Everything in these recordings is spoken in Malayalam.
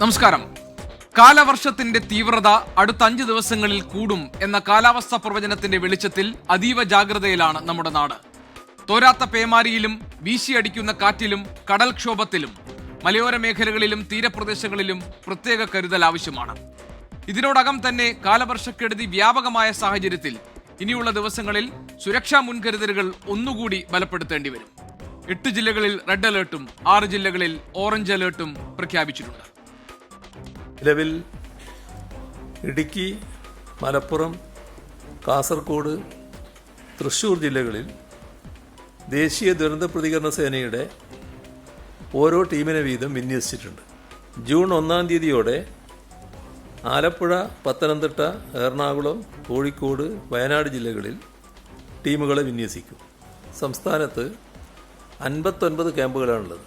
നമസ്കാരം. കാലവർഷത്തിന്റെ തീവ്രത അടുത്ത 5 ദിവസങ്ങളിൽ കൂടും എന്ന കാലാവസ്ഥാ പ്രവചനത്തിന്റെ വെളിച്ചത്തിൽ അതീവ ജാഗ്രതയിലാണ് നമ്മുടെ നാട്. തോരാത്ത പേമാരിയിലും വീശിയടിക്കുന്ന കാറ്റിലും കടൽക്ഷോഭത്തിലും മലയോര മേഖലകളിലും തീരപ്രദേശങ്ങളിലും പ്രത്യേക കരുതൽ ആവശ്യമാണ്. ഇതിനോടകം തന്നെ കാലവർഷക്കെടുതി വ്യാപകമായ സാഹചര്യത്തിൽ ഇനിയുള്ള ദിവസങ്ങളിൽ സുരക്ഷാ മുൻകരുതലുകൾ ഒന്നുകൂടി ബലപ്പെടുത്തേണ്ടി വരും. 8 ജില്ലകളിൽ റെഡ് അലേർട്ടും 6 ജില്ലകളിൽ ഓറഞ്ച് അലേർട്ടും പ്രഖ്യാപിച്ചിട്ടുണ്ട്. നിലവിൽ ഇടുക്കി, മലപ്പുറം, കാസർഗോഡ്, തൃശ്ശൂർ ജില്ലകളിൽ ദേശീയ ദുരന്ത പ്രതികരണ സേനയുടെ ഓരോ ടീമിനെ വീതം വിന്യസിച്ചിട്ടുണ്ട്. ജൂൺ 1-ാം തീയതിയോടെ ആലപ്പുഴ, പത്തനംതിട്ട, എറണാകുളം, കോഴിക്കോട്, വയനാട് ജില്ലകളിൽ ടീമുകളെ വിന്യസിക്കും. സംസ്ഥാനത്ത് 59 ക്യാമ്പുകളാണുള്ളത്.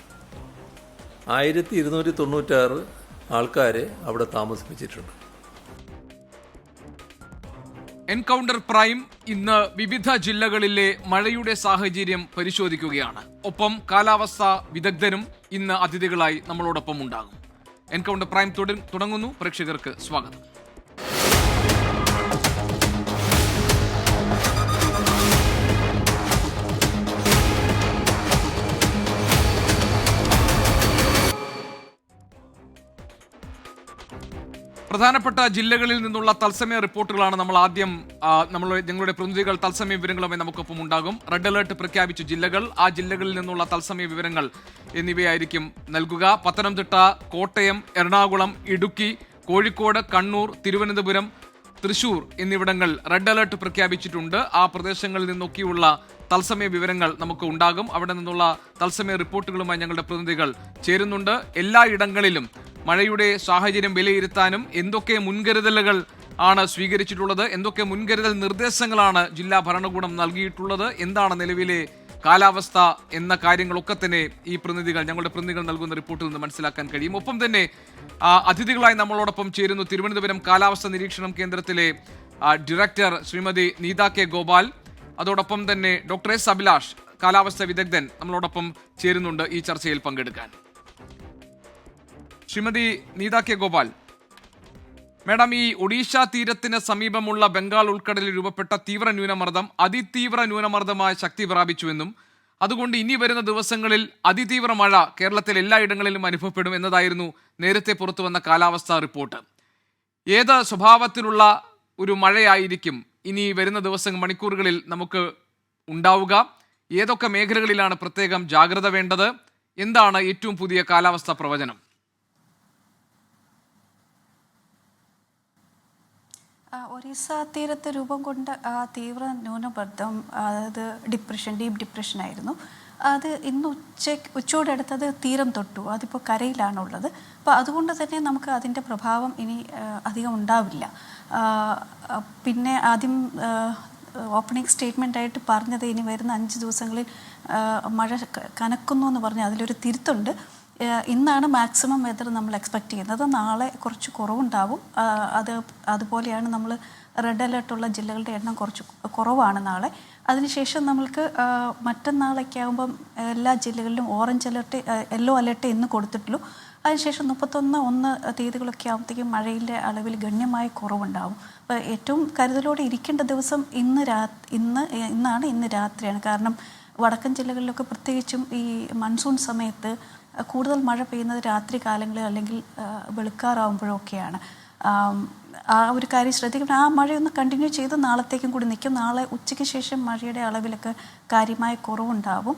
1296 ആൾക്കാരെ അവിടെ താമസിപ്പിച്ചിട്ടുണ്ട്. എൻകൗണ്ടർ പ്രൈം ഇന്ന് വിവിധ ജില്ലകളിലെ മഴയുടെ സാഹചര്യം പരിശോധിക്കുകയാണ്. ഒപ്പം കാലാവസ്ഥാ വിദഗ്ധരും ഇന്ന് അതിഥികളായി നമ്മളോടൊപ്പം ഉണ്ടാകും. എൻകൗണ്ടർ പ്രൈം തുടങ്ങുന്നു. പ്രേക്ഷകർക്ക് സ്വാഗതം. പ്രധാനപ്പെട്ട ജില്ലകളിൽ നിന്നുള്ള തത്സമയ റിപ്പോർട്ടുകളാണ് നമ്മൾ ആദ്യം ഞങ്ങളുടെ പ്രതിനിധികൾ തത്സമയ വിവരങ്ങളുമായി നമുക്കൊപ്പം ഉണ്ടാകും. റെഡ് അലേർട്ട് പ്രഖ്യാപിച്ച ജില്ലകൾ, ആ ജില്ലകളിൽ നിന്നുള്ള തത്സമയ വിവരങ്ങൾ എന്നിവയായിരിക്കും നൽകുക. പത്തനംതിട്ട, കോട്ടയം, എറണാകുളം, ഇടുക്കി, കോഴിക്കോട്, കണ്ണൂർ, തിരുവനന്തപുരം, തൃശൂർ എന്നിവിടങ്ങൾ റെഡ് അലേർട്ട് പ്രഖ്യാപിച്ചിട്ടുണ്ട്. ആ പ്രദേശങ്ങളിൽ നിന്നൊക്കെയുള്ള തത്സമയ വിവരങ്ങൾ നമുക്ക് ഉണ്ടാകും. അവിടെ നിന്നുള്ള തത്സമയ റിപ്പോർട്ടുകളുമായി ഞങ്ങളുടെ പ്രതിനിധികൾ ചേരുന്നുണ്ട്. എല്ലായിടങ്ങളിലും മഴയുടെ സാഹചര്യം വിലയിരുത്താനും എന്തൊക്കെ മുൻകരുതലുകൾ ആണ് സ്വീകരിച്ചിട്ടുള്ളത്, എന്തൊക്കെ മുൻകരുതൽ നിർദ്ദേശങ്ങളാണ് ജില്ലാ ഭരണകൂടം നൽകിയിട്ടുള്ളത്, എന്താണ് നിലവിലെ കാലാവസ്ഥ എന്ന കാര്യങ്ങളൊക്കെ തന്നെ ഈ ഞങ്ങളുടെ പ്രതിനിധികൾ നൽകുന്ന റിപ്പോർട്ടിൽ നിന്ന് മനസ്സിലാക്കാൻ കഴിയും. ഒപ്പം തന്നെ അതിഥികളായി നമ്മളോടൊപ്പം ചേരുന്നു തിരുവനന്തപുരം കാലാവസ്ഥാ നിരീക്ഷണം കേന്ദ്രത്തിലെ ഡയറക്ടർ ശ്രീമതി നീത കെ ഗോപാൽ. അതോടൊപ്പം തന്നെ ഡോക്ടർ എസ് അഭിലാഷ്, കാലാവസ്ഥാ വിദഗ്ധൻ, നമ്മളോടൊപ്പം ചേരുന്നുണ്ട് ഈ ചർച്ചയിൽ പങ്കെടുക്കാൻ. ശ്രീമതി നീത കെ ഗോപാൽ മേഡം, ഈ ഒഡീഷ തീരത്തിന് സമീപമുള്ള ബംഗാൾ ഉൾക്കടലിൽ രൂപപ്പെട്ട തീവ്ര ന്യൂനമർദ്ദം അതിതീവ്ര ന്യൂനമർദ്ദമായി ശക്തി പ്രാപിച്ചുവെന്നും അതുകൊണ്ട് ഇനി വരുന്ന ദിവസങ്ങളിൽ അതിതീവ്ര മഴ കേരളത്തിൽ എല്ലായിടങ്ങളിലും അനുഭവപ്പെടും എന്നതായിരുന്നു നേരത്തെ പുറത്തുവന്ന കാലാവസ്ഥാ റിപ്പോർട്ട്. ഏത് സ്വഭാവത്തിലുള്ള ഒരു മഴയായിരിക്കും ഇനി വരുന്ന മണിക്കൂറുകളിൽ നമുക്ക് ഉണ്ടാവുക? ഏതൊക്കെ മേഖലകളിലാണ് പ്രത്യേകം ജാഗ്രത വേണ്ടത്? എന്താണ് ഏറ്റവും പുതിയ കാലാവസ്ഥാ പ്രവചനം? ഒറീസ തീരത്ത് രൂപം കൊണ്ട ആ തീവ്ര ന്യൂനമർദ്ദം, അതായത് ഡീപ്പ് ഡിപ്രഷനായിരുന്നു. അത് ഇന്ന് ഉച്ചയോടടുത്തത് തീരം തൊട്ടു. അതിപ്പോൾ കരയിലാണുള്ളത്. അപ്പോൾ അതുകൊണ്ട് തന്നെ നമുക്ക് അതിൻ്റെ പ്രഭാവം ഇനി അധികം ഉണ്ടാവില്ല. പിന്നെ ആദ്യം ഓപ്പണിംഗ് സ്റ്റേറ്റ്മെൻറ്റായിട്ട് പറഞ്ഞത് ഇനി വരുന്ന 5 ദിവസങ്ങളിൽ മഴ കനക്കുന്നു എന്ന് പറഞ്ഞാൽ അതിലൊരു തിരുത്തുണ്ട്. ഇന്നാണ് മാക്സിമം വെതർ നമ്മൾ എക്സ്പെക്റ്റ് ചെയ്യുന്നത്. നാളെ കുറച്ച് കുറവുണ്ടാവും. അതുപോലെയാണ് നമ്മൾ റെഡ് അലേർട്ടുള്ള ജില്ലകളുടെ എണ്ണം കുറച്ച് കുറവാണ് നാളെ. അതിനുശേഷം നമ്മൾക്ക് മറ്റന്നാളൊക്കെ ആകുമ്പം എല്ലാ ജില്ലകളിലും ഓറഞ്ച് അലേർട്ട്, യെല്ലോ അലേർട്ട് ഇന്ന് കൊടുത്തിട്ടുള്ളൂ. അതിനുശേഷം 31 തീയതികളൊക്കെ ആകുമ്പോഴത്തേക്കും മഴയിലെ അളവിൽ ഗണ്യമായ കുറവുണ്ടാവും. അപ്പോൾ ഏറ്റവും കരുതലോടെ ഇരിക്കേണ്ട ദിവസം ഇന്ന് രാത്രിയാണ്. കാരണം വടക്കൻ ജില്ലകളിലൊക്കെ പ്രത്യേകിച്ചും ഈ മൺസൂൺ സമയത്ത് കൂടുതൽ മഴ പെയ്യുന്നത് രാത്രി കാലങ്ങളിൽ അല്ലെങ്കിൽ വെളുക്കാറാവുമ്പോഴൊക്കെയാണ്. ആ ഒരു കാര്യം ശ്രദ്ധിക്കണം. ആ മഴയൊന്ന് കണ്ടിന്യൂ ചെയ്ത് നാളത്തേക്കും കൂടി നിൽക്കും. നാളെ ഉച്ചയ്ക്ക് ശേഷം മഴയുടെ അളവിലൊക്കെ കാര്യമായ കുറവുണ്ടാവും.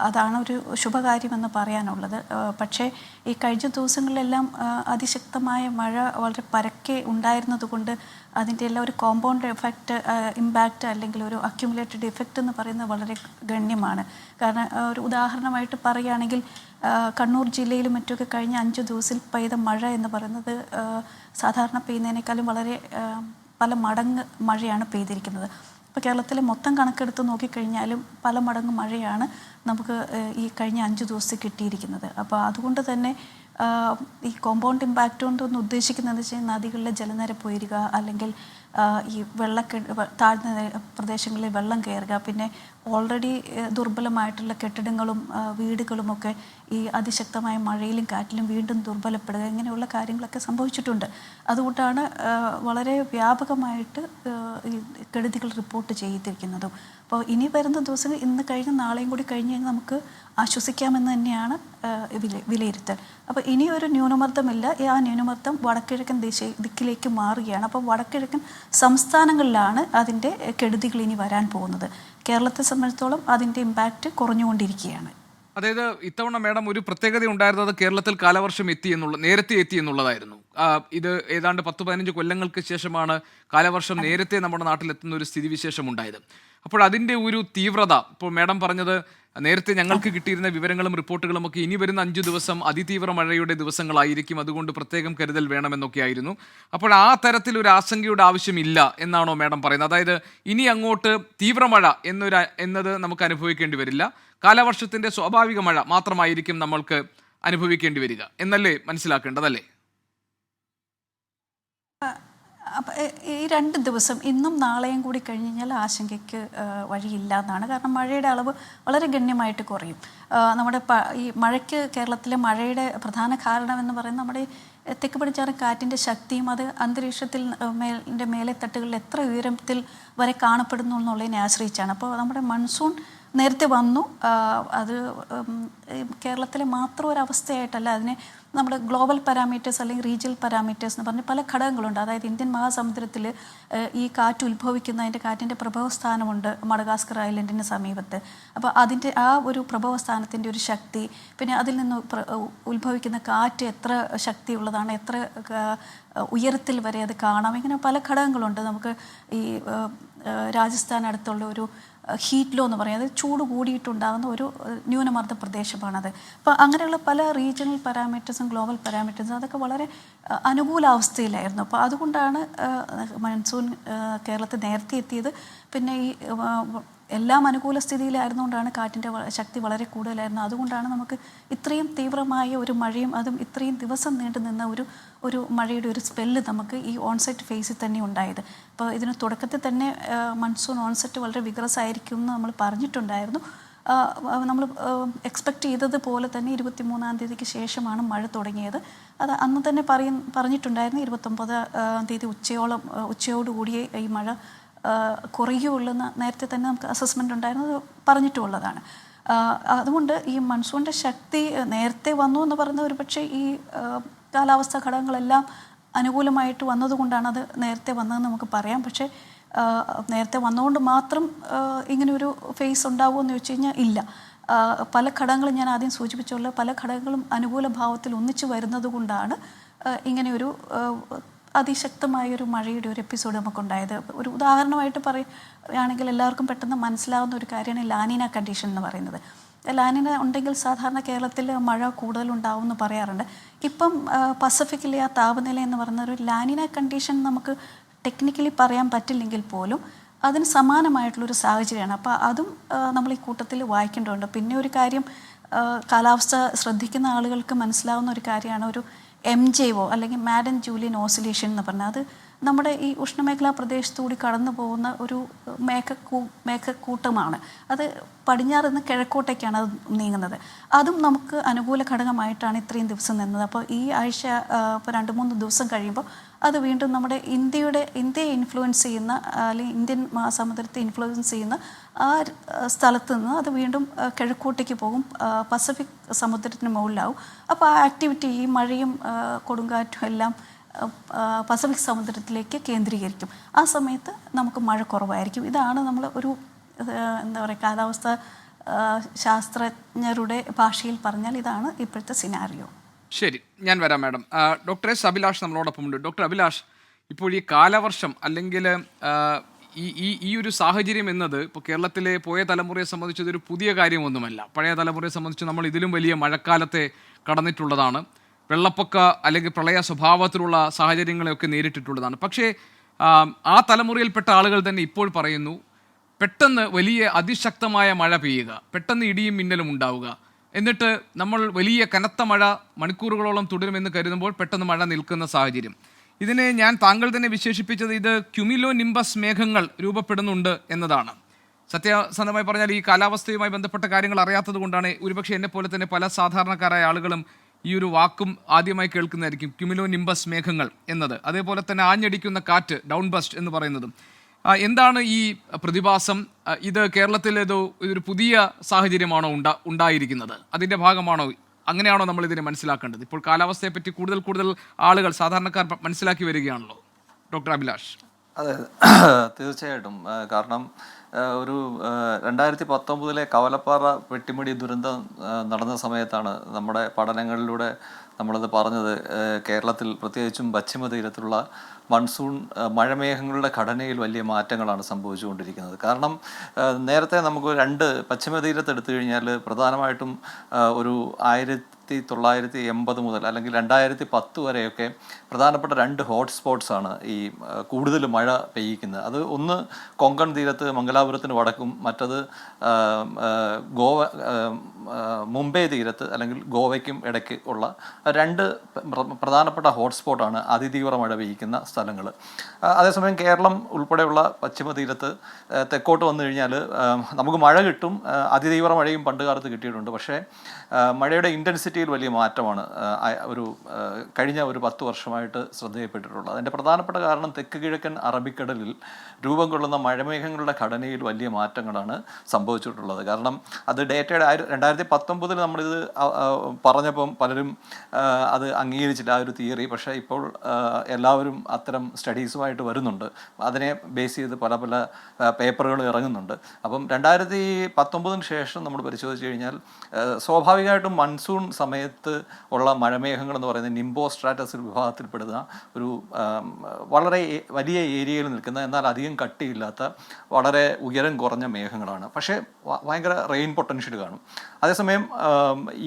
അതാണ് ഒരു ശുഭകാര്യമെന്ന് പറയാനുള്ളത്. പക്ഷേ ഈ കഴിഞ്ഞ ദിവസങ്ങളിലെല്ലാം അതിശക്തമായ മഴ വളരെ പരക്കെ ഉണ്ടായിരുന്നത് കൊണ്ട് അതിൻ്റെ എല്ലാം ഒരു കോമ്പൗണ്ട് എഫക്റ്റ്, ഇമ്പാക്റ്റ് അല്ലെങ്കിൽ ഒരു അക്യുമുലേറ്റഡ് ഇഫക്റ്റ് എന്ന് പറയുന്നത് വളരെ ഗണ്യമാണ്. കാരണം ഒരു ഉദാഹരണമായിട്ട് പറയുകയാണെങ്കിൽ കണ്ണൂർ ജില്ലയിലും മറ്റൊക്കെ കഴിഞ്ഞ 5 ദിവസത്തിൽ പെയ്ത മഴ എന്ന് പറയുന്നത് സാധാരണ പെയ്യുന്നതിനേക്കാളും വളരെ പല മടങ്ങ് മഴയാണ് പെയ്തിരിക്കുന്നത്. ഇപ്പോൾ കേരളത്തിലെ മൊത്തം കണക്കെടുത്ത് നോക്കിക്കഴിഞ്ഞാലും പല മടങ്ങ് മഴയാണ് നമുക്ക് ഈ കഴിഞ്ഞ 5 ദിവസത്തിൽ കിട്ടിയിരിക്കുന്നത്. അപ്പോൾ അതുകൊണ്ട് തന്നെ ഈ കോമ്പൗണ്ട് ഇമ്പാക്റ്റ് കൊണ്ടൊന്ന് ഉദ്ദേശിക്കുന്നതെന്ന് വെച്ചാൽ നദികളിലെ ജലനിരപ്പ് ഉയരുക, അല്ലെങ്കിൽ ഈ താഴ്ന്ന പ്രദേശങ്ങളിൽ വെള്ളം കയറുക, പിന്നെ ഓൾറെഡി ദുർബലമായിട്ടുള്ള കെട്ടിടങ്ങളും വീടുകളുമൊക്കെ ഈ അതിശക്തമായ മഴയിലും കാറ്റിലും വീണ്ടും ദുർബലപ്പെടുക, ഇങ്ങനെയുള്ള കാര്യങ്ങളൊക്കെ സംഭവിച്ചിട്ടുണ്ട്. അതുകൊണ്ടാണ് വളരെ വ്യാപകമായിട്ട് ഈ കെടുതികൾ റിപ്പോർട്ട് ചെയ്തിരിക്കുന്നതും. അപ്പോൾ ഇനി വരുന്ന ദിവസങ്ങൾ ഇന്ന് കഴിഞ്ഞ് നാളെയും കൂടി കഴിഞ്ഞ് കഴിഞ്ഞാൽ നമുക്ക് ആശ്വസിക്കാമെന്ന് തന്നെയാണ് വിലയിരുത്തൽ. അപ്പോൾ ഇനി ഒരു ന്യൂനമർദ്ദമില്ല. ആ ന്യൂനമർദ്ദം വടക്കിഴക്കൻ ദിക്കിലേക്ക് മാറുകയാണ്. അപ്പോൾ വടക്കിഴക്കൻ സംസ്ഥാനങ്ങളിലാണ് അതിൻ്റെ കെടുതികൾ ഇനി വരാൻ പോകുന്നത്. കേരളത്തെ സംബന്ധിച്ചിടത്തോളം അതിൻ്റെ ഇമ്പാക്റ്റ് കുറഞ്ഞുകൊണ്ടിരിക്കുകയാണ്. അതായത് ഇത്തവണ മാഡം ഒരു പ്രത്യേകത ഉണ്ടായിരുന്നത് കേരളത്തിൽ കാലവർഷം നേരത്തെ എത്തി എന്നുള്ളതായിരുന്നു. ഇത് ഏതാണ്ട് 10-15 കൊല്ലങ്ങൾക്ക് ശേഷമാണ് കാലവർഷം നേരത്തെ നമ്മുടെ നാട്ടിലെത്തുന്ന ഒരു സ്ഥിതിവിശേഷം ഉണ്ടായത്. അപ്പോൾ അതിൻ്റെ ഒരു തീവ്രത, ഇപ്പോൾ മാഡം പറഞ്ഞത് നേരത്തെ ഞങ്ങൾക്ക് കിട്ടിയിരുന്ന വിവരങ്ങളും റിപ്പോർട്ടുകളും ഒക്കെ ഇനി വരുന്ന 5 ദിവസം അതിതീവ്ര മഴയുടെ ദിവസങ്ങളായിരിക്കും, അതുകൊണ്ട് പ്രത്യേകം കരുതൽ വേണമെന്നൊക്കെ ആയിരുന്നു. അപ്പോൾ ആ തരത്തിലൊരു ആശങ്കയുടെ ആവശ്യമില്ല എന്നാണോ മാഡം പറയുന്നത്? അതായത് ഇനി അങ്ങോട്ട് തീവ്രമഴ എന്നത് നമുക്ക് അനുഭവിക്കേണ്ടി വരില്ല, കാലവർഷത്തിന്റെ സ്വാഭാവിക മഴ മാത്രമായിരിക്കും നമ്മൾക്ക് അനുഭവിക്കേണ്ടി വരിക എന്നല്ലേ മനസ്സിലാക്കേണ്ടതല്ലേ? അപ്പം ഈ 2 ദിവസം ഇന്നും നാളെയും കൂടി കഴിഞ്ഞ് കഴിഞ്ഞാൽ ആശങ്കയ്ക്ക് വഴിയില്ല എന്നാണ്. കാരണം മഴയുടെ അളവ് വളരെ ഗണ്യമായിട്ട് കുറയും. നമ്മുടെ ഈ മഴയ്ക്ക്, കേരളത്തിലെ മഴയുടെ പ്രധാന കാരണമെന്ന് പറയുന്നത് നമ്മുടെ തെക്ക് പടിഞ്ഞാറൻ കാറ്റിൻ്റെ ശക്തിയും അത് അന്തരീക്ഷത്തിൽ മേലെ തട്ടുകളിൽ എത്ര ഉയരത്തിൽ വരെ കാണപ്പെടുന്നു എന്നുള്ളതിനെ ആശ്രയിച്ചാണ്. അപ്പോൾ നമ്മുടെ മൺസൂൺ നേരത്തെ വന്നു. അത് കേരളത്തിലെ മാത്രം ഒരവസ്ഥയായിട്ടല്ല, അതിനെ നമ്മുടെ ഗ്ലോബൽ പാരാമീറ്റേഴ്സ് അല്ലെങ്കിൽ റീജിയണൽ പാരാമീറ്റേഴ്സ് എന്ന് പറഞ്ഞ് പല ഘടകങ്ങളുണ്ട്. അതായത് ഇന്ത്യൻ മഹാസമുദ്രത്തിൽ ഈ കാറ്റ് ഉത്ഭവിക്കുന്നതിൻ്റെ കാറ്റിൻ്റെ പ്രഭവസ്ഥാനമുണ്ട് മഡഗാസ്കർ ഐലൻഡിന് സമീപത്ത്. അപ്പോൾ അതിൻ്റെ ആ ഒരു പ്രഭവസ്ഥാനത്തിൻ്റെ ഒരു ശക്തി, പിന്നെ അതിൽ നിന്ന് ഉത്ഭവിക്കുന്ന കാറ്റ് എത്ര ശക്തിയുള്ളതാണ്, എത്ര ഉയരത്തിൽ വരെ അത് കാണാം, ഇങ്ങനെ പല ഘടകങ്ങളുണ്ട്. നമുക്ക് ഈ രാജസ്ഥാൻ അടുത്തുള്ള ഒരു ഹീറ്റ് ലോ എന്ന് പറയുന്നത് ചൂട് കൂടിയിട്ടുണ്ടാകുന്ന ഒരു ന്യൂനമർദ്ദ പ്രദേശമാണത്. അപ്പോൾ അങ്ങനെയുള്ള പല റീജിയണൽ പാരാമീറ്റേഴ്സും ഗ്ലോബൽ പാരാമീറ്റേഴ്സും അതൊക്കെ വളരെ അനുകൂലാവസ്ഥയിലായിരുന്നു. അപ്പോൾ അതുകൊണ്ടാണ് മൺസൂൺ കേരളത്തിൽ നേരത്തെ എത്തിയത്. പിന്നെ ഈ എല്ലാം അനുകൂല സ്ഥിതിയിലായിരുന്നുകൊണ്ടാണ് കാറ്റിൻ്റെ ശക്തി വളരെ കൂടുതലായിരുന്നു. അതുകൊണ്ടാണ് നമുക്ക് ഇത്രയും തീവ്രമായ ഒരു മഴയും അതും ഇത്രയും ദിവസം നീണ്ടു നിന്ന ഒരു മഴയുടെ ഒരു സ്പെല്ല് നമുക്ക് ഈ ഓൺസെറ്റ് ഫേസിൽ തന്നെ ഉണ്ടായത്. അപ്പോൾ ഇതിന് തുടക്കത്തിൽ തന്നെ മൺസൂൺ ഓൺസെറ്റ് വളരെ വിഗ്രസ് ആയിരിക്കും എന്ന് നമ്മൾ പറഞ്ഞിട്ടുണ്ടായിരുന്നു. നമ്മൾ എക്സ്പെക്റ്റ് ചെയ്തതുപോലെ തന്നെ 23-ാം തീയതിക്ക് ശേഷമാണ് മഴ തുടങ്ങിയത്. അത് അന്ന് തന്നെ പറഞ്ഞിട്ടുണ്ടായിരുന്നു 29-ാം തീയതി ഉച്ചയോടുകൂടിയേ ഈ മഴ കുറയുകയുള്ളെന്ന് നേരത്തെ തന്നെ നമുക്ക് അസസ്മെൻ്റ് ഉണ്ടായിരുന്നത് പറഞ്ഞിട്ടുള്ളതാണ്. അതുകൊണ്ട് ഈ മൺസൂണിൻ്റെ ശക്തി നേരത്തെ വന്നു എന്ന് പറയുന്നത് ഒരുപക്ഷെ ഈ കാലാവസ്ഥാ ഘടകങ്ങളെല്ലാം അനുകൂലമായിട്ട് വന്നതുകൊണ്ടാണ് അത് നേരത്തെ വന്നതെന്ന് നമുക്ക് പറയാം. പക്ഷേ നേരത്തെ വന്നുകൊണ്ട് മാത്രം ഇങ്ങനെയൊരു ഫേസ് ഉണ്ടാവുമെന്ന് ചോദിച്ചു കഴിഞ്ഞാൽ ഇല്ല. പല ഘടകങ്ങളും ഞാൻ ആദ്യം സൂചിപ്പിച്ചുള്ള പല ഘടകങ്ങളും അനുകൂല ഭാവത്തിൽ ഒന്നിച്ചു വരുന്നത് കൊണ്ടാണ് ഇങ്ങനെയൊരു അതിശക്തമായൊരു മഴയുടെ ഒരു എപ്പിസോഡ് നമുക്കുണ്ടായത്. ഒരു ഉദാഹരണമായിട്ട് പറയുകയാണെങ്കിൽ എല്ലാവർക്കും പെട്ടെന്ന് മനസ്സിലാവുന്ന ഒരു കാര്യമാണ് ലാനിന കണ്ടീഷൻ എന്ന് പറയുന്നത്. ലാനിന ഉണ്ടെങ്കിൽ സാധാരണ കേരളത്തിൽ മഴ കൂടുതലുണ്ടാവും എന്ന് പറയാറുണ്ട്. ഇപ്പം പസഫിക്കിലെ ആ താപനില എന്ന് പറയുന്ന ഒരു ലാനിന കണ്ടീഷൻ നമുക്ക് ടെക്നിക്കലി പറയാൻ പറ്റില്ലെങ്കിൽ പോലും അതിന് സമാനമായിട്ടുള്ളൊരു സാഹചര്യമാണ്. അപ്പോൾ അതും നമ്മൾ ഈ കൂട്ടത്തിൽ വായിക്കേണ്ടതുണ്ട്. പിന്നെ ഒരു കാര്യം, കാലാവസ്ഥ ശ്രദ്ധിക്കുന്ന ആളുകൾക്ക് മനസ്സിലാവുന്ന ഒരു കാര്യമാണ് ഒരു MJO അല്ലെങ്കിൽ മാഡൻ ജൂലിയൻ ഓസിലേഷൻ എന്ന് പറഞ്ഞാൽ. അത് നമ്മുടെ ഈ ഉഷ്ണമേഖലാ പ്രദേശത്തുകൂടി കടന്നു പോകുന്ന ഒരു മേഘക്കൂട്ടമാണ്. അത് പടിഞ്ഞാറ് നിന്ന് കിഴക്കോട്ടേക്കാണ് അത് നീങ്ങുന്നത്. അതും നമുക്ക് അനുകൂല ഘടകമായിട്ടാണ് ഇത്രയും ദിവസം നിന്നത്. അപ്പോൾ ഈ ആഴ്ച ഇപ്പോൾ 2-3 ദിവസം കഴിയുമ്പോൾ അത് വീണ്ടും നമ്മുടെ ഇന്ത്യയെ ഇൻഫ്ലുവൻസ് ചെയ്യുന്ന അല്ലെങ്കിൽ ഇന്ത്യൻ മഹാസമുദ്രത്തെ ഇൻഫ്ലുവൻസ് ചെയ്യുന്ന ആ സ്ഥലത്ത് നിന്ന് അത് വീണ്ടും കിഴക്കോട്ടേക്ക് പോകും, പസഫിക് സമുദ്രത്തിന് മുകളിലാവും. അപ്പോൾ ആ ആക്ടിവിറ്റി, ഈ മഴയും കൊടുങ്കാറ്റും എല്ലാം പസഫിക് സമുദ്രത്തിലേക്ക് കേന്ദ്രീകരിക്കും. ആ സമയത്ത് നമുക്ക് മഴ കുറവായിരിക്കും. ഇതാണ് നമ്മൾ ഒരു എന്താ പറയുക, കാലാവസ്ഥ ശാസ്ത്രജ്ഞരുടെ ഭാഷയിൽ പറഞ്ഞാൽ ഇതാണ് ഇപ്പോഴത്തെ സിനാരിയോ. ശരി, ഞാൻ വരാം മാഡം. ഡോക്ടർ എസ് അഭിലാഷ് നമ്മളോടൊപ്പം ഉണ്ട്. ഡോക്ടർ അഭിലാഷ്, ഇപ്പോൾ ഈ കാലവർഷം അല്ലെങ്കിൽ ഈ ഒരു സാഹചര്യം എന്നത് ഇപ്പോൾ കേരളത്തിലെ പോയ തലമുറയെ സംബന്ധിച്ച് ഇതൊരു പുതിയ കാര്യമൊന്നുമല്ല. പഴയ തലമുറയെ സംബന്ധിച്ച് നമ്മൾ ഇതിലും വലിയ മഴക്കാലത്തെ കടന്നിട്ടുള്ളതാണ്. വെള്ളപ്പൊക്ക അല്ലെങ്കിൽ പ്രളയ സ്വഭാവത്തിലുള്ള സാഹചര്യങ്ങളെയൊക്കെ നേരിട്ടിട്ടുള്ളതാണ്. പക്ഷേ ആ തലമുറയിൽപ്പെട്ട ആളുകൾ തന്നെ ഇപ്പോൾ പറയുന്നു, പെട്ടെന്ന് വലിയ അതിശക്തമായ മഴ പെയ്യുക, പെട്ടെന്ന് ഇടിയും മിന്നലും ഉണ്ടാവുക, എന്നിട്ട് നമ്മൾ വലിയ കനത്ത മഴ മണിക്കൂറുകളോളം തുടരുമെന്ന് കരുതുമ്പോൾ പെട്ടെന്ന് മഴ നിൽക്കുന്ന സാഹചര്യം. ഇതിനെ ഞാൻ താങ്കൾ തന്നെ വിശേഷിപ്പിച്ചത് ഇത് ക്യുമിലോ നിംബസ് മേഘങ്ങൾ രൂപപ്പെടുന്നുണ്ട് എന്നതാണ്. സത്യസന്ധമായി പറഞ്ഞാൽ ഈ കാലാവസ്ഥയുമായി ബന്ധപ്പെട്ട കാര്യങ്ങൾ അറിയാത്തത് കൊണ്ടാണ് ഒരുപക്ഷെ എന്നെ പോലെ തന്നെ പല സാധാരണക്കാരായ ആളുകളും ഈ ഒരു വാക്കും ആദ്യമായി കേൾക്കുന്നതായിരിക്കും, ക്യുമിലോ നിംബസ് മേഘങ്ങൾ എന്നത്. അതേപോലെ തന്നെ ആഞ്ഞടിക്കുന്ന കാറ്റ്, ഡൗൺ ബസ്റ്റ് എന്ന് പറയുന്നതും. എന്താണ് ഈ പ്രതിഭാസം? ഇത് കേരളത്തിൽ ഇതൊരു പുതിയ സാഹചര്യമാണോ ഉണ്ടായിരിക്കുന്നത്? അതിൻ്റെ ഭാഗമാണോ? അങ്ങനെയാണോ നമ്മൾ ഇതിനെ മനസ്സിലാക്കേണ്ടത്? ഇപ്പോൾ കാലാവസ്ഥയെപ്പറ്റി കൂടുതൽ ആളുകൾ, സാധാരണക്കാർ മനസ്സിലാക്കി വരികയാണല്ലോ. ഡോക്ടർ അഭിലാഷ്. അതെ, തീർച്ചയായിട്ടും. കാരണം ഒരു 2019 കവലപ്പാറ പെട്ടിമുടി ദുരന്തം നടന്ന സമയത്താണ് നമ്മുടെ പഠനങ്ങളിലൂടെ നമ്മളത് പറഞ്ഞത്. കേരളത്തിൽ പ്രത്യേകിച്ചും പശ്ചിമ തീരത്തുള്ള മൺസൂൺ മഴമേഘങ്ങളുടെ ഘടനയിൽ വലിയ മാറ്റങ്ങളാണ് സംഭവിച്ചുകൊണ്ടിരിക്കുന്നത്. കാരണം നേരത്തെ നമുക്ക് പശ്ചിമ തീരത്ത് എടുത്തു കഴിഞ്ഞാൽ പ്രധാനമായിട്ടും ഒരു 1980 മുതൽ അല്ലെങ്കിൽ 2010 വരെയൊക്കെ പ്രധാനപ്പെട്ട 2 ഹോട്ട്സ്പോട്ട്സാണ് ഈ കൂടുതൽ മഴ പെയ്യിക്കുന്നത്. അത് ഒന്ന് കൊങ്കൺ തീരത്ത് മംഗലാപുരത്തിന് വടക്കും, മറ്റത് മുംബൈ തീരത്ത് അല്ലെങ്കിൽ ഗോവയ്ക്കും ഇടയ്ക്ക് ഉള്ള 2 പ്രധാനപ്പെട്ട ഹോട്ട്സ്പോട്ടാണ് അതിതീവ്ര മഴ പെയ്യിക്കുന്ന സ്ഥലങ്ങൾ. അതേസമയം കേരളം ഉൾപ്പെടെയുള്ള പശ്ചിമ തീരത്ത് തെക്കോട്ട് വന്നു കഴിഞ്ഞാൽ നമുക്ക് മഴ കിട്ടും. അതിതീവ്ര മഴയും പണ്ട് കാലത്ത് കിട്ടിയിട്ടുണ്ട്. പക്ഷേ മഴയുടെ ഇൻറ്റൻസിറ്റിയിൽ വലിയ മാറ്റമാണ് കഴിഞ്ഞ ഒരു 10 വർഷമായിട്ട് ശ്രദ്ധയിൽപ്പെട്ടിട്ടുള്ളത്. അതിൻ്റെ പ്രധാനപ്പെട്ട കാരണം തെക്ക് കിഴക്കൻ അറബിക്കടലിൽ രൂപം കൊള്ളുന്ന മഴമേഘങ്ങളുടെ ഘടനയിൽ വലിയ മാറ്റങ്ങളാണ് സംഭവിച്ചിട്ടുള്ളത്. കാരണം അത് ഡേറ്റയുടെ 2019 നമ്മളിത് പറഞ്ഞപ്പം പലരും അത് അംഗീകരിച്ചില്ല, ആ ഒരു തിയറി. പക്ഷേ ഇപ്പോൾ എല്ലാവരും അത്തരം സ്റ്റഡീസുമായിട്ട് വരുന്നുണ്ട്. അതിനെ ബേസ് ചെയ്ത് പല പേപ്പറുകൾ ഇറങ്ങുന്നുണ്ട്. അപ്പം 2019 ശേഷം നമ്മൾ പരിശോധിച്ച് കഴിഞ്ഞാൽ സ്വാഭാവികമായിട്ടും മൺസൂൺ സമയത്ത് ഉള്ള മഴമേഘങ്ങൾ എന്ന് പറയുന്നത് നിംബോസ്ട്രാറ്റസ് വിഭാഗത്തിൽപ്പെടുന്ന ഒരു വളരെ വലിയ ഏരിയയിൽ നിൽക്കുന്ന, എന്നാൽ അധികം കട്ടിയില്ലാത്ത, വളരെ ഉയരം കുറഞ്ഞ മേഘങ്ങളാണ്. പക്ഷേ ഭയങ്കര റെയിൻ പൊട്ടൻഷ്യൽ കാണും. അതേസമയം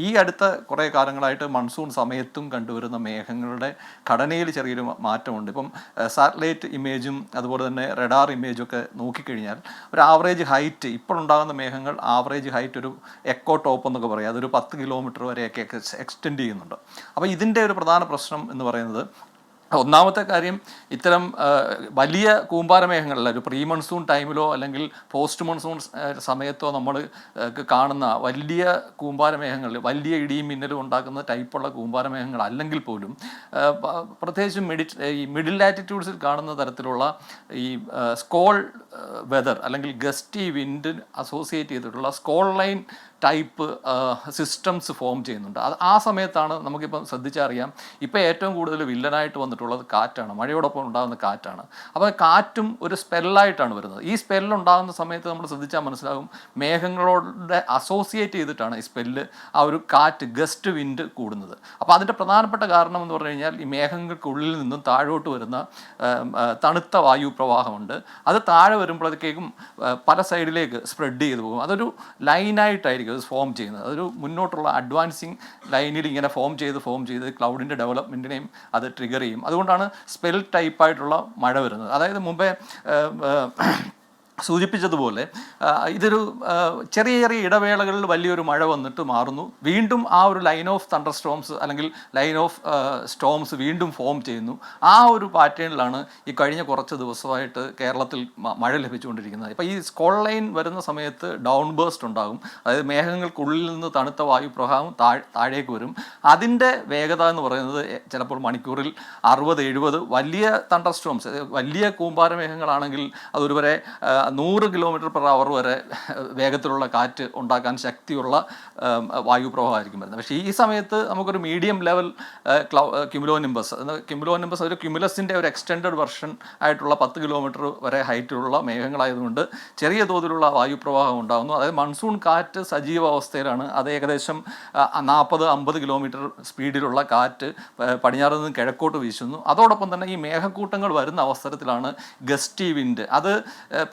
ഈ അടുത്ത കുറേ കാലങ്ങളായിട്ട് മൺസൂൺ സമയത്തും കണ്ടുവരുന്ന മേഘങ്ങളുടെ ഘടനയിൽ ചെറിയൊരു മാറ്റമുണ്ട്. ഇപ്പം സാറ്റലൈറ്റ് ഇമേജും അതുപോലെ തന്നെ റഡാർ ഇമേജും ഒക്കെ നോക്കിക്കഴിഞ്ഞാൽ ഒരു ആവറേജ് ഹൈറ്റ്, ഇപ്പോൾ ഉണ്ടാകുന്ന മേഘങ്ങൾ ആവറേജ് ഹൈറ്റ് ഒരു എക്കോ ടോപ്പ് എന്നൊക്കെ പറയും, അതൊരു 10 കിലോമീറ്റർ വരെയൊക്കെ എക്സ്റ്റെൻഡ് ചെയ്യുന്നുണ്ട്. അപ്പോൾ ഇതിൻ്റെ ഒരു പ്രധാന പ്രശ്നം എന്ന് പറയുന്നത്, ഒന്നാമത്തെ കാര്യം, ഇത്തരം വലിയ കൂമ്പാരമേഘങ്ങളല്ല, ഒരു പ്രീ മൺസൂൺ ടൈമിലോ അല്ലെങ്കിൽ പോസ്റ്റ് മൺസൂൺ സമയത്തോ നമ്മൾ കാണുന്ന വലിയ കൂമ്പാരമേഘങ്ങൾ, വലിയ ഇടിയും മിന്നലും ഉണ്ടാക്കുന്ന ടൈപ്പുള്ള കൂമ്പാരമേഘങ്ങൾ അല്ലെങ്കിൽ പോലും പ്രത്യേകിച്ചും ഈ മിഡിൽ ലാറ്റിറ്റ്യൂഡ്സിൽ കാണുന്ന തരത്തിലുള്ള ഈ സ്കോൾ വെതർ അല്ലെങ്കിൽ ഗസ്റ്റി വിൻഡ് അസോസിയേറ്റ് ചെയ്തിട്ടുള്ള സ്കോൾ ലൈൻ ടൈപ്പ് സിസ്റ്റംസ് ഫോം ചെയ്യുന്നുണ്ട്. ആ സമയത്താണ് നമുക്കിപ്പം ശ്രദ്ധിച്ചറിയാം, ഇപ്പോൾ ഏറ്റവും കൂടുതൽ വില്ലനായിട്ട് വന്നിട്ടുള്ളത് കാറ്റാണ്, മഴയോടൊപ്പം ഉണ്ടാകുന്ന കാറ്റാണ്. അപ്പോൾ കാറ്റും ഒരു സ്പെല്ലായിട്ടാണ് വരുന്നത്. ഈ സ്പെല്ലുണ്ടാകുന്ന സമയത്ത് നമ്മൾ ശ്രദ്ധിച്ചാൽ മനസ്സിലാകും, മേഘങ്ങളോട് അസോസിയേറ്റ് ചെയ്തിട്ടാണ് ഈ സ്പെല്ല്, ആ ഒരു കാറ്റ്, ഗസ്റ്റ് വിൻഡ് കൂടുന്നത്. അപ്പോൾ അതിൻ്റെ പ്രധാനപ്പെട്ട കാരണം എന്ന് പറഞ്ഞു കഴിഞ്ഞാൽ, ഈ മേഘങ്ങൾക്കുള്ളിൽ നിന്നും താഴോട്ട് വരുന്ന തണുത്ത വായു പ്രവാഹമുണ്ട്. അത് താഴെ വരുമ്പോഴത്തേക്കും പല സൈഡിലേക്ക് സ്പ്രെഡ് ചെയ്ത് പോകും. അതൊരു ലൈനായിട്ടായിരിക്കും അത് ഫോം ചെയ്യുന്നത്. അതൊരു മുന്നോട്ടുള്ള അഡ്വാൻസിങ് ലൈനിൽ ഇങ്ങനെ ഫോം ചെയ്ത് ക്ലൗഡിൻ്റെ ഡെവലപ്മെൻറ്റിനെയും അത് ട്രിഗർ ചെയ്യും. അതുകൊണ്ടാണ് സ്പെൽ ടൈപ്പായിട്ടുള്ള മഴ വരുന്നത്. അതായത് മുമ്പേ സൂചിപ്പിച്ചതുപോലെ ഇതൊരു ചെറിയ ഇടവേളകളിൽ വലിയൊരു മഴ വന്നിട്ട് മാറുന്നു, വീണ്ടും ആ ഒരു ലൈൻ ഓഫ് തണ്ടർ സ്റ്റോംസ് അല്ലെങ്കിൽ ലൈൻ ഓഫ് സ്റ്റോംസ് വീണ്ടും ഫോം ചെയ്യുന്നു. ആ ഒരു പാറ്റേണിലാണ് ഈ കഴിഞ്ഞ കുറച്ച് ദിവസമായിട്ട് കേരളത്തിൽ മഴ ലഭിച്ചുകൊണ്ടിരിക്കുന്നത്. ഇപ്പോൾ ഈ സ്കോൾ ലൈൻ വരുന്ന സമയത്ത് ഡൗൺ ബേസ്റ്റ് ഉണ്ടാകും. അതായത് മേഘങ്ങൾക്കുള്ളിൽ നിന്ന് തണുത്ത വായുപ്രവാഹം താഴേക്ക് വരും. അതിൻ്റെ വേഗത എന്ന് പറയുന്നത് ചിലപ്പോൾ മണിക്കൂറിൽ 60-70 വലിയ തണ്ടർ സ്റ്റോംസ്, വലിയ കൂമ്പാരമേഘങ്ങളാണെങ്കിൽ അതൊരുവരെ 100 km/h വരെ വേഗത്തിലുള്ള കാറ്റ് ഉണ്ടാക്കാൻ ശക്തിയുള്ള വായുപ്രവാഹമായിരിക്കും വരുന്നത്. പക്ഷേ ഈ സമയത്ത് നമുക്കൊരു മീഡിയം ലെവൽ ക്യുമുലോ നിംബസ് ഒരു ക്യുമുലസിൻ്റെ ഒരു എക്സ്റ്റെൻഡഡ് വെർഷൻ ആയിട്ടുള്ള 10 കിലോമീറ്റർ വരെ ഹൈറ്റിലുള്ള മേഘങ്ങളായതുകൊണ്ട് ചെറിയ തോതിലുള്ള വായുപ്രവാഹം ഉണ്ടാകുന്നു. അതായത് മൺസൂൺ കാറ്റ് സജീവ അവസ്ഥയിലാണ്. അത് ഏകദേശം 40-50 കിലോമീറ്റർ സ്പീഡിലുള്ള കാറ്റ് പടിഞ്ഞാറ് നിന്ന് കിഴക്കോട്ട് വീശുന്നു. അതോടൊപ്പം തന്നെ ഈ മേഘക്കൂട്ടങ്ങൾ വരുന്ന അവസരത്തിലാണ് ഗസ്റ്റി വിൻഡ്. അത്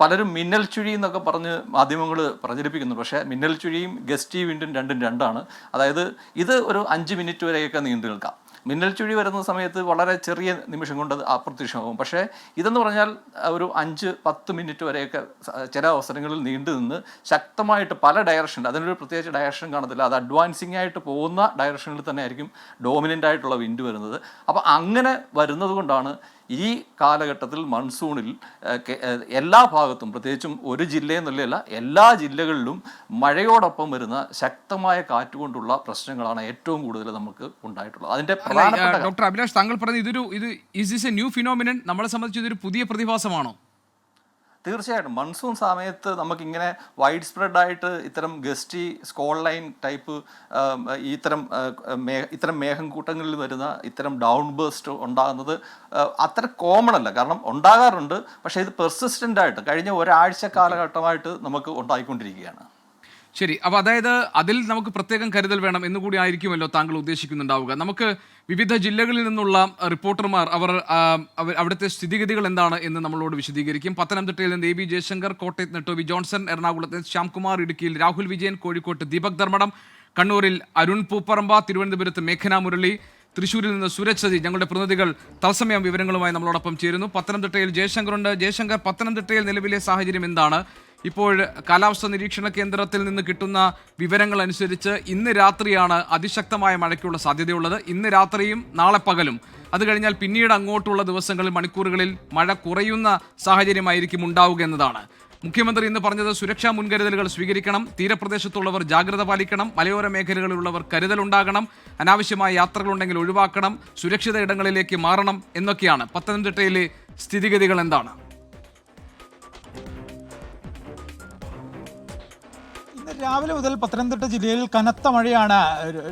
പലരും മിന്നൽ ചുഴി എന്നൊക്കെ പറഞ്ഞ് മാധ്യമങ്ങൾ പ്രചരിപ്പിക്കുന്നു. പക്ഷേ മിന്നൽ ചുഴിയും ഗസ്റ്റി വിൻഡും രണ്ടും രണ്ടാണ്. അതായത് ഇത് ഒരു 5 മിനിറ്റ് വരെയൊക്കെ നീണ്ടു നിൽക്കാം. മിന്നൽ ചുഴി വരുന്ന സമയത്ത് വളരെ ചെറിയ നിമിഷം കൊണ്ട് അത് അപ്രത്യക്ഷമാകും. പക്ഷേ ഇതെന്ന് പറഞ്ഞാൽ ഒരു 5-10 മിനിറ്റ് വരെയൊക്കെ ചില അവസരങ്ങളിൽ നീണ്ടു നിന്ന് ശക്തമായിട്ട് പല ഡയറക്ഷനിൽ, അതിനൊരു പ്രത്യേകിച്ച് ഡയറക്ഷൻ കാണത്തില്ല, അത് അഡ്വാൻസിങ് ആയിട്ട് പോകുന്ന ഡയറക്ഷനിൽ തന്നെ ആയിരിക്കും ഡോമിനൻ്റ് ആയിട്ടുള്ള വിൻഡ് വരുന്നത്. അപ്പോൾ അങ്ങനെ വരുന്നത് കൊണ്ടാണ് ഈ കാലഘട്ടത്തിൽ മൺസൂണിൽ എല്ലാ ഭാഗത്തും, പ്രത്യേകിച്ചും ഒരു ജില്ലയെന്നുള്ളതല്ല എല്ലാ ജില്ലകളിലും മഴയോടൊപ്പം വരുന്ന ശക്തമായ കാറ്റുകൊണ്ടുള്ള പ്രശ്നങ്ങളാണ് ഏറ്റവും കൂടുതൽ നമുക്ക് ഉണ്ടായിട്ടുള്ളത്. അതിന്റെ ഡോക്ടർ അഭിലാഷ്, താങ്കൾ പറഞ്ഞത് is this A new phenomenon? നമ്മളെ സംബന്ധിച്ച് ഇതൊരു പുതിയ പ്രതിഭാസമാണോ? തീർച്ചയായിട്ടും മൺസൂൺ സമയത്ത് നമുക്കിങ്ങനെ വൈഡ് സ്പ്രെഡായിട്ട് ഇത്തരം ഗസ്റ്റി സ്കോൾ ലൈൻ ടൈപ്പ് ഇത്തരം മേഘം കൂട്ടങ്ങളിൽ വരുന്ന ഇത്തരം ഡൗൺ ബേസ്റ്റ് ഉണ്ടാകുന്നത് അത്ര കോമൺ അല്ല. കാരണം ഉണ്ടാകാറുണ്ട്, പക്ഷേ ഇത് പെർസിസ്റ്റൻ്റ് ആയിട്ട് കഴിഞ്ഞ ഒരാഴ്ച കാലഘട്ടമായിട്ട് നമുക്ക് ഉണ്ടായിക്കൊണ്ടിരിക്കുകയാണ്. ശരി, അപ്പോൾ അതായത് അതിൽ നമുക്ക് പ്രത്യേകം കരുതൽ വേണം എന്നുകൂടി ആയിരിക്കുമല്ലോ താങ്കൾ ഉദ്ദേശിക്കുന്നുണ്ടാവുക. നമുക്ക് വിവിധ ജില്ലകളിൽ നിന്നുള്ള റിപ്പോർട്ടർമാർ അവിടുത്തെ സ്ഥിതിഗതികൾ എന്താണ് എന്ന് നമ്മളോട് വിശദീകരിക്കും. പത്തനംതിട്ടയിൽ നിന്ന് AB ജയശങ്കർ, കോട്ടയത്ത് നിന്ന് ടോബി ജോൺസൺ, എറണാകുളത്ത് ശ്യാംകുമാർ, ഇടുക്കിയിൽ രാഹുൽ വിജയൻ, കോഴിക്കോട്ട് ദീപക് ധർമ്മടം, കണ്ണൂരിൽ അരുൺ പൂപ്പറമ്പ, തിരുവനന്തപുരത്ത് മേഘന മുരളി, തൃശ്ശൂരിൽ നിന്ന് സുരജ് സജി, ഞങ്ങളുടെ പ്രതിനിധികൾ തത്സമയം വിവരങ്ങളുമായി നമ്മളോടൊപ്പം ചേരുന്നു. പത്തനംതിട്ടയിൽ ജയശങ്കറുണ്ട്. ജയശങ്കർ, പത്തനംതിട്ടയിൽ നിലവിലെ സാഹചര്യം എന്താണ്? ഇപ്പോൾ കാലാവസ്ഥാ നിരീക്ഷണ കേന്ദ്രത്തിൽ നിന്ന് കിട്ടുന്ന വിവരങ്ങൾ അനുസരിച്ച് ഇന്ന് രാത്രിയാണ് അതിശക്തമായ മഴയ്ക്കുള്ള സാധ്യതയുള്ളത്. ഇന്ന് രാത്രിയും നാളെ പകലും, അത് കഴിഞ്ഞാൽ പിന്നീട് അങ്ങോട്ടുള്ള ദിവസങ്ങളിൽ മണിക്കൂറുകളിൽ മഴ കുറയുന്ന സാഹചര്യമായിരിക്കും ഉണ്ടാവുക എന്നതാണ്. മുഖ്യമന്ത്രി ഇന്ന് പറഞ്ഞത് സുരക്ഷാ മുൻകരുതലുകൾ സ്വീകരിക്കണം, തീരപ്രദേശത്തുള്ളവർ ജാഗ്രത പാലിക്കണം, മലയോര മേഖലകളിലുള്ളവർ കരുതലുണ്ടാകണം, അനാവശ്യമായ യാത്രകളുണ്ടെങ്കിൽ ഒഴിവാക്കണം, സുരക്ഷിത ഇടങ്ങളിലേക്ക് മാറണം എന്നൊക്കെയാണ്. പത്തനംതിട്ടയിലെ സ്ഥിതിഗതികൾ എന്താണ്? രാവിലെ മുതൽ പത്തനംതിട്ട ജില്ലയിൽ കനത്ത മഴയാണ്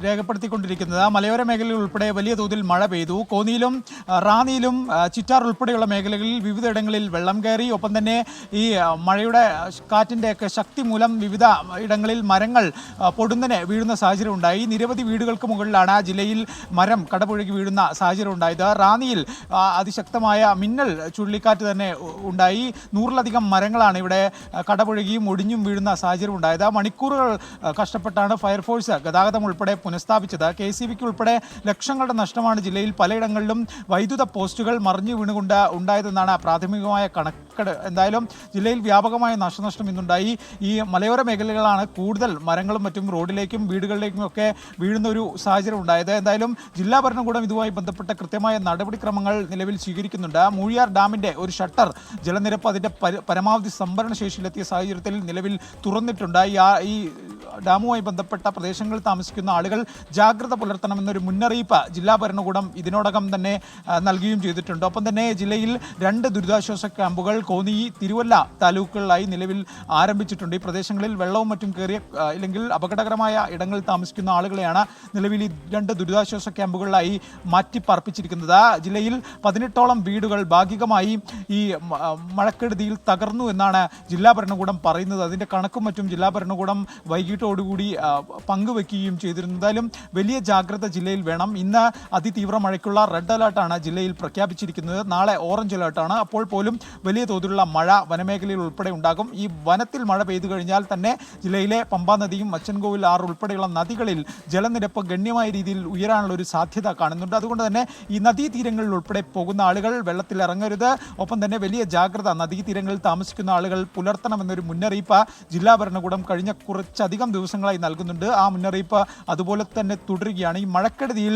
രേഖപ്പെടുത്തിക്കൊണ്ടിരിക്കുന്നത്. മലയോര മേഖലയിൽ ഉൾപ്പെടെ വലിയ തോതിൽ മഴ പെയ്തു. കോന്നിയിലും റാന്നിയിലും ചിറ്റാർ ഉൾപ്പെടെയുള്ള മേഖലകളിൽ വിവിധയിടങ്ങളിൽ വെള്ളം കയറി. ഒപ്പം തന്നെ ഈ മഴയുടെ കാറ്റിൻ്റെയൊക്കെ ശക്തി മൂലം വിവിധ ഇടങ്ങളിൽ മരങ്ങൾ പൊടുന്നനെ വീഴുന്ന സാഹചര്യം ഉണ്ടായി. നിരവധി വീടുകൾക്ക് മുകളിലാണ് ജില്ലയിൽ മരം കടപുഴകി വീഴുന്ന സാഹചര്യം ഉണ്ടായത്. റാന്നിയിൽ അതിശക്തമായ മിന്നൽ ചുഴലിക്കാറ്റ് തന്നെ ഉണ്ടായി. 100-ലധികം മരങ്ങളാണ് ഇവിടെ കടപുഴകിയും ഒടിഞ്ഞും വീഴുന്ന സാഹചര്യം ഉണ്ടായത്. മണിക്കൂറുകൾ കഷ്ടപ്പെട്ടാണ് ഫയർഫോഴ്സ് ഗതാഗതം ഉൾപ്പെടെ പുനഃസ്ഥാപിച്ചത്. KCBക്ക് ഉൾപ്പെടെ ലക്ഷങ്ങളുടെ നഷ്ടമാണ് ജില്ലയിൽ പലയിടങ്ങളിലും വൈദ്യുത പോസ്റ്റുകൾ മറിഞ്ഞു വീണുകൊണ്ട് ഉണ്ടായതെന്നാണ് പ്രാഥമികമായ കണക്കെട്. എന്തായാലും ജില്ലയിൽ വ്യാപകമായ നാശനഷ്ടം ഇന്നുണ്ടായി. ഈ മലയോര മേഖലകളാണ് കൂടുതൽ മരങ്ങളും മറ്റും റോഡിലേക്കും വീടുകളിലേക്കും ഒക്കെ വീഴുന്ന ഒരു സാഹചര്യം ഉണ്ടായത്. എന്തായാലും ജില്ലാ ഭരണകൂടം ഇതുമായി ബന്ധപ്പെട്ട കൃത്യമായ നടപടിക്രമങ്ങൾ നിലവിൽ സ്വീകരിക്കുന്നുണ്ട്. മൂഴിയാർ ഡാമിൻ്റെ ഒരു ഷട്ടർ ജലനിരപ്പ് അതിൻ്റെ പരമാവധി സംഭരണ ശേഷിയിലെത്തിയ സാഹചര്യത്തിൽ നിലവിൽ തുറന്നിട്ടുണ്ട്. ഈ ഡാമുമായി ബന്ധപ്പെട്ട പ്രദേശങ്ങളിൽ താമസിക്കുന്ന ആളുകൾ ജാഗ്രത പുലർത്തണമെന്നൊരു മുന്നറിയിപ്പ് ജില്ലാ ഭരണകൂടം ഇതിനോടകം തന്നെ നൽകുകയും ചെയ്തിട്ടുണ്ട്. ഒപ്പം തന്നെ ജില്ലയിൽ 2 ദുരിതാശ്വാസ ക്യാമ്പുകൾ കോന്നി, തിരുവല്ല താലൂക്കുകളിലായി നിലവിൽ ആരംഭിച്ചിട്ടുണ്ട്. ഈ പ്രദേശങ്ങളിൽ വെള്ളവും മറ്റും കയറിയ ഇല്ലെങ്കിൽ അപകടകരമായ ഇടങ്ങളിൽ താമസിക്കുന്ന ആളുകളെയാണ് നിലവിൽ ഈ 2 ദുരിതാശ്വാസ ക്യാമ്പുകളിലായി മാറ്റിപ്പാർപ്പിച്ചിരിക്കുന്നത്. ജില്ലയിൽ 18ഓളം വീടുകൾ ഭാഗികമായി ഈ മഴക്കെടുതിയിൽ തകർന്നു എന്നാണ് ജില്ലാ ഭരണകൂടം പറയുന്നത്. അതിൻ്റെ കണക്കും മറ്റും ജില്ലാ ഭരണകൂടം വൈകിട്ടോടുകൂടി പങ്കുവെക്കുകയും ചെയ്തിരുന്നു. എന്തായാലും വലിയ ജാഗ്രത ജില്ലയിൽ വേണം. ഇന്ന് അതിതീവ്ര മഴയ്ക്കുള്ള റെഡ് അലേർട്ടാണ് ജില്ലയിൽ പ്രഖ്യാപിച്ചിരിക്കുന്നത്. നാളെ ഓറഞ്ച് അലേർട്ടാണ്. അപ്പോൾ പോലും വലിയ തോതിലുള്ള മഴ വനമേഖലയിൽ ഉൾപ്പെടെ ഉണ്ടാകും. ഈ വനത്തിൽ മഴ പെയ്തു കഴിഞ്ഞാൽ തന്നെ ജില്ലയിലെ പമ്പാ നദിയും അച്ചൻകോവിൽ ആറ് ഉൾപ്പെടെയുള്ള നദികളിൽ ജലനിരപ്പ് ഗണ്യമായ രീതിയിൽ ഉയരാനുള്ള ഒരു സാധ്യത കാണുന്നുണ്ട്. അതുകൊണ്ട് തന്നെ ഈ നദീതീരങ്ങളിൽ ഉൾപ്പെടെ പോകുന്ന ആളുകൾ വെള്ളത്തിൽ ഇറങ്ങരുത്. ഒപ്പം തന്നെ വലിയ ജാഗ്രത നദീതീരങ്ങളിൽ താമസിക്കുന്ന ആളുകൾ പുലർത്തണമെന്നൊരു മുന്നറിയിപ്പ് ജില്ലാ ഭരണകൂടം കഴിഞ്ഞ കുറച്ചധികം ദിവസങ്ങളായി നൽകുന്നുണ്ട്. ആ മുന്നറിയിപ്പ് അതുപോലെ തന്നെ തുടരുകയാണ്. ഈ മഴക്കെടുതിയിൽ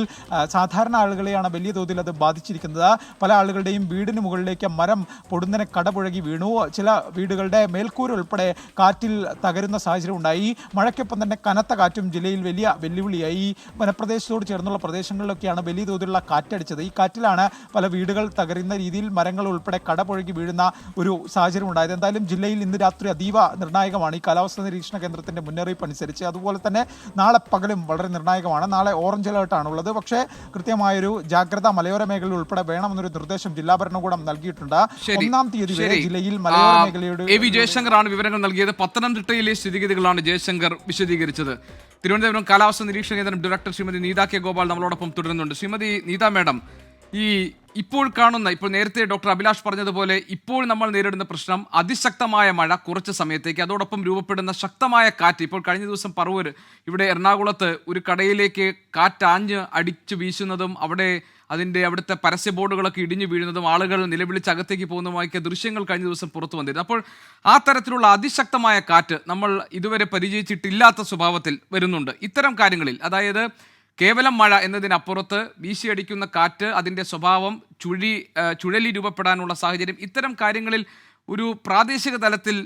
സാധാരണ ആളുകളെയാണ് വലിയ തോതിൽ അത് ബാധിച്ചിരിക്കുന്നത്. പല ആളുകളുടെയും വീടിന് മുകളിലേക്ക് മരം പൊടുന്നനെ കടപുഴകി വീണു. ചില വീടുകളുടെ മേൽക്കൂര ഉൾപ്പെടെ കാറ്റിൽ തകരുന്ന സാഹചര്യം ഉണ്ടായി. മഴയ്ക്കൊപ്പം തന്നെ കനത്ത കാറ്റും ജില്ലയിൽ വലിയ വെല്ലുവിളിയായി. വനപ്രദേശത്തോട് ചേർന്നുള്ള പ്രദേശങ്ങളിലൊക്കെയാണ് വലിയ തോതിലുള്ള കാറ്റടിച്ചത്. ഈ കാറ്റിലാണ് പല വീടുകൾ തകരുന്ന രീതിയിൽ മരങ്ങൾ ഉൾപ്പെടെ കടപുഴകി വീഴുന്ന ഒരു സാഹചര്യം ഉണ്ടായത്. എന്തായാലും ജില്ലയിൽ ഇന്ന് രാത്രി അതീവ നിർണായകമാണ് ഈ കാലാവസ്ഥാ നിരീക്ഷണ കേന്ദ്രത്തിൻ്റെ മുന്നറിയിപ്പ് അനുസരിച്ച്. അതുപോലെ തന്നെ നാളെ പകലും വളരെ നിർണായകമാണ്. നാളെ ഓറഞ്ച് അലേർട്ടാണുള്ളത്. പക്ഷേ കൃത്യമായൊരു ജാഗ്രത മലയോര മേഖലയിൽ ഉൾപ്പെടെ വേണമെന്നൊരു നിർദ്ദേശം ജില്ലാ ഭരണകൂടം നൽകിയിട്ടുണ്ട്. 1-ാം തീയതി വരെ ജില്ലയിൽ മലയോര മേഖലയുടെ AB ജയശങ്കറാണ് വിവരങ്ങൾ നൽകിയത്. പത്തനംതിട്ടയിലെ സ്ഥിതിഗതികളാണ് ജയശങ്കർ വിശദീകരിച്ചത്. തിരുവനന്തപുരം കാലാവസ്ഥാ നിരീക്ഷണ കേന്ദ്രം ഡയറക്ടർ ശ്രീമതി നീത കെ ഗോപാൽ നമ്മളോടൊപ്പം തുടരുന്നുണ്ട്. ശ്രീമതി നീത മാഡം, ഇപ്പോൾ കാണുന്ന, ഇപ്പോൾ നേരത്തെ ഡോക്ടർ അഭിലാഷ് പറഞ്ഞതുപോലെ ഇപ്പോൾ നമ്മൾ നേരിടുന്ന പ്രശ്നം അതിശക്തമായ മഴ കുറച്ച് സമയത്തേക്ക്, അതോടൊപ്പം രൂപപ്പെടുന്ന ശക്തമായ കാറ്റ്. ഇപ്പോൾ കഴിഞ്ഞ ദിവസം പറവൂർ, ഇവിടെ എറണാകുളത്ത് ഒരു കടയിലേക്ക് കാറ്റാഞ്ഞ് അടിച്ചു വീശുന്നതും അവിടുത്തെ പരസ്യ ബോർഡുകളൊക്കെ ഇടിഞ്ഞു വീഴുന്നതും ആളുകൾ നിലവിളിച്ച് അകത്തേക്ക് പോകുന്നതുമായൊക്കെ ദൃശ്യങ്ങൾ കഴിഞ്ഞ ദിവസം പുറത്തു വന്നിരുന്നു. അപ്പോൾ ആ തരത്തിലുള്ള അതിശക്തമായ കാറ്റ് നമ്മൾ ഇതുവരെ പരിചയിച്ചിട്ടില്ലാത്ത സ്വഭാവത്തിൽ വരുന്നുണ്ട്. ഇത്തരം കാര്യങ്ങളിൽ, അതായത് കേവലം മഴ എന്നതിനപ്പുറത്ത് വീശിയടിക്കുന്ന കാറ്റ്, അതിൻ്റെ സ്വഭാവം, ചുഴലി രൂപപ്പെടാനുള്ള സാഹചര്യം, ഇത്തരം കാര്യങ്ങളിൽ ഒരു പ്രാദേശിക തലത്തിൽ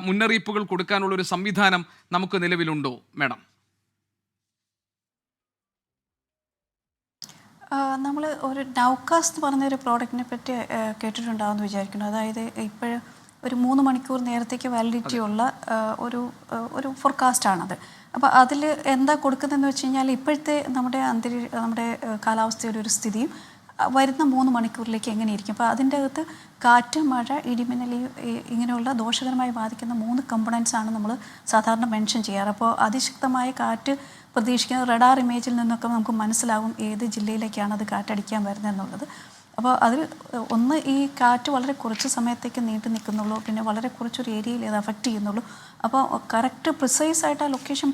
മുന്നറിയിപ്പുകൾ കൊടുക്കാനുള്ള ഒരു സംവിധാനം നമുക്ക് നിലവിലുണ്ടോ മാഡം? നമ്മൾ ഒരു നൗകാസ്റ്റ് പറഞ്ഞൊരു പ്രോഡക്റ്റിനെ പറ്റി കേട്ടിട്ടുണ്ടാവുമെന്ന് വിചാരിക്കുന്നു. അതായത് ഇപ്പോഴും ഒരു 3 മണിക്കൂർ നേരത്തേക്ക് വാലിഡിറ്റി ഉള്ള ഒരു ഫോർകാസ്റ്റാണത്. അപ്പോൾ അതിൽ എന്താ കൊടുക്കുന്നതെന്ന് വെച്ച് കഴിഞ്ഞാൽ ഇപ്പോഴത്തെ നമ്മുടെ കാലാവസ്ഥയുടെ ഒരു സ്ഥിതിയും വരുന്ന 3 മണിക്കൂറിലേക്ക് എങ്ങനെയിരിക്കും. അപ്പോൾ അതിൻ്റെ അകത്ത് കാറ്റ്, മഴ, ഇടിമിന്നൽ ഇങ്ങനെയുള്ള ദോഷകരമായി ബാധിക്കുന്ന 3 കമ്പണൻസ് ആണ് നമ്മൾ സാധാരണ മെൻഷൻ ചെയ്യാറ്. അപ്പോൾ അതിശക്തമായ കാറ്റ് പ്രതീക്ഷിക്കുന്ന റഡാർ ഇമേജിൽ നിന്നൊക്കെ നമുക്ക് മനസ്സിലാവും ഏത് ജില്ലയിലേക്കാണ് അത് കാറ്റടിക്കാൻ വരുന്നത് എന്നുള്ളത്. അപ്പോൾ അതിൽ ഒന്ന്, ഈ കാറ്റ് വളരെ കുറച്ച് സമയത്തേക്ക് നീണ്ടു നിൽക്കുന്നുള്ളൂ, പിന്നെ വളരെ കുറച്ചൊരു ഏരിയയിൽ അത് അഫക്റ്റ് ചെയ്യുന്നുള്ളൂ. അപ്പോൾ കറക്റ്റ് പ്രിസൈസ് ആയിട്ട് ആ ലൊക്കേഷൻ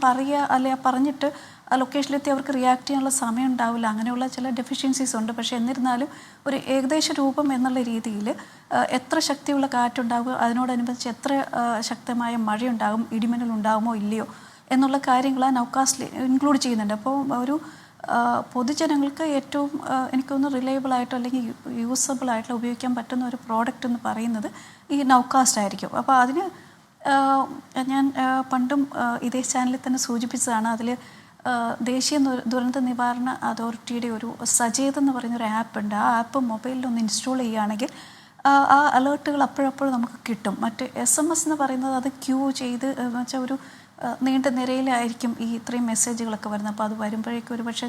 പറഞ്ഞിട്ട് ആ ലൊക്കേഷനിലെത്തി അവർക്ക് റിയാക്ട് ചെയ്യാനുള്ള സമയം ഉണ്ടാവില്ല. അങ്ങനെയുള്ള ചില ഡെഫിഷ്യൻസീസ് ഉണ്ട്. പക്ഷേ എന്നിരുന്നാലും ഒരു ഏകദേശ രൂപം എന്നുള്ള രീതിയിൽ എത്ര ശക്തിയുള്ള കാറ്റുണ്ടാകും, അതിനോടനുബന്ധിച്ച് എത്ര ശക്തമായ മഴയുണ്ടാകും, ഇടിമിന്നൽ ഉണ്ടാകുമോ ഇല്ലയോ എന്നുള്ള കാര്യങ്ങൾ ആ നൗകാസ്റ്റിൽ ഇൻക്ലൂഡ് ചെയ്യുന്നുണ്ട്. അപ്പോൾ ഒരു പൊതുജനങ്ങൾക്ക് ഏറ്റവും എനിക്കൊന്ന് റിലയബിൾ ആയിട്ടോ അല്ലെങ്കിൽ യൂസബിൾ ആയിട്ടുള്ള ഉപയോഗിക്കാൻ പറ്റുന്ന ഒരു പ്രോഡക്റ്റ് എന്ന് പറയുന്നത് ഈ നൗകാസ്റ്റ് ആയിരിക്കും. അപ്പോൾ അതിന് ഞാൻ പണ്ടും ഇതേ ചാനലിൽ തന്നെ സൂചിപ്പിച്ചതാണ്. അതിൽ ദേശീയ ദുരന്ത നിവാരണ അതോറിറ്റിയുടെ ഒരു സജേത് എന്ന് പറയുന്നൊരു ആപ്പ് ഉണ്ട്. ആ ആപ്പ് മൊബൈലിലൊന്ന് ഇൻസ്റ്റാൾ ചെയ്യുകയാണെങ്കിൽ ആ അലേർട്ടുകൾ അപ്പോഴപ്പോഴും നമുക്ക് കിട്ടും. മറ്റ് SMS എന്ന് പറയുന്നത് അത് ക്യൂ ചെയ്ത് വെച്ചാൽ ഒരു നീണ്ട നിരയിലായിരിക്കും ഈ ഇത്രയും മെസ്സേജുകളൊക്കെ വരുന്നത്. അപ്പോൾ അത് വരുമ്പോഴേക്കും ഒരു പക്ഷേ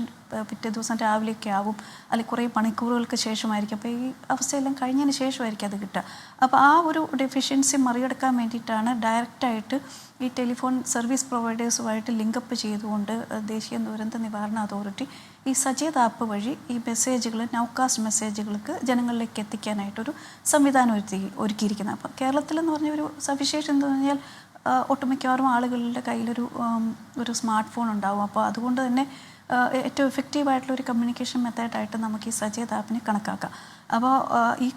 പിറ്റേ ദിവസം രാവിലെയൊക്കെ ആവും, അല്ലെങ്കിൽ കുറേ മണിക്കൂറുകൾക്ക് ശേഷമായിരിക്കും. അപ്പോൾ ഈ അവസ്ഥയെല്ലാം കഴിഞ്ഞതിന് ശേഷമായിരിക്കും അത് കിട്ടുക. അപ്പോൾ ആ ഒരു ഡെഫിഷ്യൻസി മറികടക്കാൻ വേണ്ടിയിട്ടാണ് ഡയറക്റ്റായിട്ട് ഈ ടെലിഫോൺ സർവീസ് പ്രൊവൈഡേഴ്സുമായിട്ട് ലിങ്കപ്പ് ചെയ്തുകൊണ്ട് ദേശീയ ദുരന്ത നിവാരണ അതോറിറ്റി ഈ സജേത് ആപ്പ് വഴി ഈ മെസ്സേജുകൾ, നൗകാസ്റ്റ് മെസ്സേജുകൾക്ക് ജനങ്ങളിലേക്ക് എത്തിക്കാനായിട്ടൊരു സംവിധാനം ഒരുക്കിയിരിക്കുന്നത്. അപ്പോൾ കേരളത്തിലെന്ന് പറഞ്ഞ ഒരു സവിശേഷം എന്ന് പറഞ്ഞാൽ ഒട്ടുമിക്കവാറും ആളുകളുടെ കയ്യിലൊരു സ്മാർട്ട് ഫോൺ ഉണ്ടാവും. അപ്പോൾ അതുകൊണ്ട് തന്നെ ഏറ്റവും എഫക്റ്റീവായിട്ടുള്ള ഒരു കമ്മ്യൂണിക്കേഷൻ മെത്തേഡായിട്ട് നമുക്ക് ഈ സജേത് ആപ്പിനെ കണക്കാക്കാം. അപ്പോൾ ഈ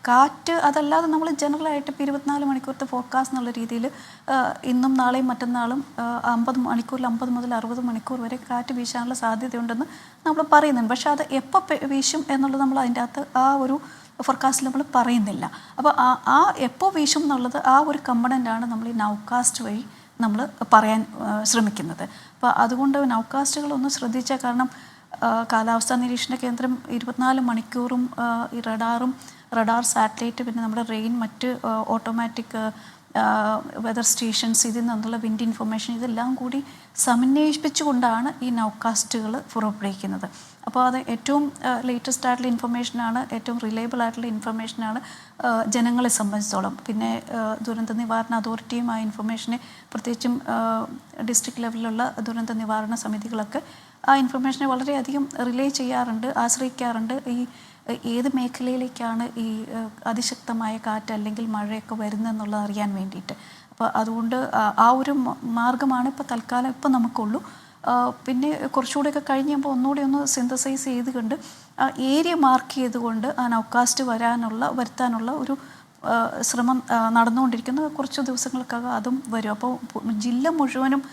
കാറ്റ് അതല്ലാതെ നമ്മൾ ജനറലായിട്ട് ഇപ്പോൾ 24 മണിക്കൂറത്തെ ഫോർകാസ്റ്റ് എന്നുള്ള രീതിയിൽ ഇന്നും നാളെയും മറ്റന്നാളും 50 മണിക്കൂറിൽ 50 മുതൽ 60 മണിക്കൂർ വരെ കാറ്റ് വീശാനുള്ള സാധ്യതയുണ്ടെന്ന് നമ്മൾ പറയുന്നുണ്ട്. പക്ഷേ അത് എപ്പോൾ വീശും എന്നുള്ളത് നമ്മൾ അതിൻ്റെ അകത്ത് ആ ഒരു ഫോർകാസ്റ്റിൽ നമ്മൾ പറയുന്നില്ല. അപ്പോൾ ആ എപ്പോൾ വീശും എന്നുള്ളത് ആ ഒരു കമ്പണൻ്റാണ് നമ്മൾ ഈ നൗകാസ്റ്റ് വഴി നമ്മൾ പറയാൻ ശ്രമിക്കുന്നത്. അപ്പോൾ അതുകൊണ്ട് നൗകാസ്റ്റുകളൊന്ന് ശ്രദ്ധിച്ചാൽ, കാരണം കാലാവസ്ഥാ നിരീക്ഷണ കേന്ദ്രം 24 മണിക്കൂറും ഈ റഡാർ സാറ്റലൈറ്റ്, പിന്നെ നമ്മുടെ റെയിൻ, മറ്റ് ഓട്ടോമാറ്റിക് വെതർ സ്റ്റേഷൻസ്, ഇതിൽ നിന്നുള്ള വിൻഡ് ഇൻഫർമേഷൻ, ഇതെല്ലാം കൂടി സമന്വയിപ്പിച്ചുകൊണ്ടാണ് ഈ നൗകാസ്റ്റുകൾ പുറപ്പെടുവിക്കുന്നത്. അപ്പോൾ അത് ഏറ്റവും ലേറ്റസ്റ്റ് ആയിട്ടുള്ള ഇൻഫർമേഷനാണ്, ഏറ്റവും റിലയബിൾ ആയിട്ടുള്ള ഇൻഫർമേഷനാണ് ജനങ്ങളെ സംബന്ധിച്ചോളം. പിന്നെ ദുരന്ത നിവാരണ അതോറിറ്റിയും ആ ഇൻഫർമേഷനെ, പ്രത്യേകിച്ചും ഡിസ്ട്രിക്ട് ലെവലിലുള്ള ദുരന്ത നിവാരണ സമിതികളൊക്കെ ആ ഇൻഫർമേഷനെ വളരെയധികം റിലേ ചെയ്യാറുണ്ട്, ആശ്രയിക്കാറുണ്ട്. ഈ ഏത് മേഖലയിലേക്കാണ് ഈ അതിശക്തമായ കാറ്റ് അല്ലെങ്കിൽ മഴയൊക്കെ വരുന്നതെന്നുള്ളത് അറിയാൻ വേണ്ടിയിട്ട്. അപ്പോൾ അതുകൊണ്ട് ആ ഒരു മാർഗമാണ് ഇപ്പോൾ തൽക്കാലം ഇപ്പം നമുക്കുള്ളൂ. പിന്നെ കുറച്ചുകൂടെയൊക്കെ കഴിഞ്ഞപ്പോൾ ഒന്നുകൂടി ഒന്ന് സിന്തസൈസ് ചെയ്തുകൊണ്ട് ഏരിയ മാർക്ക് ചെയ്തുകൊണ്ട് ആ നൗകാസ്റ്റ് വരുത്താനുള്ള ഒരു ശ്രമം നടന്നുകൊണ്ടിരിക്കുന്ന കുറച്ച് ദിവസങ്ങൾക്കകം അതും വരും. അപ്പോൾ ജില്ല മുഴുവനും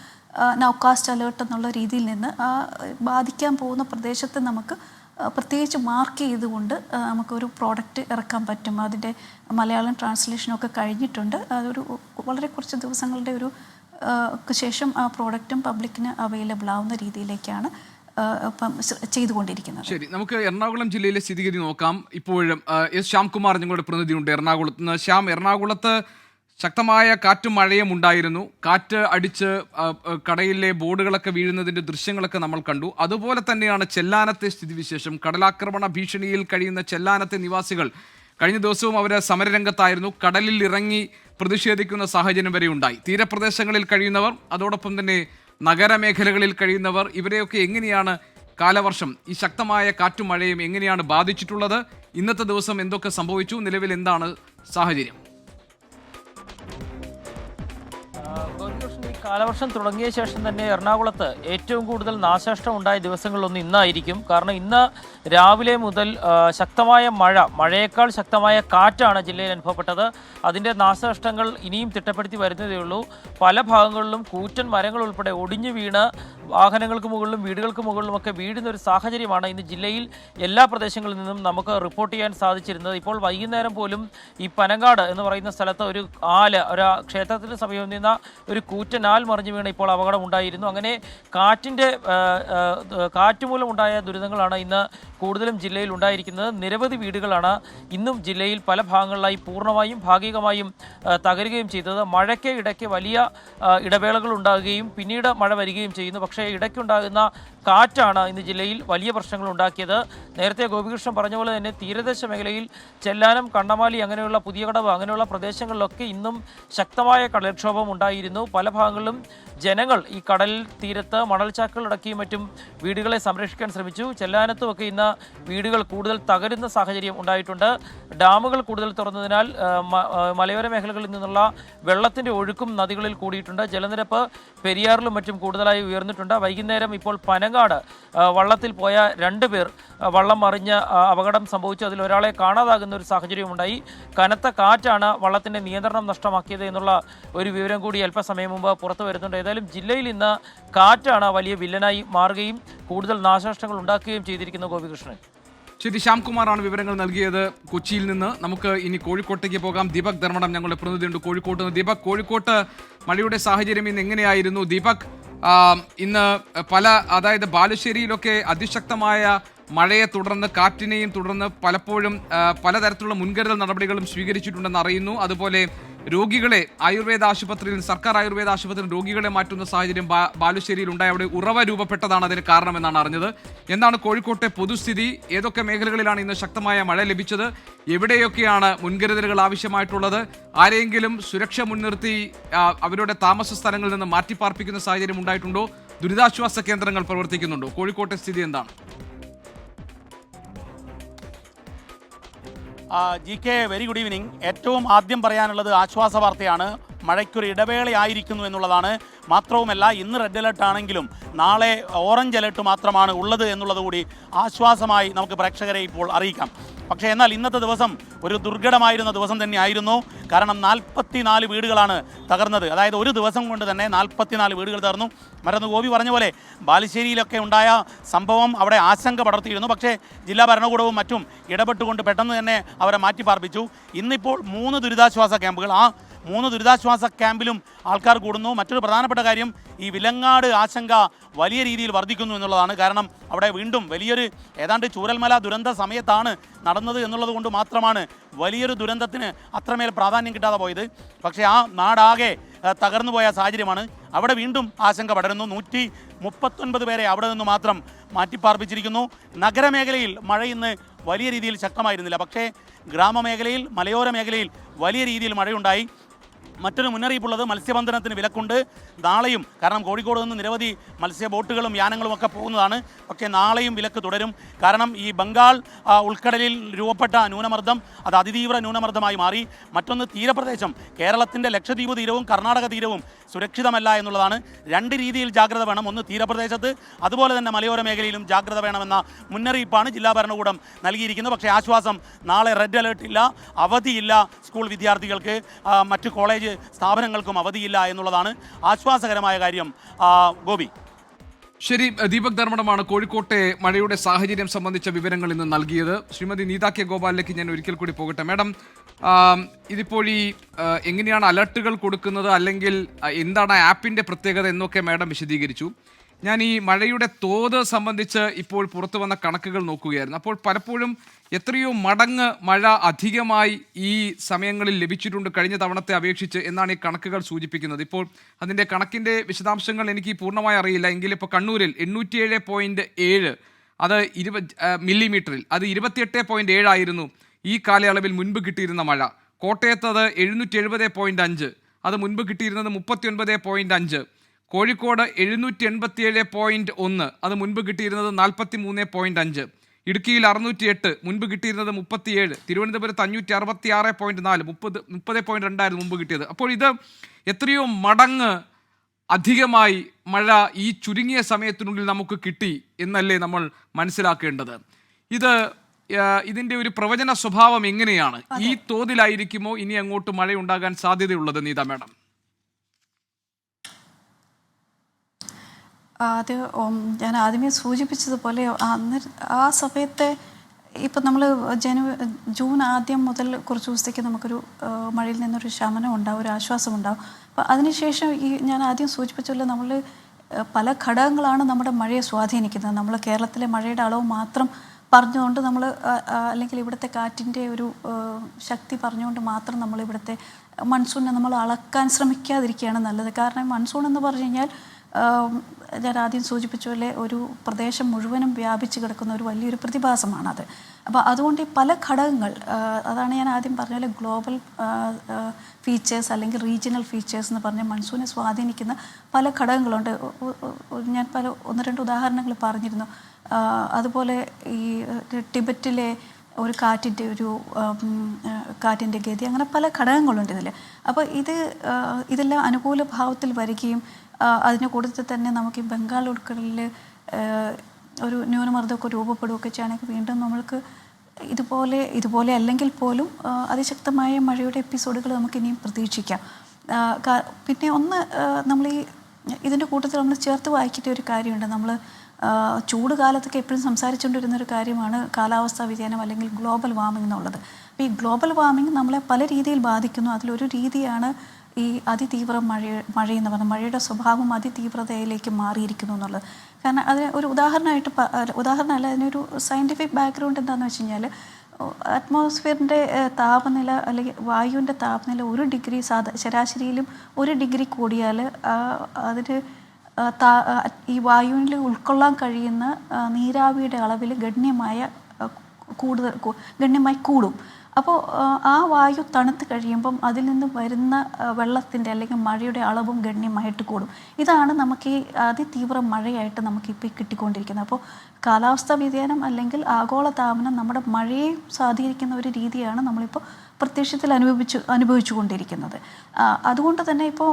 നൗകാസ്റ്റ് അലേർട്ട് എന്നുള്ള രീതിയിൽ നിന്ന് ആ ബാധിക്കാൻ പോകുന്ന പ്രദേശത്ത് നമുക്ക് പ്രത്യേകിച്ച് മാർക്ക് ചെയ്തുകൊണ്ട് നമുക്കൊരു പ്രോഡക്റ്റ് ഇറക്കാൻ പറ്റും. അതിൻ്റെ മലയാളം ട്രാൻസ്ലേഷനൊക്കെ കഴിഞ്ഞിട്ടുണ്ട്. അതൊരു വളരെ കുറച്ച് ദിവസങ്ങളുടെ ഒരു ശേഷം ആ പ്രോഡക്റ്റും പബ്ലിക്കിന് അവൈലബിൾ ആവുന്ന രീതിയിലേക്കാണ് ഇപ്പം ചെയ്തുകൊണ്ടിരിക്കുന്നത്. ശരി, നമുക്ക് എറണാകുളം ജില്ലയിലെ സ്ഥിതിഗതി നോക്കാം. ഇപ്പോഴും ശ്യാംകുമാർ ഞങ്ങളുടെ പ്രതിനിധിയുണ്ട് എറണാകുളത്ത് നിന്ന്. ശ്യാം, എറണാകുളത്ത് ശക്തമായ കാറ്റും മഴയും ഉണ്ടായിരുന്നു. കാറ്റ് അടിച്ച് കടയിലെ ബോർഡുകളൊക്കെ വീഴുന്നതിൻ്റെ ദൃശ്യങ്ങളൊക്കെ നമ്മൾ കണ്ടു. അതുപോലെ തന്നെയാണ് ചെല്ലാനത്തെ സ്ഥിതിവിശേഷം. കടലാക്രമണ ഭീഷണിയിൽ കഴിയുന്ന ചെല്ലാനത്തെ നിവാസികൾ കഴിഞ്ഞ ദിവസവും അവർ സമരരംഗത്തായിരുന്നു. കടലിൽ ഇറങ്ങി പ്രതിഷേധിക്കുന്ന സാഹചര്യം വരെ ഉണ്ടായി. തീരപ്രദേശങ്ങളിൽ കഴിയുന്നവർ, അതോടൊപ്പം തന്നെ നഗരമേഖലകളിൽ കഴിയുന്നവർ, ഇവരെയൊക്കെ എങ്ങനെയാണ് കാലവർഷം ഈ ശക്തമായ കാറ്റും മഴയും എങ്ങനെയാണ് ബാധിച്ചിട്ടുള്ളത്? ഇന്നത്തെ ദിവസം എന്തൊക്കെ സംഭവിച്ചു? നിലവിൽ എന്താണ് സാഹചര്യം? ഈ കാലവർഷം തുടങ്ങിയ ശേഷം തന്നെ എറണാകുളത്ത് ഏറ്റവും കൂടുതൽ നാശനഷ്ടം ഉണ്ടായ ദിവസങ്ങളിലൊന്ന് ഇന്നായിരിക്കും. കാരണം ഇന്ന് രാവിലെ മുതൽ ശക്തമായ മഴയേക്കാൾ ശക്തമായ കാറ്റാണ് ജില്ലയിൽ അനുഭവപ്പെട്ടത്. അതിൻ്റെ നാശനഷ്ടങ്ങൾ ഇനിയും തിട്ടപ്പെടുത്തി വരുന്നതേ ഉള്ളൂ. പല ഭാഗങ്ങളിലും കൂറ്റൻ മരങ്ങൾ ഉൾപ്പെടെ ഒടിഞ്ഞു വീണ് വാഹനങ്ങൾക്ക് മുകളിലും വീടുകൾക്ക് മുകളിലുമൊക്കെ വീഴുന്ന ഒരു സാഹചര്യമാണ് ഇന്ന് ജില്ലയിൽ എല്ലാ പ്രദേശങ്ങളിൽ നിന്നും നമുക്ക് റിപ്പോർട്ട് ചെയ്യാൻ സാധിച്ചിരുന്നത്. ഇപ്പോൾ വൈകുന്നേരം പോലും ഈ പനങ്ങാട് എന്ന് പറയുന്ന സ്ഥലത്ത് ഒരു ക്ഷേത്രത്തിന് സമീപം നിന്ന ഒരു കൂറ്റൻ ആൽ മറിഞ്ഞു വീണ് ഇപ്പോൾ അപകടം ഉണ്ടായിരുന്നു. അങ്ങനെ കാറ്റുമൂലം ഉണ്ടായ ദുരിതങ്ങളാണ് ഇന്ന് കൂടുതലും ജില്ലയിൽ ഉണ്ടായിരിക്കുന്നത്. നിരവധി വീടുകളാണ് ഇന്നും ജില്ലയിൽ പല ഭാഗങ്ങളിലായി പൂർണ്ണമായും ഭാഗികമായും തകരുകയും ചെയ്തത്. മഴയ്ക്ക് ഇടയ്ക്ക് വലിയ ഇടവേളകൾ ഉണ്ടാകുകയും പിന്നീട് മഴ വരികയും ചെയ്യുന്നു. പക്ഷേ ഇടയ്ക്കുണ്ടാകുന്ന കാറ്റാണ് ഇന്ന് ജില്ലയിൽ വലിയ പ്രശ്നങ്ങൾ ഉണ്ടാക്കിയത്. നേരത്തെ ഗോപികൃഷ്ണൻ പറഞ്ഞ പോലെ തന്നെ തീരദേശ മേഖലയിൽ ചെല്ലാനം, കണ്ണമാലി അങ്ങനെയുള്ള പുതിയ കടവ് അങ്ങനെയുള്ള പ്രദേശങ്ങളിലൊക്കെ ഇന്നും ശക്തമായ കടൽക്ഷോഭം ഉണ്ടായിരുന്നു. പല ഭാഗങ്ങളിലും ജനങ്ങൾ ഈ കടൽ തീരത്ത് മണൽച്ചാക്കുകൾ ഇടക്കിയും മറ്റും വീടുകളെ സംരക്ഷിക്കാൻ ശ്രമിച്ചു. ചെല്ലാനത്തുമൊക്കെ ഇന്ന് വീടുകൾ കൂടുതൽ തകരുന്ന സാഹചര്യം ഉണ്ടായിട്ടുണ്ട്. ഡാമുകൾ കൂടുതൽ തുറന്നതിനാൽ മലയോര മേഖലകളിൽ നിന്നുള്ള വെള്ളത്തിൻ്റെ ഒഴുക്കും നദികളിൽ കൂടിയിട്ടുണ്ട്. ജലനിരപ്പ് പെരിയാറിലും മറ്റും കൂടുതലായി ഉയർന്നിട്ടുണ്ട്. വൈകുന്നേരം ഇപ്പോൾ പനങ്ങാട് വള്ളത്തിൽ പോയ 2 പേർ വള്ളം മറിഞ്ഞ് അപകടം സംഭവിച്ചു. അതിൽ ഒരാളെ കാണാതാകുന്ന ഒരു സാഹചര്യമുണ്ടായി. കനത്ത കാറ്റാണ് വള്ളത്തിൻ്റെ നിയന്ത്രണം നഷ്ടമാക്കിയത് എന്നുള്ള ഒരു വിവരം കൂടി അല്പസമയം മുമ്പ് പുറത്തു വരുന്നുണ്ട്. ഏതായാലും ജില്ലയിൽ ഇന്ന് കാറ്റാണ് വലിയ വില്ലനായി മാറുകയും കൂടുതൽ നാശനഷ്ടങ്ങൾ ഉണ്ടാക്കുകയും ചെയ്തിരിക്കുന്നു. ഗോപികൃഷ്ണൻ. ശരി, ശ്യാംകുമാറാണ് വിവരങ്ങൾ നൽകിയത് കൊച്ചിയിൽ നിന്ന്. നമുക്ക് ഇനി കോഴിക്കോട്ടേക്ക് പോകാം. ദീപക് ധർമ്മടം ഞങ്ങളുടെ പ്രതിനിധിയുണ്ട് കോഴിക്കോട്ട് നിന്ന്. ദീപക്, കോഴിക്കോട്ട് മഴയുടെ സാഹചര്യം ഇന്ന് എങ്ങനെയായിരുന്നു? ദീപക്, ഇന്ന് അതായത് ബാലുശ്ശേരിയിലൊക്കെ അതിശക്തമായ മഴയെ തുടർന്ന് കാറ്റിനെയും തുടർന്ന് പലപ്പോഴും പലതരത്തിലുള്ള മുൻകരുതൽ നടപടികളും സ്വീകരിച്ചിട്ടുണ്ടെന്ന് അറിയുന്നു. അതുപോലെ രോഗികളെ സർക്കാർ ആയുർവേദ ആശുപത്രിയിൽ രോഗികളെ മാറ്റുന്ന സാഹചര്യം ബാലുശ്ശേരിയിൽ ഉണ്ടായി. അവിടെ ഉറവ രൂപപ്പെട്ടതാണ് അതിന് കാരണമെന്നാണ് അറിഞ്ഞത്. എന്താണ് കോഴിക്കോട്ടെ പൊതുസ്ഥിതി? ഏതൊക്കെ മേഖലകളിലാണ് ഇന്ന് ശക്തമായ മഴ ലഭിച്ചത്? എവിടെയൊക്കെയാണ് മുൻകരുതലുകൾ ആവശ്യമായിട്ടുള്ളത്? ആരെങ്കിലും സുരക്ഷ മുൻനിർത്തി അവരുടെ താമസ സ്ഥലങ്ങളിൽ നിന്ന് മാറ്റിപ്പാർപ്പിക്കുന്ന സാഹചര്യം ഉണ്ടായിട്ടുണ്ടോ? ദുരിതാശ്വാസ കേന്ദ്രങ്ങൾ പ്രവർത്തിക്കുന്നുണ്ടോ? കോഴിക്കോട്ടെ സ്ഥിതി എന്താണ്? GK, very good evening. ഏറ്റവും ആദ്യം പറയാനുള്ളത് ആശ്വാസ വാർത്തയാണ്. മഴയ്ക്കൊരു ഇടവേളയായിരിക്കുന്നു എന്നുള്ളതാണ്. മാത്രവുമല്ല, ഇന്ന് റെഡ് അലർട്ട് ആണെങ്കിലും നാളെ ഓറഞ്ച് അലർട്ട് മാത്രമാണ് ഉള്ളത് എന്നുള്ളത് കൂടി ആശ്വാസമായി നമുക്ക് പ്രേക്ഷകരെ ഇപ്പോൾ അറിയിക്കാം. പക്ഷേ എന്നാൽ ഇന്നത്തെ ദിവസം ഒരു ദുർഘടമായിരുന്ന ദിവസം തന്നെയായിരുന്നു. കാരണം 44 വീടുകളാണ് തകർന്നത്. അതായത് ഒരു ദിവസം കൊണ്ട് തന്നെ 44 വീടുകൾ തകർന്നു. മറ്റൊന്ന് ഗോപി പറഞ്ഞ പോലെ ബാലുശ്ശേരിയിലൊക്കെ ഉണ്ടായ സംഭവം അവിടെ ആശങ്ക പടർത്തിയിരുന്നു. പക്ഷേ ജില്ലാ ഭരണകൂടവും മറ്റും ഇടപെട്ടുകൊണ്ട് പെട്ടെന്ന് തന്നെ അവരെ മാറ്റിപ്പാർപ്പിച്ചു. ഇന്നിപ്പോൾ 3 ദുരിതാശ്വാസ ക്യാമ്പുകൾ, ആ 3 ദുരിതാശ്വാസ ക്യാമ്പിലും ആൾക്കാർ കൂടുന്നു. മറ്റൊരു പ്രധാനപ്പെട്ട കാര്യം, ഈ വിലങ്ങാട് ആശങ്ക വലിയ രീതിയിൽ വർദ്ധിക്കുന്നു എന്നുള്ളതാണ്. കാരണം അവിടെ വീണ്ടും വലിയൊരു ഏതാണ്ട് ചൂരൽമല ദുരന്ത സമയത്താണ് നടന്നത് എന്നുള്ളത് കൊണ്ട് മാത്രമാണ് വലിയൊരു ദുരന്തത്തിന് അത്രമേൽ പ്രാധാന്യം കിട്ടാതെ പോയത്. പക്ഷേ ആ നാടാകെ തകർന്നു പോയ സാഹചര്യമാണ്. അവിടെ വീണ്ടും ആശങ്ക പടരുന്നു. 139 പേരെ അവിടെ നിന്ന് മാത്രം മാറ്റിപ്പാർപ്പിച്ചിരിക്കുന്നു. നഗരമേഖലയിൽ മഴ ഇന്ന് വലിയ രീതിയിൽ ശക്തമായിരുന്നില്ല. പക്ഷേ ഗ്രാമമേഖലയിൽ, മലയോര മേഖലയിൽ വലിയ രീതിയിൽ മഴയുണ്ടായി. മറ്റൊരു മുന്നറിയിപ്പുള്ളത്, മത്സ്യബന്ധനത്തിന് വിലക്കുണ്ട് നാളെയും. കാരണം കോഴിക്കോട് നിന്ന് നിരവധി മത്സ്യബോട്ടുകളും യാനങ്ങളും ഒക്കെ പോകുന്നതാണ്. പക്ഷേ നാളെയും വിലക്ക് തുടരും. കാരണം ഈ ബംഗാൾ ഉൾക്കടലിൽ രൂപപ്പെട്ട ന്യൂനമർദ്ദം അത് അതിതീവ്ര ന്യൂനമർദ്ദമായി മാറി. മറ്റൊന്ന് തീരപ്രദേശം, കേരളത്തിൻ്റെ ലക്ഷദ്വീപ് തീരവും കർണാടക തീരവും സുരക്ഷിതമല്ല എന്നുള്ളതാണ്. 2 രീതിയിൽ ജാഗ്രത വേണം. ഒന്ന് തീരപ്രദേശത്ത്, അതുപോലെ തന്നെ മലയോര മേഖലയിലും ജാഗ്രത വേണമെന്ന മുന്നറിയിപ്പാണ് ജില്ലാ ഭരണകൂടം നൽകിയിരിക്കുന്നത്. പക്ഷേ ആശ്വാസം, നാളെ റെഡ് അലേർട്ട് ഇല്ല, അവധിയില്ല. സ്കൂൾ വിദ്യാർത്ഥികൾക്ക്, മറ്റ് കോളേജ് സ്ഥാപനങ്ങൾക്കും അവധിയില്ല എന്നുള്ളതാണ് ആശ്വാസകരമായ കാര്യം. ഗോപി. ശരി, ദീപക് ധർമ്മടമാണ് കോഴിക്കോട്ടെ മഴയുടെ സാഹചര്യം സംബന്ധിച്ച വിവരങ്ങൾ ഇന്ന് നൽകിയത്. ശ്രീമതി നീത കെ ഗോപാലിലേക്ക് ഞാൻ ഒരിക്കൽ കൂടി പോകട്ടെ. മാഡം, ഇതിപ്പോൾ എങ്ങനെയാണ് അലർട്ടുകൾ കൊടുക്കുന്നത്, അല്ലെങ്കിൽ എന്താണ് ആപ്പിൻ്റെ പ്രത്യേകത എന്നൊക്കെ മാഡം വിശദീകരിച്ചു. ഞാൻ ഈ മഴയുടെ തോത് സംബന്ധിച്ച് ഇപ്പോൾ പുറത്തു വന്ന കണക്കുകൾ നോക്കുകയായിരുന്നു. അപ്പോൾ പലപ്പോഴും എത്രയോ മടങ്ങ് മഴ അധികമായി ഈ സമയങ്ങളിൽ ലഭിച്ചിട്ടുണ്ട് കഴിഞ്ഞ തവണത്തെ അപേക്ഷിച്ച് എന്നാണ് ഈ കണക്കുകൾ സൂചിപ്പിക്കുന്നത്. ഇപ്പോൾ അതിൻ്റെ കണക്കിൻ്റെ വിശദാംശങ്ങൾ എനിക്ക് പൂർണ്ണമായി അറിയില്ല. എങ്കിലും ഇപ്പോൾ കണ്ണൂരിൽ 807.7 അത് 20 മില്ലിമീറ്ററിൽ, അത് 28.7 ആയിരുന്നു ഈ കാലയളവിൽ മുൻപ് കിട്ടിയിരുന്ന മഴ. കോട്ടയത്ത് അത് 770.5, അത് മുൻപ് കിട്ടിയിരുന്നത് 39.5. കോഴിക്കോട് 787.1, അത് മുൻപ് കിട്ടിയിരുന്നത് 43.5. ഇടുക്കിയിൽ 608, മുൻപ് കിട്ടിയിരുന്നത് 37. തിരുവനന്തപുരത്ത് 566.4, 30.2 മുമ്പ് കിട്ടിയത്. അപ്പോൾ ഇത് എത്രയോ മടങ്ങ് അധികമായി മഴ ഈ ചുരുങ്ങിയ സമയത്തിനുള്ളിൽ നമുക്ക് കിട്ടി എന്നല്ലേ നമ്മൾ മനസ്സിലാക്കേണ്ടത്. ഇതിൻ്റെ ഒരു പ്രവചന സ്വഭാവം എങ്ങനെയാണ്? ഈ തോതിലായിരിക്കുമോ ഇനി അങ്ങോട്ട് മഴയുണ്ടാകാൻ സാധ്യതയുള്ളത് നീത മാഡം? അത് ഞാൻ ആദ്യമേ സൂചിപ്പിച്ചതുപോലെ ആ സമയത്തെ ഇപ്പം നമ്മൾ ജൂൺ ആദ്യം മുതൽ കുറച്ച് ദിവസത്തേക്ക് നമുക്കൊരു മഴയിൽ നിന്നൊരു ശമനം ഉണ്ടാവും, ഒരു ആശ്വാസം ഉണ്ടാവും. അപ്പം അതിനുശേഷം ഞാൻ ആദ്യം സൂചിപ്പിച്ചല്ലോ, നമ്മൾ പല ഘടകങ്ങളാണ് നമ്മുടെ മഴയെ സ്വാധീനിക്കുന്നത്. നമ്മൾ കേരളത്തിലെ മഴയുടെ അളവ് മാത്രം പറഞ്ഞുകൊണ്ട് നമ്മൾ അല്ലെങ്കിൽ ഇവിടുത്തെ കാറ്റിൻ്റെ ഒരു ശക്തി പറഞ്ഞുകൊണ്ട് മാത്രം നമ്മൾ ഇവിടുത്തെ മൺസൂണിനെ നമ്മൾ അളക്കാൻ ശ്രമിക്കാതിരിക്കുകയാണ് നല്ലത്. കാരണം മൺസൂൺ എന്ന് പറഞ്ഞു കഴിഞ്ഞാൽ ഞാൻ ആദ്യം സൂചിപ്പിച്ച പോലെ ഒരു പ്രദേശം മുഴുവനും വ്യാപിച്ച് കിടക്കുന്ന ഒരു വലിയൊരു പ്രതിഭാസമാണത്. അപ്പോൾ അതുകൊണ്ട് ഈ പല ഘടകങ്ങൾ, അതാണ് ഞാൻ ആദ്യം പറഞ്ഞ പോലെ ഗ്ലോബൽ ഫീച്ചേഴ്സ് അല്ലെങ്കിൽ റീജിയണൽ ഫീച്ചേഴ്സ് എന്ന് പറഞ്ഞാൽ മൺസൂനെ സ്വാധീനിക്കുന്ന പല ഘടകങ്ങളുണ്ട്. ഞാൻ 1-2 ഉദാഹരണങ്ങൾ പറഞ്ഞിരുന്നു. അതുപോലെ ഈ ടിബറ്റിലെ ഒരു കാറ്റിൻ്റെ ഗതി, അങ്ങനെ പല ഘടകങ്ങളുണ്ട് ഇതിൽ. അപ്പോൾ ഇതെല്ലാം അനുകൂല ഭാവത്തിൽ വരികയും അതിന് കൂടുതൽ തന്നെ നമുക്ക് ഈ ബംഗാൾ ഉൾക്കടലിൽ ഒരു ന്യൂനമർദ്ദമൊക്കെ രൂപപ്പെടുകയൊക്കെ ചെയ്യുകയാണെങ്കിൽ വീണ്ടും നമ്മൾക്ക് ഇതുപോലെ അല്ലെങ്കിൽ പോലും അതിശക്തമായ മഴയുടെ എപ്പിസോഡുകൾ നമുക്ക് ഇനിയും പ്രതീക്ഷിക്കാം. പിന്നെ നമ്മൾ ഇതിൻ്റെ കൂട്ടത്തിൽ നമ്മൾ ചേർത്ത് വായിക്കേണ്ട ഒരു കാര്യമുണ്ട്. നമ്മൾ ചൂട് കാലത്തൊക്കെ എപ്പോഴും സംസാരിച്ചുകൊണ്ടിരുന്നൊരു കാര്യമാണ് കാലാവസ്ഥാ വ്യതിയാനം അല്ലെങ്കിൽ ഗ്ലോബൽ വാർമിംഗ് എന്നുള്ളത്. അപ്പോൾ ഈ ഗ്ലോബൽ വാർമിംഗ് നമ്മളെ പല രീതിയിൽ ബാധിക്കുന്നു. അതിലൊരു രീതിയാണ് ഈ അതിതീവ്ര മഴയെന്ന് പറഞ്ഞാൽ മഴയുടെ സ്വഭാവം അതിതീവ്രതയിലേക്ക് മാറിയിരിക്കുന്നു എന്നുള്ളത്. കാരണം അതിന് ഒരു ഉദാഹരണമല്ല, അതിനൊരു സയൻറ്റിഫിക് ബാക്ക്ഗ്രൗണ്ട് എന്താണെന്ന് വെച്ച് കഴിഞ്ഞാൽ അറ്റ്മോസ്ഫിയറിൻ്റെ താപനില അല്ലെങ്കിൽ വായുവിൻ്റെ താപനില 1 ഡിഗ്രി ശരാശരിയിലും 1 ഡിഗ്രി കൂടിയാൽ അതിന് ഈ വായുവിൽ ഉൾക്കൊള്ളാൻ കഴിയുന്ന നീരാവിയുടെ അളവിൽ ഗണ്യമായി കൂടും. അപ്പോൾ ആ വായു തണുത്ത് കഴിയുമ്പം അതിൽ നിന്ന് വരുന്ന വെള്ളത്തിൻ്റെ അല്ലെങ്കിൽ മഴയുടെ അളവും ഗണ്യമായിട്ട് കൂടും. ഇതാണ് നമുക്ക് ഈ അതിതീവ്ര മഴയായിട്ട് നമുക്കിപ്പോൾ കിട്ടിക്കൊണ്ടിരിക്കുന്നത്. അപ്പോൾ കാലാവസ്ഥാ വ്യതിയാനം അല്ലെങ്കിൽ ആഗോളതാപനം നമ്മുടെ മഴയെ സ്വാധീനിക്കുന്ന ഒരു രീതിയാണ് നമ്മളിപ്പോൾ പ്രത്യക്ഷത്തിൽ അനുഭവിച്ചു കൊണ്ടിരിക്കുന്നത്. അതുകൊണ്ട് തന്നെ ഇപ്പോൾ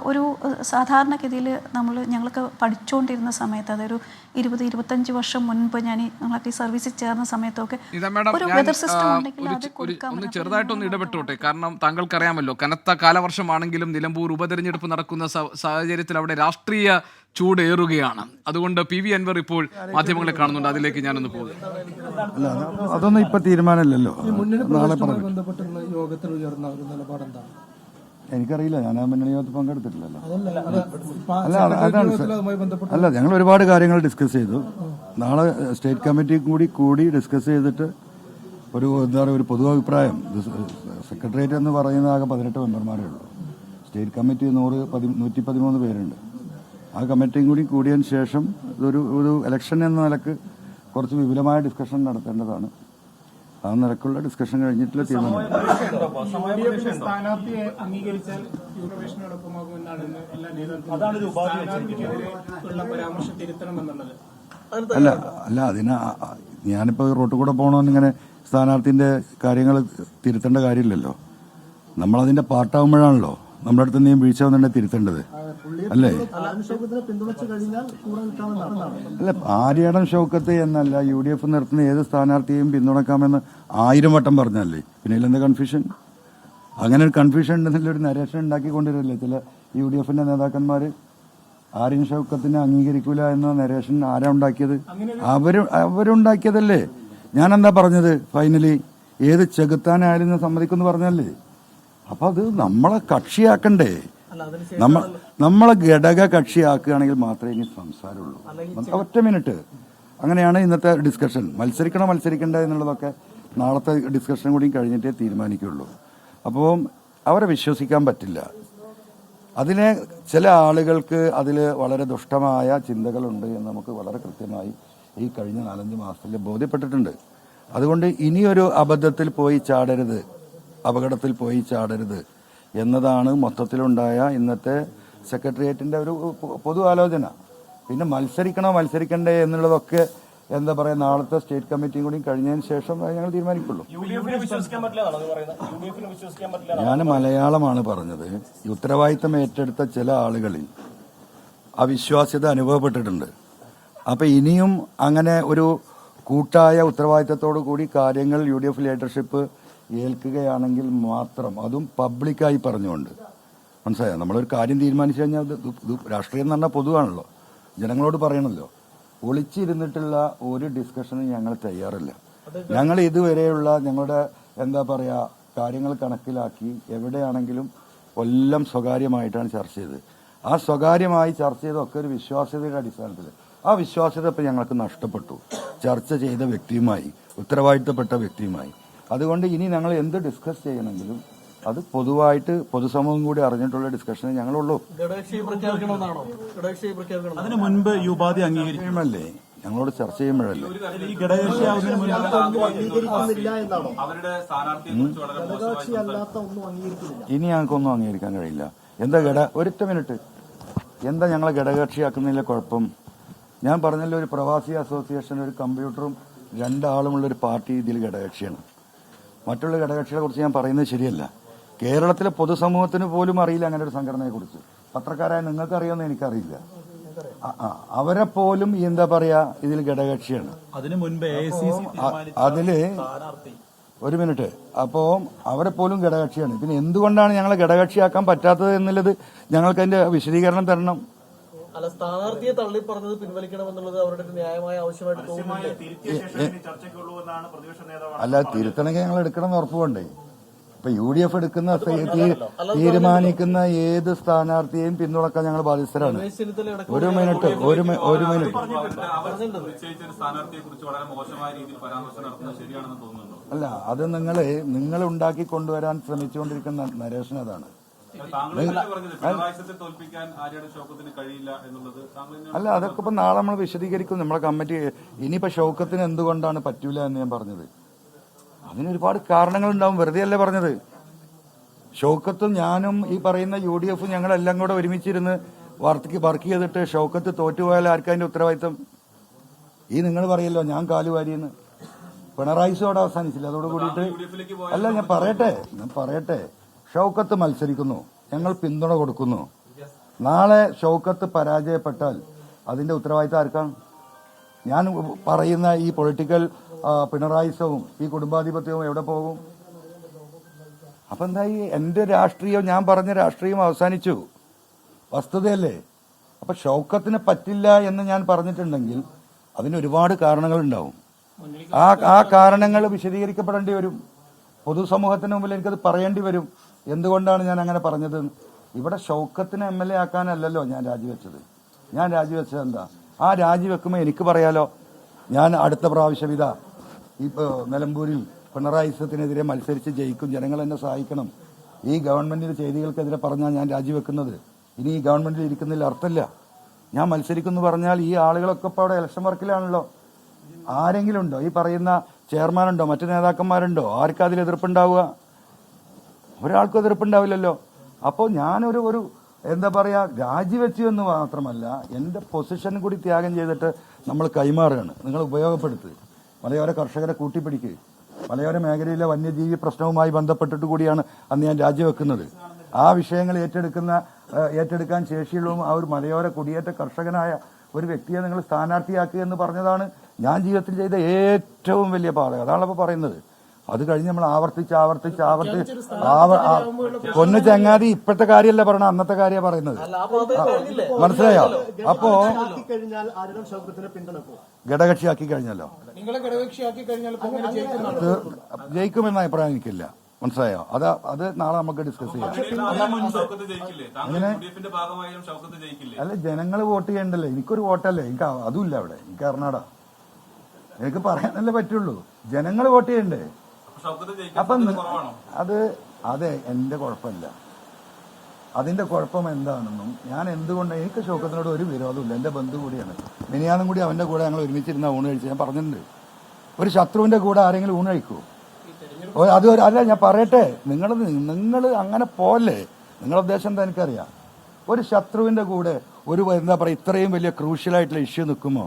ഒരു സാധാരണഗതിയിൽ ഞങ്ങൾക്ക് പഠിച്ചുകൊണ്ടിരുന്ന സമയത്ത്, അതൊരു 20-25 വർഷം മുൻപ് ഞങ്ങൾക്ക് ഈ സർവീസിൽ ചേർന്ന സമയത്തൊക്കെ ഒരു വെതർ സിസ്റ്റം ഉണ്ടെങ്കിൽ അത് ഒന്ന് ചെറുതായിട്ടൊന്ന് ഇടപെട്ടോട്ടെ. കാരണം താങ്കൾക്കറിയാമല്ലോ, കനത്ത കാലവർഷമാണെങ്കിലും നിലമ്പൂർ ഉപതെരഞ്ഞെടുപ്പ് നടക്കുന്ന സാഹചര്യത്തിൽ അവിടെ രാഷ്ട്രീയ ചൂടേറുകയാണ്. അതുകൊണ്ട് PV അൻവർ ഇപ്പോൾ മാധ്യമങ്ങളെ കാണുന്നുണ്ട്. അതിലേക്ക് ഞാനൊന്ന് പോകും. അതൊന്നും ഇപ്പൊ തീരുമാനമില്ലല്ലോ. എനിക്കറിയില്ല, ഞാൻ ആ മുന്നണി യോഗത്തിൽ പങ്കെടുത്തിട്ടില്ലല്ലോ. അല്ല, ഞങ്ങൾ ഒരുപാട് കാര്യങ്ങൾ ഡിസ്കസ് ചെയ്തു. നാളെ സ്റ്റേറ്റ് കമ്മിറ്റി കൂടി ഡിസ്കസ് ചെയ്തിട്ട് ഒരു ഒരു പൊതു അഭിപ്രായം. സെക്രട്ടേറിയറ്റ് എന്ന് പറയുന്ന ആകെ 18 മെമ്പർമാരേ ഉള്ളൂ. സ്റ്റേറ്റ് കമ്മിറ്റി 113 പേരുണ്ട്. ആ കമ്മിറ്റിയും കൂടിയതിന് ശേഷം ഒരു ഇലക്ഷൻ എന്ന നിലക്ക് കുറച്ച് വിപുലമായ ഡിസ്കഷൻ നടത്തേണ്ടതാണ്. ആ നിലക്കുള്ള ഡിസ്കഷൻ കഴിഞ്ഞിട്ടുള്ള തീരുമാനം. അല്ല ഞാനിപ്പോ റോട്ടിൽ കൂടെ പോകണമെന്നിങ്ങനെ സ്ഥാനാർത്ഥിന്റെ കാര്യങ്ങൾ തിരുത്തേണ്ട കാര്യമില്ലല്ലോ. നമ്മളതിന്റെ പാർട്ടാകുമ്പോഴാണല്ലോ നമ്മുടെ അടുത്ത് എന്തെങ്കിലും വീഴ്ച വന്നിട്ടുണ്ടെങ്കിൽ തിരുത്തേണ്ടത് അല്ലേ? അല്ല, ആര്യാടൻ ഷൗക്കത്ത് എന്നല്ല, UDF നിർത്തുന്ന ഏത് സ്ഥാനാർത്ഥിയെയും പിന്തുണക്കാമെന്ന് 1000 വട്ടം പറഞ്ഞല്ലേ. പിന്നെ ഇതിലെന്താ കൺഫ്യൂഷൻ? അങ്ങനെ ഒരു കൺഫ്യൂഷൻ ഉണ്ടെന്നുള്ളൊരു നരേഷൻ ഉണ്ടാക്കിക്കൊണ്ടിരില്ലേ ചില UDFന്റെ നേതാക്കന്മാർ. ആര്യൻ ഷൗക്കത്തിനെ അംഗീകരിക്കൂല എന്ന നരേഷൻ ആരാ ഉണ്ടാക്കിയത്? അവരുണ്ടാക്കിയതല്ലേ. ഞാനെന്താ പറഞ്ഞത്? ഫൈനലി ഏത് ചെകുത്താനായാലും സമ്മതിക്കുമെന്ന് പറഞ്ഞല്ലേ. അപ്പൊ അത് നമ്മളെ കക്ഷിയാക്കണ്ടേ? നമ്മളെ ഘടക കക്ഷിയാക്കുകയാണെങ്കിൽ മാത്രമേ ഇനി സംസാരമുള്ളൂ. 1 മിനിറ്റ്. അങ്ങനെയാണ് ഇന്നത്തെ ഡിസ്കഷൻ. മത്സരിക്കണ്ട എന്നുള്ളതൊക്കെ നാളത്തെ ഡിസ്കഷൻ കൂടി കഴിഞ്ഞിട്ടേ തീരുമാനിക്കുള്ളൂ. അപ്പോൾ അവരെ വിശ്വസിക്കാൻ പറ്റില്ല. അതിനെ ചില ആളുകൾക്ക് അതിൽ വളരെ ദുഷ്ടമായ ചിന്തകളുണ്ട് എന്ന് നമുക്ക് വളരെ കൃത്യമായി ഈ കഴിഞ്ഞ 4-5 മാസത്തിൽ ബോധ്യപ്പെട്ടിട്ടുണ്ട്. അതുകൊണ്ട് ഇനിയൊരു അബദ്ധത്തിൽ പോയി ചാടരുത്, അപകടത്തിൽ പോയി ചാടരുത് എന്നതാണ് മൊത്തത്തിലുണ്ടായ ഇന്നത്തെ സെക്രട്ടേറിയറ്റിൻ്റെ ഒരു പൊതു ആലോചന. പിന്നെ മത്സരിക്കണോ മത്സരിക്കണ്ടേ എന്നുള്ളതൊക്കെ എന്താ പറയുക, നാളത്തെ സ്റ്റേറ്റ് കമ്മിറ്റിയും കൂടി കഴിഞ്ഞതിന് ശേഷം ഞങ്ങൾ തീരുമാനിക്കുള്ളൂ. ഞാൻ മലയാളമാണ് പറഞ്ഞത്. ഈ ഉത്തരവാദിത്തം ഏറ്റെടുത്ത ചില ആളുകളിൽ അവിശ്വാസ്യത അനുഭവപ്പെട്ടിട്ടുണ്ട്. അപ്പം ഇനിയും അങ്ങനെ ഒരു കൂട്ടായ ഉത്തരവാദിത്തത്തോടു കൂടി കാര്യങ്ങൾ UDF ലീഡർഷിപ്പ് ഏൽക്കുകയാണെങ്കിൽ മാത്രം, അതും പബ്ലിക്കായി പറഞ്ഞുകൊണ്ട്, മനസ്സിലായോ, നമ്മളൊരു കാര്യം തീരുമാനിച്ചു കഴിഞ്ഞാൽ ഇത് രാഷ്ട്രീയം എന്ന് പറഞ്ഞാൽ പൊതുവാണല്ലോ, ജനങ്ങളോട് പറയണമല്ലോ. ഒളിച്ചിരുന്നിട്ടുള്ള ഒരു ഡിസ്കഷനും ഞങ്ങൾ തയ്യാറല്ല. ഞങ്ങൾ ഇതുവരെയുള്ള ഞങ്ങളുടെ എന്താ പറയുക കാര്യങ്ങൾ കണക്കിലാക്കി എവിടെയാണെങ്കിലും എല്ലാം സ്വകാര്യമായിട്ടാണ് ചർച്ച ചെയ്തത്. ആ സ്വകാര്യമായി ചർച്ച ചെയ്തൊക്കെ ഒരു വിശ്വാസ്യതയുടെ അടിസ്ഥാനത്തിൽ. ആ വിശ്വാസ്യത ഇപ്പം ഞങ്ങൾക്ക് നഷ്ടപ്പെട്ടു ചർച്ച ചെയ്ത വ്യക്തിയുമായി, ഉത്തരവാദിത്തപ്പെട്ട വ്യക്തിയുമായി. അതുകൊണ്ട് ഇനി ഞങ്ങൾ എന്ത് ഡിസ്കസ് ചെയ്യണമെങ്കിലും അത് പൊതുവായിട്ട് പൊതുസമൂഹം കൂടി അറിഞ്ഞിട്ടുള്ള ഡിസ്കഷനെ ഞങ്ങളുള്ളൂ. അതിന് മുൻപ് ഈ ഉപാധി അംഗീകരിക്കുമല്ലേ, ഞങ്ങളോട് ചർച്ച ചെയ്യുമ്പോഴല്ലേ. ഇനി ഞങ്ങൾക്കൊന്നും അംഗീകരിക്കാൻ കഴിയില്ല. എന്താ ഒരൊറ്റ മിനിറ്റ്, എന്താ ഞങ്ങളെ ഘടകകക്ഷിയാക്കുന്നതിലെ കുഴപ്പം? ഞാൻ പറഞ്ഞല്ലോ, ഒരു പ്രവാസി അസോസിയേഷൻ, ഒരു കമ്പ്യൂട്ടറും 2 ആളുമുള്ളൊരു പാർട്ടി ഇതിൽ ഘടകകക്ഷിയാണ്. മറ്റുള്ള ഘടകകക്ഷികളെ കുറിച്ച് ഞാൻ പറയുന്നത് ശരിയല്ല. കേരളത്തിലെ പൊതുസമൂഹത്തിന് പോലും അറിയില്ല അങ്ങനെ ഒരു സംഘടനയെക്കുറിച്ച്. പത്രക്കാരായ നിങ്ങൾക്ക് അറിയുമെന്ന് എനിക്കറിയില്ല. അവരെ പോലും എന്താ പറയാ ഇതിൽ ഘടകകക്ഷിയാണ്. അതിനു മുൻപ് അതില് ഒരു മിനിറ്റ്, അപ്പോൾ അവരെ പോലും ഘടകകക്ഷിയാണ്. പിന്നെ എന്തുകൊണ്ടാണ് ഞങ്ങളെ ഘടകകക്ഷിയാക്കാൻ പറ്റാത്തത് എന്നുള്ളത് ഞങ്ങൾക്ക് അതിന്റെ വിശദീകരണം തരണം. അല്ല, സ്ഥാനാർത്ഥിയെ തള്ളി പറഞ്ഞത് പിൻവലിക്കണമെന്നുള്ളത് അവരുടെ ഒരു ന്യായമായ ആവശ്യമായിട്ട് തോന്നുന്നില്ല. അല്ല, തിരുത്തണമെങ്കിൽ ഞങ്ങൾ എടുക്കണമെന്ന് ഉറപ്പുകൊണ്ടേ. ഇപ്പൊ UDF എടുക്കുന്ന തീരുമാനിക്കുന്ന ഏത് സ്ഥാനാർത്ഥിയെയും പിന്തുണക്കാൻ ഞങ്ങൾ ബാധ്യസ്ഥരാണ്. ഒരു മിനിറ്റ് അല്ല, അത് നിങ്ങൾ ഉണ്ടാക്കി കൊണ്ടുവരാൻ ശ്രമിച്ചുകൊണ്ടിരിക്കുന്ന നരേഷൻ അതാണ്. അല്ല, അതൊക്കെ ഇപ്പൊ നാളെ നമ്മൾ വിശദീകരിക്കും നമ്മളെ കമ്മിറ്റി. ഇനിയിപ്പോ ഷൗക്കത്തിന് എന്തുകൊണ്ടാണ് പറ്റൂല എന്ന് ഞാൻ പറഞ്ഞത്, അതിനൊരുപാട് കാരണങ്ങളുണ്ടാവും. വെറുതെ അല്ലേ പറഞ്ഞത്. ഷൗക്കത്തും ഞാനും ഈ പറയുന്ന UDF ഞങ്ങളെല്ലാം കൂടെ ഒരുമിച്ചിരുന്ന് വർക്ക് ചെയ്തിട്ട് ഷൗക്കത്ത് തോറ്റുപോയാൽ ആർക്കതിന്റെ ഉത്തരവാദിത്തം? ഈ നിങ്ങൾ പറയല്ലോ ഞാൻ കാലുവാരിയെന്ന്. പിണറായിസോടെ അവസാനിച്ചില്ല. അതോട് കൂടിയിട്ട് അല്ല, ഞാൻ പറയട്ടെ ഷൗക്കത്ത് മത്സരിക്കുന്നു, ഞങ്ങൾ പിന്തുണ കൊടുക്കുന്നു. നാളെ ഷൗക്കത്ത് പരാജയപ്പെട്ടാൽ അതിന്റെ ഉത്തരവാദിത്തം ആർക്കാണ്? ഞാൻ പറയുന്ന ഈ പൊളിറ്റിക്കൽ പിണറായിസവും ഈ കുടുംബാധിപത്യവും എവിടെ പോകും? അപ്പൊ എന്തായി? എന്റെ രാഷ്ട്രീയം, ഞാൻ പറഞ്ഞ രാഷ്ട്രീയം അവസാനിച്ചു. വസ്തുതയല്ലേ? അപ്പൊ ഷൗക്കത്തിന് പറ്റില്ല എന്ന് ഞാൻ പറഞ്ഞിട്ടുണ്ടെങ്കിൽ അതിന് ഒരുപാട് കാരണങ്ങളുണ്ടാവും. ആ കാരണങ്ങൾ വിശദീകരിക്കപ്പെടേണ്ടി വരും. പൊതുസമൂഹത്തിന് മുമ്പിൽ എനിക്കത് പറയേണ്ടി വരും. എന്തുകൊണ്ടാണ് ഞാൻ അങ്ങനെ പറഞ്ഞത്? ഇവിടെ ഷൗക്കത്തിന് MLA ആക്കാനല്ലല്ലോ ഞാൻ രാജിവെച്ചത്. ഞാൻ രാജിവെച്ചത് എന്താ? ആ രാജിവെക്കുമ്പോൾ എനിക്ക് പറയാലോ, ഞാൻ അടുത്ത പ്രാവശ്യം ഇപ്പോൾ നിലമ്പൂരിൽ പിണറായിസത്തിനെതിരെ മത്സരിച്ച് ജയിക്കും, ജനങ്ങൾ എന്നെ സഹായിക്കണം, ഈ ഗവൺമെന്റിന്റെ ചെയ്തികൾക്കെതിരെ പറഞ്ഞാൽ ഞാൻ രാജിവെക്കുന്നത്. ഇനി ഈ ഗവൺമെന്റിൽ ഇരിക്കുന്നതിൽ അർത്ഥമില്ല. ഞാൻ മത്സരിക്കുന്നു പറഞ്ഞാൽ ഈ ആളുകളൊക്കെ ഇപ്പോൾ അവിടെ ഇലക്ഷൻ വർക്കിലാണല്ലോ. ആരെങ്കിലും ഉണ്ടോ? ഈ പറയുന്ന ചെയർമാനുണ്ടോ? മറ്റു നേതാക്കന്മാരുണ്ടോ? ആർക്കും അതിൽ എതിർപ്പുണ്ടാവുക? ഒരാൾക്കും എതിർപ്പുണ്ടാവില്ലല്ലോ. അപ്പോൾ ഞാനൊരു എന്താ പറയുക, രാജിവെച്ചു എന്ന് മാത്രമല്ല, എൻ്റെ പൊസിഷൻ കൂടി ത്യാഗം ചെയ്തിട്ട് നമ്മൾ കൈമാറുകയാണ്. നിങ്ങൾ ഉപയോഗപ്പെടുത്തുക. മലയോര കർഷകരെ കൂട്ടിപ്പിടിക്കുക. മലയോര മേഖലയിലെ വന്യജീവി പ്രശ്നവുമായി ബന്ധപ്പെട്ടിട്ട് കൂടിയാണ് അന്ന് ഞാൻ രാജിവെക്കുന്നത്. ആ വിഷയങ്ങൾ ഏറ്റെടുക്കാൻ ശേഷിയുള്ളതും ആ ഒരു മലയോര കുടിയേറ്റ കർഷകനായ ഒരു വ്യക്തിയെ നിങ്ങൾ സ്ഥാനാർത്ഥിയാക്കുക എന്ന് പറഞ്ഞതാണ് ഞാൻ ജീവിതത്തിൽ ചെയ്ത ഏറ്റവും വലിയ പാതകം. അതാണല്ലോ പറയുന്നത്. അത് കഴിഞ്ഞ് നമ്മൾ ആവർത്തിച്ച് കൊന്നു ചങ്ങാതി ഇപ്പോഴത്തെ കാര്യമല്ല പറയണ, അന്നത്തെ കാര്യമാണ് പറയുന്നത്. മനസ്സിലായോ? അപ്പോ ഘടകകക്ഷിയാക്കി കഴിഞ്ഞല്ലോ, ജയിക്കുമെന്ന അഭിപ്രായം എനിക്കില്ല. മനസ്സിലായോ? അത് നാളെ നമുക്ക് ഡിസ്കസ് ചെയ്യാം. അല്ല, ജനങ്ങൾ വോട്ട് ചെയ്യണ്ടല്ലേ? എനിക്കൊരു വോട്ടല്ലേ? എനിക്ക് അതുമില്ല അവിടെ. എനിക്ക് കർണാടക, എനിക്ക് പറയാനല്ലേ പറ്റുള്ളൂ. ജനങ്ങൾ വോട്ട് ചെയ്യണ്ടേ? അപ്പം അതെ എന്റെ കുഴപ്പമില്ല. അതിന്റെ കുഴപ്പം എന്താണെന്നും ഞാൻ എന്തുകൊണ്ട് എനിക്ക് ഷൗക്കത്തിനോട് ഒരു വിരോധമില്ല. എന്റെ ബന്ധു കൂടിയാണ്. മിനിയാന്നും കൂടി അവന്റെ കൂടെ ഞങ്ങൾ ഒരുമിച്ചിരുന്ന ഊണ് കഴിച്ച് ഞാൻ പറഞ്ഞിട്ടുണ്ട്. ഒരു ശത്രുവിന്റെ കൂടെ ആരെങ്കിലും ഊണ് കഴിക്കൂ? അല്ല, ഞാൻ പറയട്ടെ, നിങ്ങൾ അങ്ങനെ പോലെ നിങ്ങളുടെ ഉദ്ദേശം എന്താ എനിക്കറിയാം. ഒരു ശത്രുവിന്റെ കൂടെ ഒരു എന്താ പറയുക ഇത്രയും വലിയ ക്രൂഷ്യലായിട്ടുള്ള ഇഷ്യൂ നിൽക്കുമോ?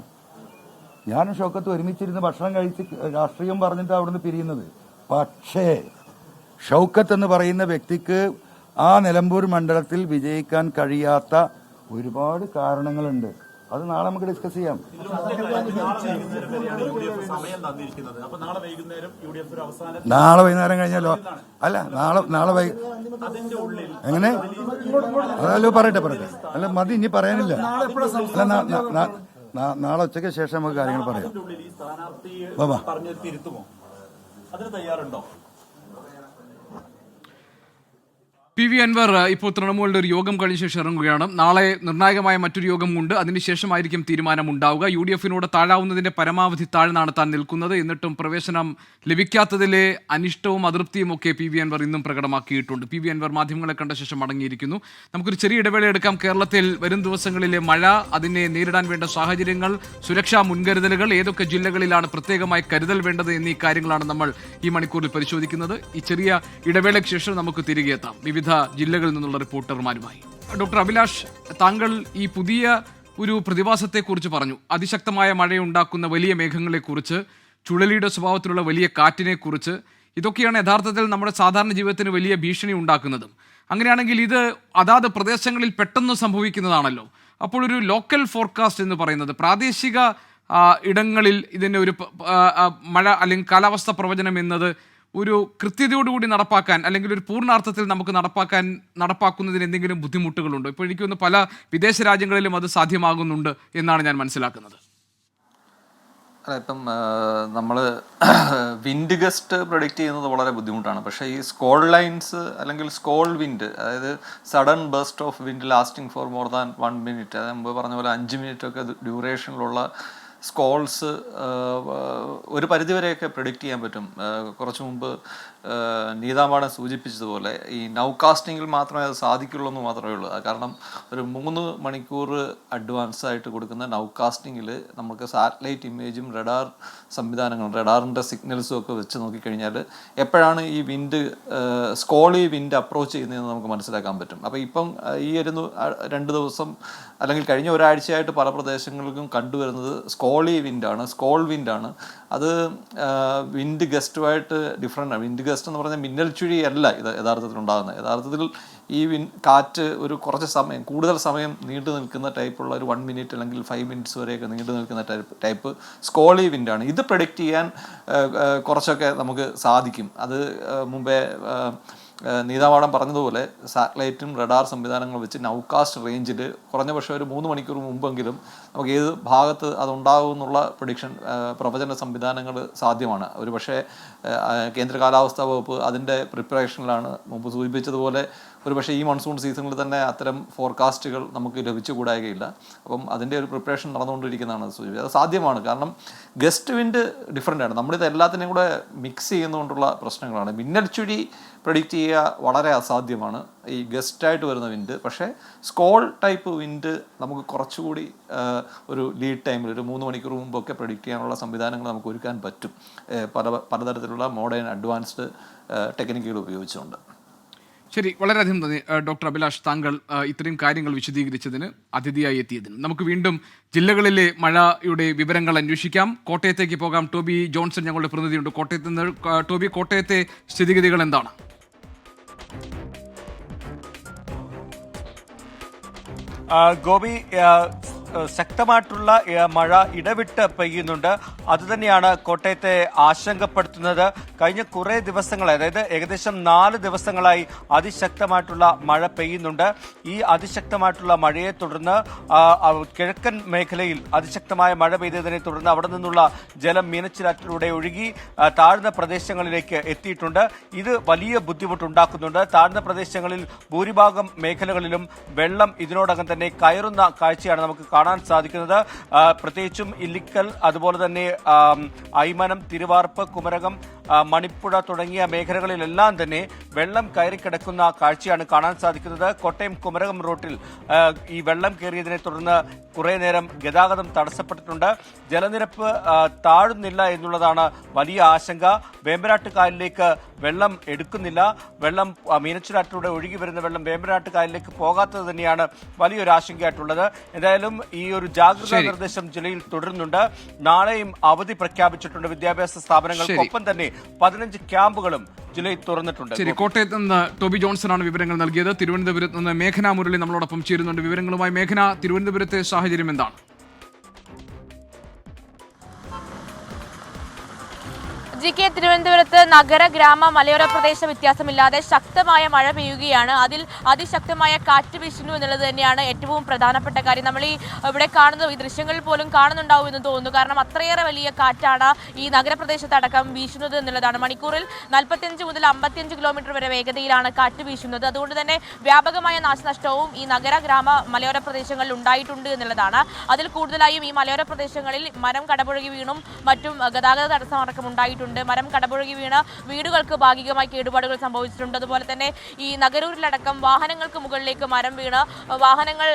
ഞാനും ഷൗക്കത്ത് ഒരുമിച്ചിരുന്ന് ഭക്ഷണം കഴിച്ച് രാഷ്ട്രീയം പറഞ്ഞിട്ട് അവിടുന്ന് പിരിയുന്നത്. പക്ഷേ ഷൗക്കത്ത് എന്ന് പറയുന്ന വ്യക്തിക്ക് ആ നിലമ്പൂർ മണ്ഡലത്തിൽ വിജയിക്കാൻ കഴിയാത്ത ഒരുപാട് കാരണങ്ങളുണ്ട്. അത് നാളെ നമുക്ക് ഡിസ്കസ് ചെയ്യാം. നാളെ വൈകുന്നേരം കഴിഞ്ഞാലോ? അല്ല, നാളെ എങ്ങനെ? അതല്ലോ പറയട്ടെ. അല്ല മതി, ഇനി പറയാനില്ല. അല്ല, നാളെ ഉച്ചയ്ക്ക് ശേഷം നമുക്ക് കാര്യങ്ങൾ പറയാം. ബാബാ PV അൻവർ ഇപ്പോൾ തൃണമൂലിന്റെ ഒരു യോഗം കഴിഞ്ഞ ശേഷം ഇറങ്ങുകയാണ്. നാളെ നിർണായകമായ മറ്റൊരു യോഗം ഉണ്ട്. അതിനുശേഷമായിരിക്കും തീരുമാനമുണ്ടാവുക. UDF-നോട് താഴാവുന്നതിന്റെ പരമാവധി താഴ്ന്നാണ് താൻ നിൽക്കുന്നത്. എന്നിട്ടും പ്രവേശനം ലഭിക്കാത്തതിലെ അനിഷ്ടവും അതൃപ്തിയും ഒക്കെ PV അൻവർ ഇന്നും പ്രകടമാക്കിയിട്ടുണ്ട്. PV അൻവർ മാധ്യമങ്ങളെ കണ്ട ശേഷം മടങ്ങിയിരിക്കുന്നു. നമുക്കൊരു ചെറിയ ഇടവേള എടുക്കാം. കേരളത്തിൽ വരും ദിവസങ്ങളിലെ മഴ, അതിനെ നേരിടാൻ വേണ്ട സാഹചര്യങ്ങൾ, സുരക്ഷാ മുൻകരുതലുകൾ, ഏതൊക്കെ ജില്ലകളിലാണ് പ്രത്യേകമായി കരുതൽ വേണ്ടത് എന്നീ കാര്യങ്ങളാണ് നമ്മൾ ഈ മണിക്കൂറിൽ പരിശോധിക്കുന്നത്. ഈ ചെറിയ ഇടവേളയ്ക്ക് ശേഷം നമുക്ക് തിരികെ എത്താം വിവിധ ജില്ലകളിൽ നിന്നുള്ള റിപ്പോർട്ടർമാരുമായി. ഡോക്ടർ അഭിലാഷ്, താങ്കൾ ഈ പുതിയ ഒരു പ്രതിഭാസത്തെക്കുറിച്ച് പറഞ്ഞു. അതിശക്തമായ മഴയുണ്ടാക്കുന്ന വലിയ മേഘങ്ങളെക്കുറിച്ച്, ചുഴലിയുടെ സ്വഭാവത്തിലുള്ള വലിയ കാറ്റിനെക്കുറിച്ച്. ഇതൊക്കെയാണ് യഥാർത്ഥത്തിൽ നമ്മുടെ സാധാരണ ജീവിതത്തിന് വലിയ ഭീഷണി ഉണ്ടാക്കുന്നതും. അങ്ങനെയാണെങ്കിൽ ഇത് അതാത് പ്രദേശങ്ങളിൽ പെട്ടെന്ന് സംഭവിക്കുന്നതാണല്ലോ. അപ്പോൾ ഒരു ലോക്കൽ ഫോർകാസ്റ്റ് എന്ന് പറയുന്നത് പ്രാദേശിക ഇടങ്ങളിൽ ഇതിൻ്റെ ഒരു മഴ അല്ലെങ്കിൽ കാലാവസ്ഥ പ്രവചനം എന്നത് ഒരു കൃത്യതയോടുകൂടി നടപ്പാക്കാൻ, അല്ലെങ്കിൽ ഒരു പൂർണ്ണാർത്ഥത്തിൽ നമുക്ക് നടപ്പാക്കുന്നതിന് എന്തെങ്കിലും ബുദ്ധിമുട്ടുകളുണ്ടോ? ഇപ്പോൾ എനിക്ക് തോന്നുന്നു പല വിദേശ രാജ്യങ്ങളിലും അത് സാധ്യമാകുന്നുണ്ട് എന്നാണ് ഞാൻ മനസ്സിലാക്കുന്നത്. ഇപ്പം നമ്മൾ വിൻഡ് ഗസ്റ്റ് പ്രൊഡിക്റ്റ് ചെയ്യുന്നത് വളരെ ബുദ്ധിമുട്ടാണ്. പക്ഷേ ഈ സ്കോൾ ലൈൻസ് അല്ലെങ്കിൽ സ്കോൾ വിൻഡ്, അതായത് sudden burst of wind lasting for more than 1 minute, അതായത് മുമ്പ് പറഞ്ഞ പോലെ 5 മിനിറ്റൊക്കെ ഡ്യൂറേഷനിലുള്ള സ്കോൾസ് ഒരു പരിധിവരെയൊക്കെ പ്രിഡിക്റ്റ് ചെയ്യാൻ പറ്റും. കുറച്ച് മുമ്പ് നീതാമാടൻ സൂചിപ്പിച്ചതുപോലെ ഈ നൗകാസ്റ്റിങ്ങിൽ മാത്രമേ അത് സാധിക്കുള്ളൂ എന്ന് മാത്രമേ ഉള്ളൂ. കാരണം ഒരു 3 മണിക്കൂർ അഡ്വാൻസ് ആയിട്ട് കൊടുക്കുന്ന നൗകാസ്റ്റിങ്ങിൽ നമുക്ക് സാറ്റലൈറ്റ് ഇമേജും റഡാർ സംവിധാനങ്ങളും റഡാറിൻ്റെ സിഗ്നൽസും ഒക്കെ വെച്ച് നോക്കിക്കഴിഞ്ഞാൽ എപ്പോഴാണ് ഈ വിൻഡ് സ്കോളി വിൻഡ് അപ്രോച്ച് ചെയ്യുന്നതെന്ന് നമുക്ക് മനസ്സിലാക്കാൻ പറ്റും. അപ്പോൾ ഇപ്പം ഈ ഒരു 2 ദിവസം അല്ലെങ്കിൽ കഴിഞ്ഞ ഒരാഴ്ചയായിട്ട് പല പ്രദേശങ്ങളിലും കണ്ടുവരുന്നത് സ്കോളി വിൻഡാണ്, സ്കോൾ വിൻഡാണ്. അത് വിൻഡ് ഗസ്റ്റുമായിട്ട് ഡിഫറെൻ്റ് ആണ്. വിൻഡ് ഗസ്റ്റ് എന്ന് പറഞ്ഞാൽ മിന്നൽ ചുഴിയല്ല ഇത് യഥാർത്ഥത്തിൽ ഉണ്ടാകുന്നത്. യഥാർത്ഥത്തിൽ ഈ കാറ്റ് ഒരു കുറച്ച് സമയം, കൂടുതൽ സമയം നീണ്ടു നിൽക്കുന്ന ടൈപ്പുള്ള ഒരു 1 മിനിറ്റ് അല്ലെങ്കിൽ 5 മിനിറ്റ്സ് വരെയൊക്കെ നീണ്ടു നിൽക്കുന്ന ടൈപ്പ് സ്കോളി വിൻഡാണ്. ഇത് പ്രെഡിക്റ്റ് ചെയ്യാൻ കുറച്ചൊക്കെ നമുക്ക് സാധിക്കും. അത് മുമ്പേ നീതാമാടൻ പറഞ്ഞതുപോലെ സാറ്റലൈറ്റും റഡാർ സംവിധാനങ്ങൾ വെച്ച് നൗകാസ്റ്റ് റേഞ്ചിൽ കുറഞ്ഞ പക്ഷേ ഒരു 3 മണിക്കൂർ മുമ്പെങ്കിലും നമുക്ക് ഏത് ഭാഗത്ത് അതുണ്ടാകും എന്നുള്ള പ്രവചന സംവിധാനങ്ങൾ സാധ്യമാണ്. ഒരു പക്ഷേ കേന്ദ്ര കാലാവസ്ഥാ വകുപ്പ് അതിൻ്റെ പ്രിപ്പറേഷനിലാണ്. മുമ്പ് സൂചിപ്പിച്ചതുപോലെ ഒരു പക്ഷേ ഈ മൺസൂൺ സീസണിൽ തന്നെ അത്തരം ഫോർകാസ്റ്റുകൾ നമുക്ക് ലഭിച്ചുകൂടായികയില്ല. അപ്പം അതിൻ്റെ ഒരു പ്രിപ്പറേഷൻ നടന്നുകൊണ്ടിരിക്കുന്നതാണ് സൂചിപ്പിച്ചത്. അത് സാധ്യമാണ്. കാരണം ഗസ്റ്റ് വിൻഡ് ഡിഫറൻ്റ് ആണ്. നമ്മളിത് എല്ലാത്തിനെയും കൂടെ മിക്സ് ചെയ്യുന്നതുകൊണ്ടുള്ള പ്രശ്നങ്ങളാണ്. മിന്നൽ ചുഴി പ്രെഡിക്റ്റ് ചെയ്യുക വളരെ അസാധ്യമാണ്, ഈ ഗസ്റ്റായിട്ട് വരുന്ന വിൻഡ്. പക്ഷേ സ്കോൾ ടൈപ്പ് വിൻഡ് നമുക്ക് കുറച്ചുകൂടി ഒരു ലീഡ് ടൈമിൽ ഒരു 3 മണിക്കൂർ മുമ്പൊക്കെ പ്രെഡിക്റ്റ് ചെയ്യാനുള്ള സംവിധാനങ്ങൾ നമുക്ക് ഒരുക്കാൻ പറ്റും, പലതരത്തിലുള്ള മോഡേൺ അഡ്വാൻസ്ഡ് ടെക്നിക്കുകൾ ഉപയോഗിച്ചുകൊണ്ട്. ശരി, വളരെയധികം നന്ദി ഡോക്ടർ അഭിലാഷ്, താങ്കൾ ഇത്രയും കാര്യങ്ങൾ വിശദീകരിച്ചതിന്, അതിഥിയായി എത്തിയതിന്. നമുക്ക് വീണ്ടും ജില്ലകളിലെ മഴയുടെ വിവരങ്ങൾ അന്വേഷിക്കാം. കോട്ടയത്തേക്ക് പോകാം. ടോബി ജോൺസൺ ഞങ്ങളുടെ പ്രതിനിധിയുണ്ട് കോട്ടയത്ത് നിന്ന്. ടോബി, കോട്ടയത്തെ സ്ഥിതിഗതികൾ എന്താണ്? ഗോപി, ശക്തമായിട്ടുള്ള മഴ ഇടവിട്ട് പെയ്യുന്നുണ്ട്. അതുതന്നെയാണ് കോട്ടയത്തെ ആശങ്കപ്പെടുത്തുന്നത്. കഴിഞ്ഞ കുറേ ദിവസങ്ങളായി, അതായത് ഏകദേശം 4 ദിവസങ്ങളായി അതിശക്തമായിട്ടുള്ള മഴ പെയ്യുന്നുണ്ട്. ഈ അതിശക്തമായിട്ടുള്ള മഴയെ തുടർന്ന് കിഴക്കൻ മേഖലയിൽ അതിശക്തമായ മഴ പെയ്തതിനെ തുടർന്ന് അവിടെ നിന്നുള്ള ജലം മീനച്ചിലാറ്റിലൂടെ ഒഴുകി താഴ്ന്ന പ്രദേശങ്ങളിലേക്ക് എത്തിയിട്ടുണ്ട്. ഇത് വലിയ ബുദ്ധിമുട്ടുണ്ടാക്കുന്നുണ്ട്. താഴ്ന്ന പ്രദേശങ്ങളിൽ ഭൂരിഭാഗം മേഖലകളിലും വെള്ളം ഇതിനോടകം തന്നെ കയറുന്ന കാഴ്ചയാണ് നമുക്ക് കാണാൻ സാധിക്കുന്നത്. പ്രത്യേകിച്ചും ഇല്ലിക്കൽ, അതുപോലെ തന്നെ ഐമനം, തിരുവാർപ്പ്, കുമരകം, മണിപ്പുഴ തുടങ്ങിയ മേഖലകളിലെല്ലാം തന്നെ വെള്ളം കയറിക്കിടക്കുന്ന കാഴ്ചയാണ് കാണാൻ സാധിക്കുന്നത്. കോട്ടയം കുമരകം റൂട്ടിൽ ഈ വെള്ളം കയറിയതിനെ തുടർന്ന് കുറെ നേരം ഗതാഗതം തടസ്സപ്പെട്ടിട്ടുണ്ട്. ജലനിരപ്പ് താഴുന്നില്ല എന്നുള്ളതാണ് വലിയ ആശങ്ക. വേമ്പനാട്ട് കായലിലേക്ക് വെള്ളം എടുക്കുന്നില്ല. വെള്ളം മീനച്ചിലാറ്റിലൂടെ ഒഴുകി വരുന്ന വെള്ളം വേമ്പനാട്ട് കായലിലേക്ക് പോകാത്തത് തന്നെയാണ് വലിയൊരു ആശങ്കയായിട്ടുള്ളത്. എന്തായാലും ഈ ഒരു ജാഗ്രതാ നിർദ്ദേശം ജില്ലയിൽ തുടരുന്നുണ്ട്. നാളെയും അവധി പ്രഖ്യാപിച്ചിട്ടുണ്ട് വിദ്യാഭ്യാസ സ്ഥാപനങ്ങൾക്കൊപ്പം തന്നെ 15 ക്യാമ്പുകളും ജില്ലയിൽ തുറന്നിട്ടുണ്ട്. ശരി, കോട്ടയത്ത് നിന്ന് ടോബി ജോൺസൺ ആണ് വിവരങ്ങൾ നൽകിയത്. തിരുവനന്തപുരത്ത് നിന്ന് മേഘന മുരളി നമ്മളോടൊപ്പം ചേരുന്നുണ്ട്. വിവരങ്ങളുമായി മേഘന, തിരുവനന്തപുരത്തെ സാഹചര്യം എന്താണ്? തിരുവനന്തപുരത്ത് നഗര ഗ്രാമ മലയോര പ്രദേശ വ്യത്യാസമില്ലാതെ ശക്തമായ മഴ പെയ്യുകയാണ്. അതിൽ അതിശക്തമായ കാറ്റ് വീശുന്നു എന്നുള്ളത് തന്നെയാണ് ഏറ്റവും പ്രധാനപ്പെട്ട കാര്യം. നമ്മൾ ഇവിടെ കാണുന്ന ഈ ദൃശ്യങ്ങളിൽ പോലും കാണുന്നുണ്ടാവും എന്ന് തോന്നുന്നു. കാരണം അത്രയേറെ വലിയ കാറ്റാണ് ഈ നഗരപ്രദേശത്തടക്കം വീശുന്നത് എന്നുള്ളതാണ്. മണിക്കൂറിൽ 45 മുതൽ 55 കിലോമീറ്റർ വരെ വേഗതയിലാണ് കാറ്റ് വീശുന്നത്. അതുകൊണ്ട് തന്നെ വ്യാപകമായ നാശനഷ്ടവും ഈ നഗര ഗ്രാമ മലയോര പ്രദേശങ്ങളിൽ ഉണ്ടായിട്ടുണ്ട് എന്നുള്ളതാണ്. അതിൽ കൂടുതലായും ഈ മലയോര പ്രദേശങ്ങളിൽ മരം കടപുഴകി വീണും മറ്റും ഗതാഗത തടസ്സമടക്കം ഉണ്ടായിട്ടുണ്ട്. മരം കടപുഴകി വീണ് വീടുകൾക്ക് ഭാഗികമായി കേടുപാടുകൾ സംഭവിച്ചിട്ടുണ്ട്. അതുപോലെ തന്നെ ഈ നഗരൂരിലടക്കം വാഹനങ്ങൾക്ക് മുകളിലേക്ക് മരം വീണ് വാഹനങ്ങൾ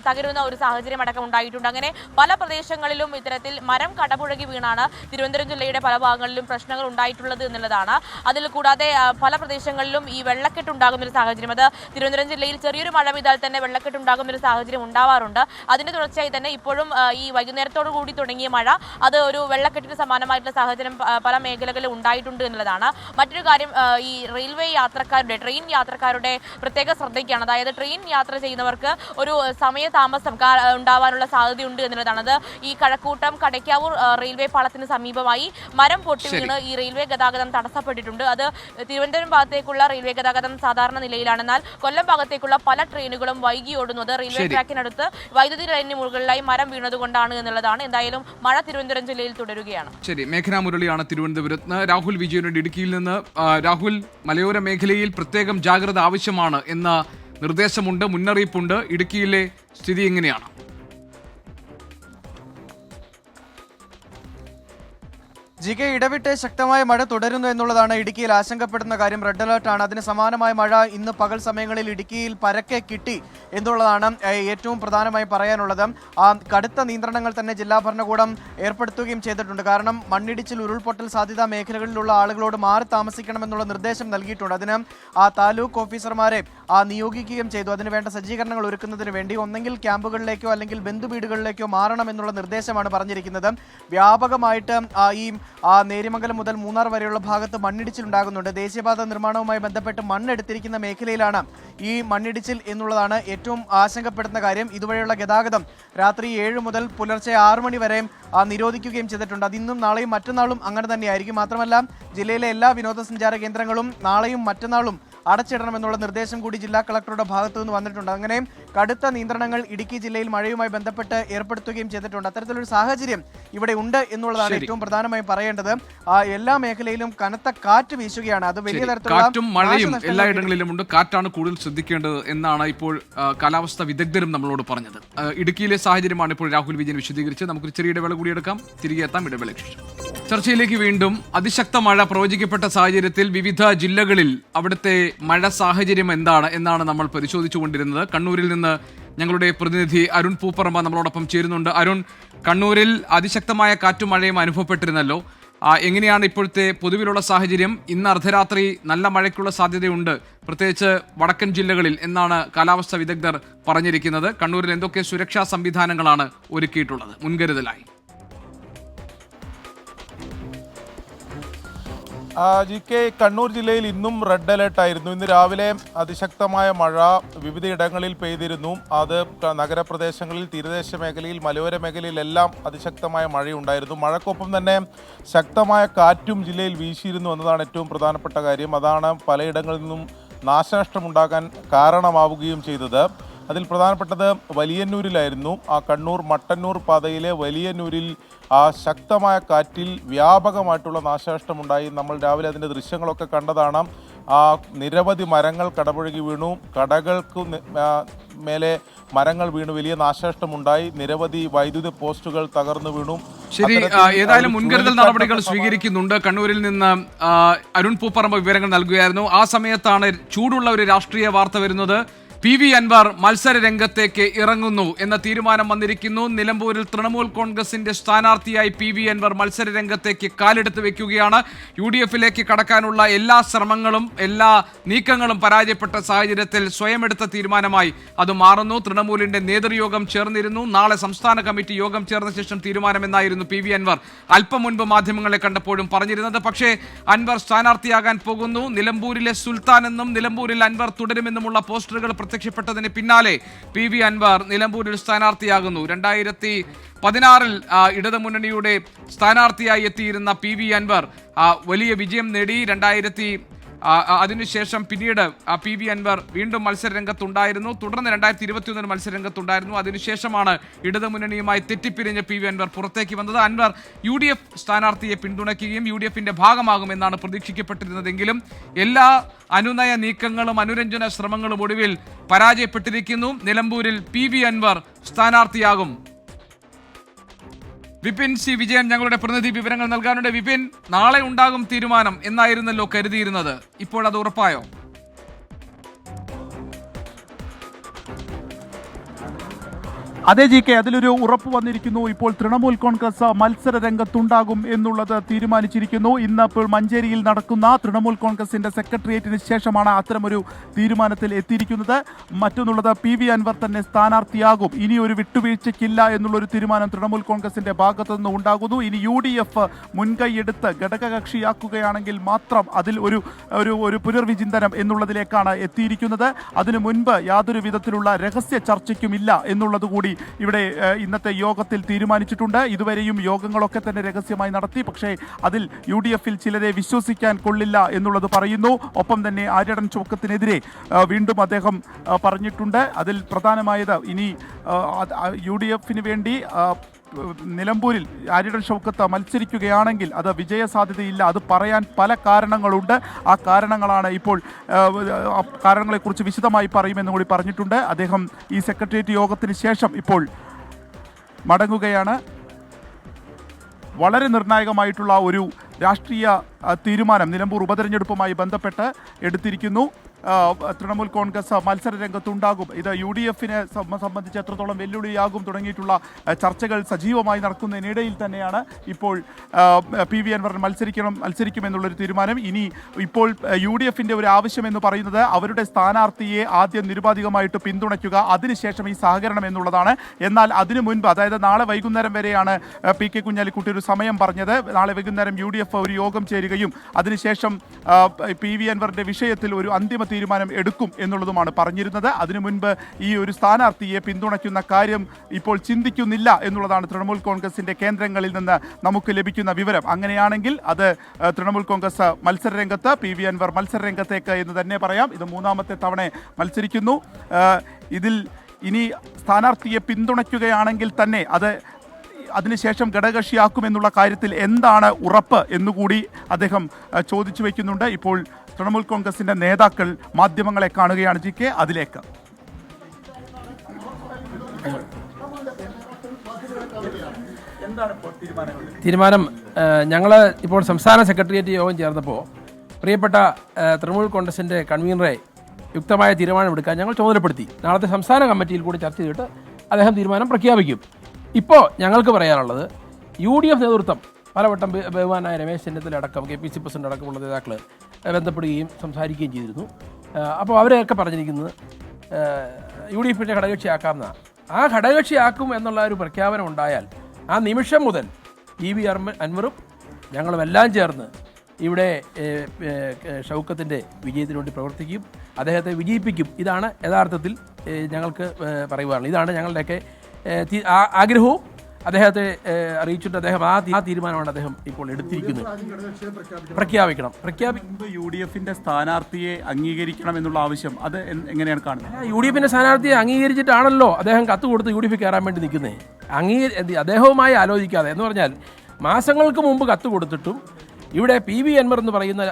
തകരുന്ന ഒരു സാഹചര്യം അടക്കം ഉണ്ടായിട്ടുണ്ട്. അങ്ങനെ പല പ്രദേശങ്ങളിലും ഇത്തരത്തിൽ മരം കടപുഴകി വീണാണ് തിരുവനന്തപുരം ജില്ലയുടെ പല ഭാഗങ്ങളിലും പ്രശ്നങ്ങൾ ഉണ്ടായിട്ടുള്ളത് എന്നുള്ളതാണ്. അതിൽ കൂടാതെ പല പ്രദേശങ്ങളിലും ഈ വെള്ളക്കെട്ടുണ്ടാകുന്ന ഒരു സാഹചര്യം, അത് തിരുവനന്തപുരം ജില്ലയിൽ ചെറിയൊരു മഴ പെയ്താൽ തന്നെ വെള്ളക്കെട്ടുണ്ടാകുന്ന ഒരു സാഹചര്യം ഉണ്ടാവാറുണ്ട്. അതിന്റെ തുടർച്ചയായി തന്നെ ഇപ്പോഴും ഈ വൈകുന്നേരത്തോടു കൂടി തുടങ്ങിയ മഴ അത് ഒരു വെള്ളക്കെട്ടിന് സമാനമായിട്ടുള്ള സാഹചര്യം പല മേഖലകളിൽ ഉണ്ടായിട്ടുണ്ട് എന്നുള്ളതാണ്. മറ്റൊരു കാര്യം, ഈ റെയിൽവേ യാത്രക്കാരുടെ ട്രെയിൻ യാത്രക്കാരുടെ പ്രത്യേക ശ്രദ്ധയ്ക്കാണ്. അതായത് ട്രെയിൻ യാത്ര ചെയ്യുന്നവർക്ക് ഒരു സമയതാമസം ഉണ്ടാവാനുള്ള സാധ്യതയുണ്ട് എന്നുള്ളതാണ്. അത് ഈ കഴക്കൂട്ടം കടയ്ക്കാവൂർ റെയിൽവേ പാളത്തിന് സമീപമായി മരം പൊട്ടി വീണ് ഈ റെയിൽവേ ഗതാഗതം തടസ്സപ്പെട്ടിട്ടുണ്ട്. അത് തിരുവനന്തപുരം ഭാഗത്തേക്കുള്ള റെയിൽവേ ഗതാഗതം സാധാരണ നിലയിലാണ്. എന്നാൽ കൊല്ലം ഭാഗത്തേക്കുള്ള പല ട്രെയിനുകളും വൈകി ഓടുന്നത് റെയിൽവേ ട്രാക്കിനടുത്ത് വൈദ്യുതി ലൈനിന് മുകളിലായി മരം വീണതുകൊണ്ടാണ് എന്നുള്ളതാണ്. എന്തായാലും മഴ തിരുവനന്തപുരം ജില്ലയിൽ തുടരുകയാണ്. ശരി, മേഘന മുരളിയാണ് തിരുവനന്തപുരത്ത്. രാഹുൽ വിജയനുണ്ട് ഇടുക്കിയിൽ നിന്ന്. രാഹുൽ, മലയോര മേഖലയിൽ പ്രത്യേകം ജാഗ്രത ആവശ്യമാണ് എന്ന നിർദ്ദേശമുണ്ട്, മുന്നറിയിപ്പുണ്ട്. ഇടുക്കിയിലെ സ്ഥിതി എങ്ങനെയാണ്? ഇടവിട്ട് ശക്തമായ മഴ തുടരുന്നു എന്നുള്ളതാണ് ഇടുക്കിയിൽ ആശങ്കപ്പെടുന്ന കാര്യം. റെഡ് അലർട്ടാണ്. അതിന് സമാനമായ മഴ ഇന്ന് പകൽ സമയങ്ങളിൽ ഇടുക്കിയിൽ പരക്കെ കിട്ടി എന്നുള്ളതാണ് ഏറ്റവും പ്രധാനമായി പറയാനുള്ളത്. കടുത്ത നിയന്ത്രണങ്ങൾ തന്നെ ജില്ലാ ഭരണകൂടം ഏർപ്പെടുത്തുകയും ചെയ്തിട്ടുണ്ട്. കാരണം മണ്ണിടിച്ചിൽ, ഉരുൾപൊട്ടൽ സാധ്യതാ മേഖലകളിലുള്ള ആളുകളോട് മാറി താമസിക്കണമെന്നുള്ള നിർദ്ദേശം നൽകിയിട്ടുണ്ട്. അതിന് താലൂക്ക് ഓഫീസർമാരെ നിയോഗിക്കുകയും ചെയ്തു. അതിനുവേണ്ട സജ്ജീകരണങ്ങൾ ഒരുക്കുന്നതിന് വേണ്ടി ഒന്നെങ്കിൽ ക്യാമ്പുകളിലേക്കോ അല്ലെങ്കിൽ ബന്ധുവീടുകളിലേക്കോ മാറണമെന്നുള്ള നിർദ്ദേശമാണ് പറഞ്ഞിരിക്കുന്നത്. വ്യാപകമായിട്ട് ഈ നേര്യമംഗലം മുതൽ മൂന്നാർ വരെയുള്ള ഭാഗത്ത് മണ്ണിടിച്ചിലുണ്ടാകുന്നുണ്ട്. ദേശീയപാത നിർമ്മാണവുമായി ബന്ധപ്പെട്ട് മണ്ണെടുത്തിരിക്കുന്ന മേഖലയിലാണ് ഈ മണ്ണിടിച്ചിൽ എന്നുള്ളതാണ് ഏറ്റവും ആശങ്കപ്പെടുന്ന കാര്യം. ഇതുവഴിയുള്ള ഗതാഗതം രാത്രി 7 മുതൽ പുലർച്ചെ 6 മണി വരെ നിരോധിക്കുകയും ചെയ്തിട്ടുണ്ട്. അത് ഇന്നും നാളെയും മറ്റന്നാളും അങ്ങനെ തന്നെയായിരിക്കും. മാത്രമല്ല ജില്ലയിലെ എല്ലാ വിനോദസഞ്ചാര കേന്ദ്രങ്ങളും നാളെയും മറ്റന്നാളും അടച്ചിടണമെന്നുള്ള നിർദ്ദേശം കൂടി ജില്ലാ കളക്ടറുടെ ഭാഗത്തു നിന്ന് വന്നിട്ടുണ്ട്. അങ്ങനെ കടുത്ത നിയന്ത്രണങ്ങൾ ഇടുക്കി ജില്ലയിൽ മഴയുമായി ബന്ധപ്പെട്ട് ഏർപ്പെടുത്തുകയും ചെയ്തിട്ടുണ്ട്. അത്തരത്തിലൊരു സാഹചര്യം ഇവിടെ ഉണ്ട് എന്നുള്ളതാണ് ഏറ്റവും പ്രധാനമായും പറയേണ്ടത്. എല്ലാ മേഖലയിലും കനത്ത കാറ്റ് വീശുകയാണ്. അത് വലിയ തരത്തിലുള്ള കാറ്റും മഴയും എല്ലായിടങ്ങളിലും ഉണ്ട്. കാറ്റാണ് കൂടുതൽ ശ്രദ്ധിക്കേണ്ടത് എന്നാണ് ഇപ്പോൾ കാലാവസ്ഥാ വിദഗ്ധരും നമ്മളോട് പറഞ്ഞത്. ഇടുക്കിയിലെ സാഹചര്യമാണ് ഇപ്പോൾ രാഹുൽ വിജയൻ വിശദീകരിച്ചത്. നമുക്കൊരു ചെറിയ ഇടവേള കൂടി എടുക്കാം, തിരികെ എത്താം ഇടവേളയ്ക്ക് ശേഷം. ചർച്ചയിലേക്ക് വീണ്ടും. അതിശക്ത മഴ പ്രവചിക്കപ്പെട്ട സാഹചര്യത്തിൽ വിവിധ ജില്ലകളിൽ അവിടുത്തെ മഴ സാഹചര്യം എന്താണ് എന്നാണ് നമ്മൾ പരിശോധിച്ചുകൊണ്ടിരുന്നത്. കണ്ണൂരിൽ നിന്ന് ഞങ്ങളുടെ പ്രതിനിധി അരുൺ പൂപ്പറമ്പ നമ്മളോടൊപ്പം ചേരുന്നുണ്ട്. അരുൺ, കണ്ണൂരിൽ അതിശക്തമായ കാറ്റും മഴയും അനുഭവപ്പെട്ടിരുന്നല്ലോ. എങ്ങനെയാണ് ഇപ്പോഴത്തെ പൊതുവിലുള്ള സാഹചര്യം? ഇന്ന് അർദ്ധരാത്രി നല്ല മഴയ്ക്കുള്ള സാധ്യതയുണ്ട്, പ്രത്യേകിച്ച് വടക്കൻ ജില്ലകളിൽ എന്നാണ് കാലാവസ്ഥാ വിദഗ്ധർ പറഞ്ഞിരിക്കുന്നത്. കണ്ണൂരിൽ എന്തൊക്കെ സുരക്ഷാ സംവിധാനങ്ങളാണ് ഒരുക്കിയിട്ടുള്ളത് മുൻകരുതലായി? കണ്ണൂർ ജില്ലയിൽ ഇന്നും റെഡ് അലേർട്ട് ആയിരുന്നു. ഇന്ന് രാവിലെ അതിശക്തമായ മഴ വിവിധയിടങ്ങളിൽ പെയ്തിരുന്നു. അത് നഗരപ്രദേശങ്ങളിൽ, തീരദേശ മേഖലയിൽ, മലയോര മേഖലയിലെല്ലാം അതിശക്തമായ മഴയുണ്ടായിരുന്നു. മഴക്കൊപ്പം തന്നെ ശക്തമായ കാറ്റും ജില്ലയിൽ വീശിയിരുന്നു എന്നതാണ് ഏറ്റവും പ്രധാനപ്പെട്ട കാര്യം. അതാണ് പലയിടങ്ങളിൽ നിന്നും നാശനഷ്ടമുണ്ടാകാൻ കാരണമാവുകയും ചെയ്തത്. അതിൽ പ്രധാനപ്പെട്ടത് വലിയന്നൂരിലായിരുന്നു. കണ്ണൂർ മട്ടന്നൂർ പാതയിലെ വലിയന്നൂരിൽ ശക്തമായ കാറ്റിൽ വ്യാപകമായിട്ടുള്ള നാശനഷ്ടമുണ്ടായി. നമ്മൾ രാവിലെ അതിൻ്റെ ദൃശ്യങ്ങളൊക്കെ കണ്ടതാണ്. നിരവധി മരങ്ങൾ കടപുഴകി വീണു, കടകൾക്ക് മേലെ മരങ്ങൾ വീണു, വലിയ നാശനഷ്ടമുണ്ടായി. നിരവധി വൈദ്യുതി പോസ്റ്റുകൾ തകർന്നു വീണു. ശരി, ഏതായാലും മുൻകരുതൽ നടപടികൾ സ്വീകരിക്കുന്നുണ്ട്. കണ്ണൂരിൽ നിന്ന് അരുൺ പൂപ്പറമ്പ് വിവരങ്ങൾ നൽകുകയായിരുന്നു. ആ സമയത്താണ് ചൂടുള്ള ഒരു രാഷ്ട്രീയ വാർത്ത വരുന്നത്. PV അൻവർ മത്സര രംഗത്തേക്ക് ഇറങ്ങുന്നു എന്ന തീരുമാനം വന്നിരിക്കുന്നു. നിലമ്പൂരിൽ തൃണമൂൽ കോൺഗ്രസിന്റെ സ്ഥാനാർത്ഥിയായി PV അൻവർ മത്സര രംഗത്തേക്ക് കാലെടുത്ത് വെക്കുകയാണ്. UDF-ലേക്ക് കടക്കാനുള്ള എല്ലാ ശ്രമങ്ങളും എല്ലാ നീക്കങ്ങളും പരാജയപ്പെട്ട സാഹചര്യത്തിൽ സ്വയം എടുത്ത തീരുമാനമായി അത് മാറുന്നു. തൃണമൂലിന്റെ നേതൃയോഗം ചേർന്നിരുന്നു. നാളെ സംസ്ഥാന കമ്മിറ്റി യോഗം ചേർന്ന ശേഷം തീരുമാനമെന്നായിരുന്നു PV അൻവർ അല്പം മുൻപ് മാധ്യമങ്ങളെ കണ്ടപ്പോഴും പറഞ്ഞിരുന്നത്. പക്ഷേ അൻവർ സ്ഥാനാർത്ഥിയാകാൻ പോകുന്നു. നിലമ്പൂരിലെ സുൽത്താൻ എന്നും നിലമ്പൂരിൽ അൻവർ തുടരുമെന്നുമുള്ള പോസ്റ്ററുകൾ പ്രത്യക്ഷപ്പെട്ടതിന് പിന്നാലെ PV അൻവർ നിലമ്പൂരിൽ സ്ഥാനാർത്ഥിയാകുന്നു. 2016 ഇടതുമുന്നണിയുടെ സ്ഥാനാർത്ഥിയായി എത്തിയിരുന്ന PV അൻവർ വലിയ വിജയം നേടി. അതിനുശേഷം പിന്നീട് PV അൻവർ വീണ്ടും മത്സരരംഗത്തുണ്ടായിരുന്നു. തുടർന്ന് 2021 മത്സരരംഗത്തുണ്ടായിരുന്നു. അതിനുശേഷമാണ് ഇടതുമുന്നണിയുമായി തെറ്റിപ്പിരിഞ്ഞ് PV അൻവർ പുറത്തേക്ക് വന്നത്. അൻവർ UDF സ്ഥാനാർത്ഥിയെ പിന്തുണയ്ക്കുകയും UDF-ന്റെ ഭാഗമാകുമെന്നാണ് പ്രതീക്ഷിക്കപ്പെട്ടിരുന്നതെങ്കിലും എല്ലാ അനുനയ നീക്കങ്ങളും അനുരഞ്ജന ശ്രമങ്ങളും ഒടുവിൽ പരാജയപ്പെട്ടിരിക്കുന്നു. നിലമ്പൂരിൽ PV അൻവർ സ്ഥാനാർത്ഥിയാകും. വിപിൻ സി വിജയൻ ഞങ്ങളുടെ പ്രതിനിധി വിവരങ്ങൾ നൽകാനുണ്ട്. വിപിൻ, നാളെ ഉണ്ടാകും തീരുമാനം എന്നായിരുന്നല്ലോ കരുതിയിരുന്നത്. ഇപ്പോഴത് ഉറപ്പായോ? അതെ GK, അതിലൊരു ഉറപ്പ് വന്നിരിക്കുന്നു. ഇപ്പോൾ തൃണമൂൽ കോൺഗ്രസ് മത്സര രംഗത്തുണ്ടാകും എന്നുള്ളത് തീരുമാനിച്ചിരിക്കുന്നു. ഇന്ന് ഇപ്പോൾ മഞ്ചേരിയിൽ നടക്കുന്ന തൃണമൂൽ കോൺഗ്രസിന്റെ സെക്രട്ടേറിയറ്റിന് ശേഷമാണ് അത്തരമൊരു തീരുമാനത്തിൽ എത്തിയിരിക്കുന്നത്. മറ്റൊന്നുള്ളത് PV അൻവർ തന്നെ സ്ഥാനാർത്ഥിയാകും. ഇനി ഒരു വിട്ടുവീഴ്ചയ്ക്കില്ല എന്നുള്ളൊരു തീരുമാനം തൃണമൂൽ കോൺഗ്രസിന്റെ ഭാഗത്തു നിന്ന് ഉണ്ടാകുന്നു. ഇനി UDF മുൻകൈയെടുത്ത് ഘടകകക്ഷിയാക്കുകയാണെങ്കിൽ മാത്രം അതിൽ ഒരു പുനർവിചിന്തനം എന്നുള്ളതിലേക്കാണ് എത്തിയിരിക്കുന്നത്. അതിനു മുൻപ് യാതൊരു വിധത്തിലുള്ള രഹസ്യ ചർച്ചയ്ക്കുമില്ല എന്നുള്ളത് കൂടി ഇവിടെ ഇന്നത്തെ യോഗത്തിൽ തീരുമാനിച്ചിട്ടുണ്ട്. ഇതുവരെയും യോഗങ്ങളൊക്കെ തന്നെ രഹസ്യമായി നടത്തി. പക്ഷേ അതിൽ UDF-ൽ ചിലരെ വിശ്വസിക്കാൻ കൊള്ളില്ല എന്നുള്ളത് പറയുന്നു. ഒപ്പം തന്നെ ആര്യടൻ ഷൗക്കത്തിനെതിരെ വീണ്ടും അദ്ദേഹം പറഞ്ഞിട്ടുണ്ട്. അതിൽ പ്രധാനമായത് ഇനി UDF-ന് വേണ്ടി നിലമ്പൂരിൽ ആര്യടൻ ഷൗക്കത്ത് മത്സരിക്കുകയാണെങ്കിൽ അത് വിജയസാധ്യതയില്ല. അത് പറയാൻ പല കാരണങ്ങളുണ്ട്. ആ കാരണങ്ങളാണ് ഇപ്പോൾ കാരണങ്ങളെക്കുറിച്ച് വിശദമായി പറയുമെന്ന് കൂടി പറഞ്ഞിട്ടുണ്ട്. അദ്ദേഹം ഈ സെക്രട്ടേറിയറ്റ് യോഗത്തിന് ശേഷം ഇപ്പോൾ മടങ്ങുകയാണ്. വളരെ നിർണായകമായിട്ടുള്ള ഒരു രാഷ്ട്രീയ തീരുമാനം നിലമ്പൂർ ഉപതെരഞ്ഞെടുപ്പുമായി ബന്ധപ്പെട്ട് എടുത്തിരിക്കുന്നു. തൃണമൂൽ കോൺഗ്രസ് മത്സര രംഗത്തുണ്ടാകും. ഇത് UDF-നെ സംബന്ധിച്ച് എത്രത്തോളം വെല്ലുവിളിയാകും തുടങ്ങിയിട്ടുള്ള ചർച്ചകൾ സജീവമായി നടക്കുന്നതിനിടയിൽ തന്നെയാണ് ഇപ്പോൾ PV അൻവർ മത്സരിക്കുമെന്നുള്ളൊരു തീരുമാനം. ഇനി ഇപ്പോൾ UDF-ന്റെ ഒരു ആവശ്യമെന്ന് പറയുന്നത് അവരുടെ സ്ഥാനാർത്ഥിയെ ആദ്യം നിരുപാധികമായിട്ട് പിന്തുണയ്ക്കുക, അതിനുശേഷം ഈ സഹകരണം എന്നുള്ളതാണ്. എന്നാൽ അതിനു മുൻപ്, അതായത് നാളെ വൈകുന്നേരം വരെയാണ് PK കുഞ്ഞാലിക്കുട്ടി ഒരു സമയം പറഞ്ഞത്. നാളെ വൈകുന്നേരം UDF ഒരു യോഗം ചേരുകയും അതിനുശേഷം PV അൻവറിന്റെ വിഷയത്തിൽ ഒരു അന്തിമ തീരുമാനം എടുക്കും എന്നുള്ളതുമാണ് പറഞ്ഞിരുന്നത്. അതിനു മുൻപ് ഈ ഒരു സ്ഥാനാർത്ഥിയെ പിന്തുണയ്ക്കുന്ന കാര്യം ഇപ്പോൾ ചിന്തിക്കുന്നില്ല എന്നുള്ളതാണ് തൃണമൂൽ കോൺഗ്രസിന്റെ കേന്ദ്രങ്ങളിൽ നിന്ന് നമുക്ക് ലഭിക്കുന്ന വിവരം. അങ്ങനെയാണെങ്കിൽ അത് തൃണമൂൽ കോൺഗ്രസ് മത്സരരംഗത്ത്, PV അൻവർ മത്സരരംഗത്തേക്ക് എന്ന് തന്നെ പറയാം. ഇത് 3ാമത്തെ തവണ മത്സരിക്കുന്നു. ഇതിൽ ഇനി സ്ഥാനാർത്ഥിയെ പിന്തുണയ്ക്കുകയാണെങ്കിൽ തന്നെ അതിനുശേഷം ഘടകകക്ഷിയാക്കുമെന്നുള്ള കാര്യത്തിൽ എന്താണ് ഉറപ്പ് എന്നുകൂടി അദ്ദേഹം ചോദിച്ചു വയ്ക്കുന്നുണ്ട്. ഇപ്പോൾ തൃണമൂൽ കോൺഗ്രസിന്റെ നേതാക്കൾ മാധ്യമങ്ങളെ കാണുകയാണ് GK. അതിലേക്ക് തീരുമാനം ഞങ്ങൾ ഇപ്പോൾ സംസ്ഥാന സെക്രട്ടേറിയറ്റ് യോഗം ചേർന്നപ്പോൾ പ്രിയപ്പെട്ട തൃണമൂൽ കോൺഗ്രസിൻ്റെ കൺവീനറെ യുക്തമായ തീരുമാനമെടുക്കാൻ ഞങ്ങൾ ചുമതലപ്പെടുത്തി. നാളത്തെ സംസ്ഥാന കമ്മിറ്റിയിൽ കൂടി ചർച്ച ചെയ്തിട്ട് അദ്ദേഹം തീരുമാനം പ്രഖ്യാപിക്കും. ഇപ്പോൾ ഞങ്ങൾക്ക് പറയാനുള്ളത് UDF നേതൃത്വം പലവട്ടം ബഹുമാനായ രമേശ് ചെന്നിത്തല അടക്കം KPC പ്രസിഡന്റ് അടക്കമുള്ള നേതാക്കൾ ബന്ധപ്പെടുകയും സംസാരിക്കുകയും ചെയ്തിരുന്നു. അപ്പോൾ അവരെയൊക്കെ പറഞ്ഞിരിക്കുന്നത് UDF-ന്റെ ഘടകകക്ഷിയാക്കാമെന്നാണ്. ആ ഘടകകക്ഷിയാക്കും എന്നുള്ള ഒരു പ്രഖ്യാപനം ഉണ്ടായാൽ ആ നിമിഷം മുതൽ PV അൻവറും ഞങ്ങളുമെല്ലാം ചേർന്ന് ഇവിടെ ഷൗക്കത്തിൻ്റെ വിജയത്തിന് വേണ്ടി പ്രവർത്തിക്കും, അദ്ദേഹത്തെ വിജയിപ്പിക്കും. ഇതാണ് യഥാർത്ഥത്തിൽ ഞങ്ങൾക്ക് പറയുവാനുള്ളത്. ഇതാണ് ഞങ്ങളുടെയൊക്കെ ആഗ്രഹവും. അദ്ദേഹത്തെ അറിയിച്ചിട്ട് അദ്ദേഹം ആ തീരുമാനമാണ് അദ്ദേഹം ഇപ്പോൾ എടുത്തിരിക്കുന്നത്. പ്രഖ്യാപിക്കണം. UDF-ന്റെ സ്ഥാനാർത്ഥിയെ അംഗീകരിക്കണം എന്നുള്ള ആവശ്യം അത് എങ്ങനെയാണ് കാണുന്നത്? UDF-ന്റെ സ്ഥാനാർത്ഥിയെ അംഗീകരിച്ചിട്ടാണല്ലോ അദ്ദേഹം കത്ത് കൊടുത്ത് UDF കയറാൻ വേണ്ടി നിൽക്കുന്നത്. അദ്ദേഹവുമായി ആലോചിക്കാതെ എന്ന് പറഞ്ഞാൽ മാസങ്ങൾക്ക് മുമ്പ് കത്ത് കൊടുത്തിട്ടും ഇവിടെ PV അൻവർ എന്ന് പറയുന്ന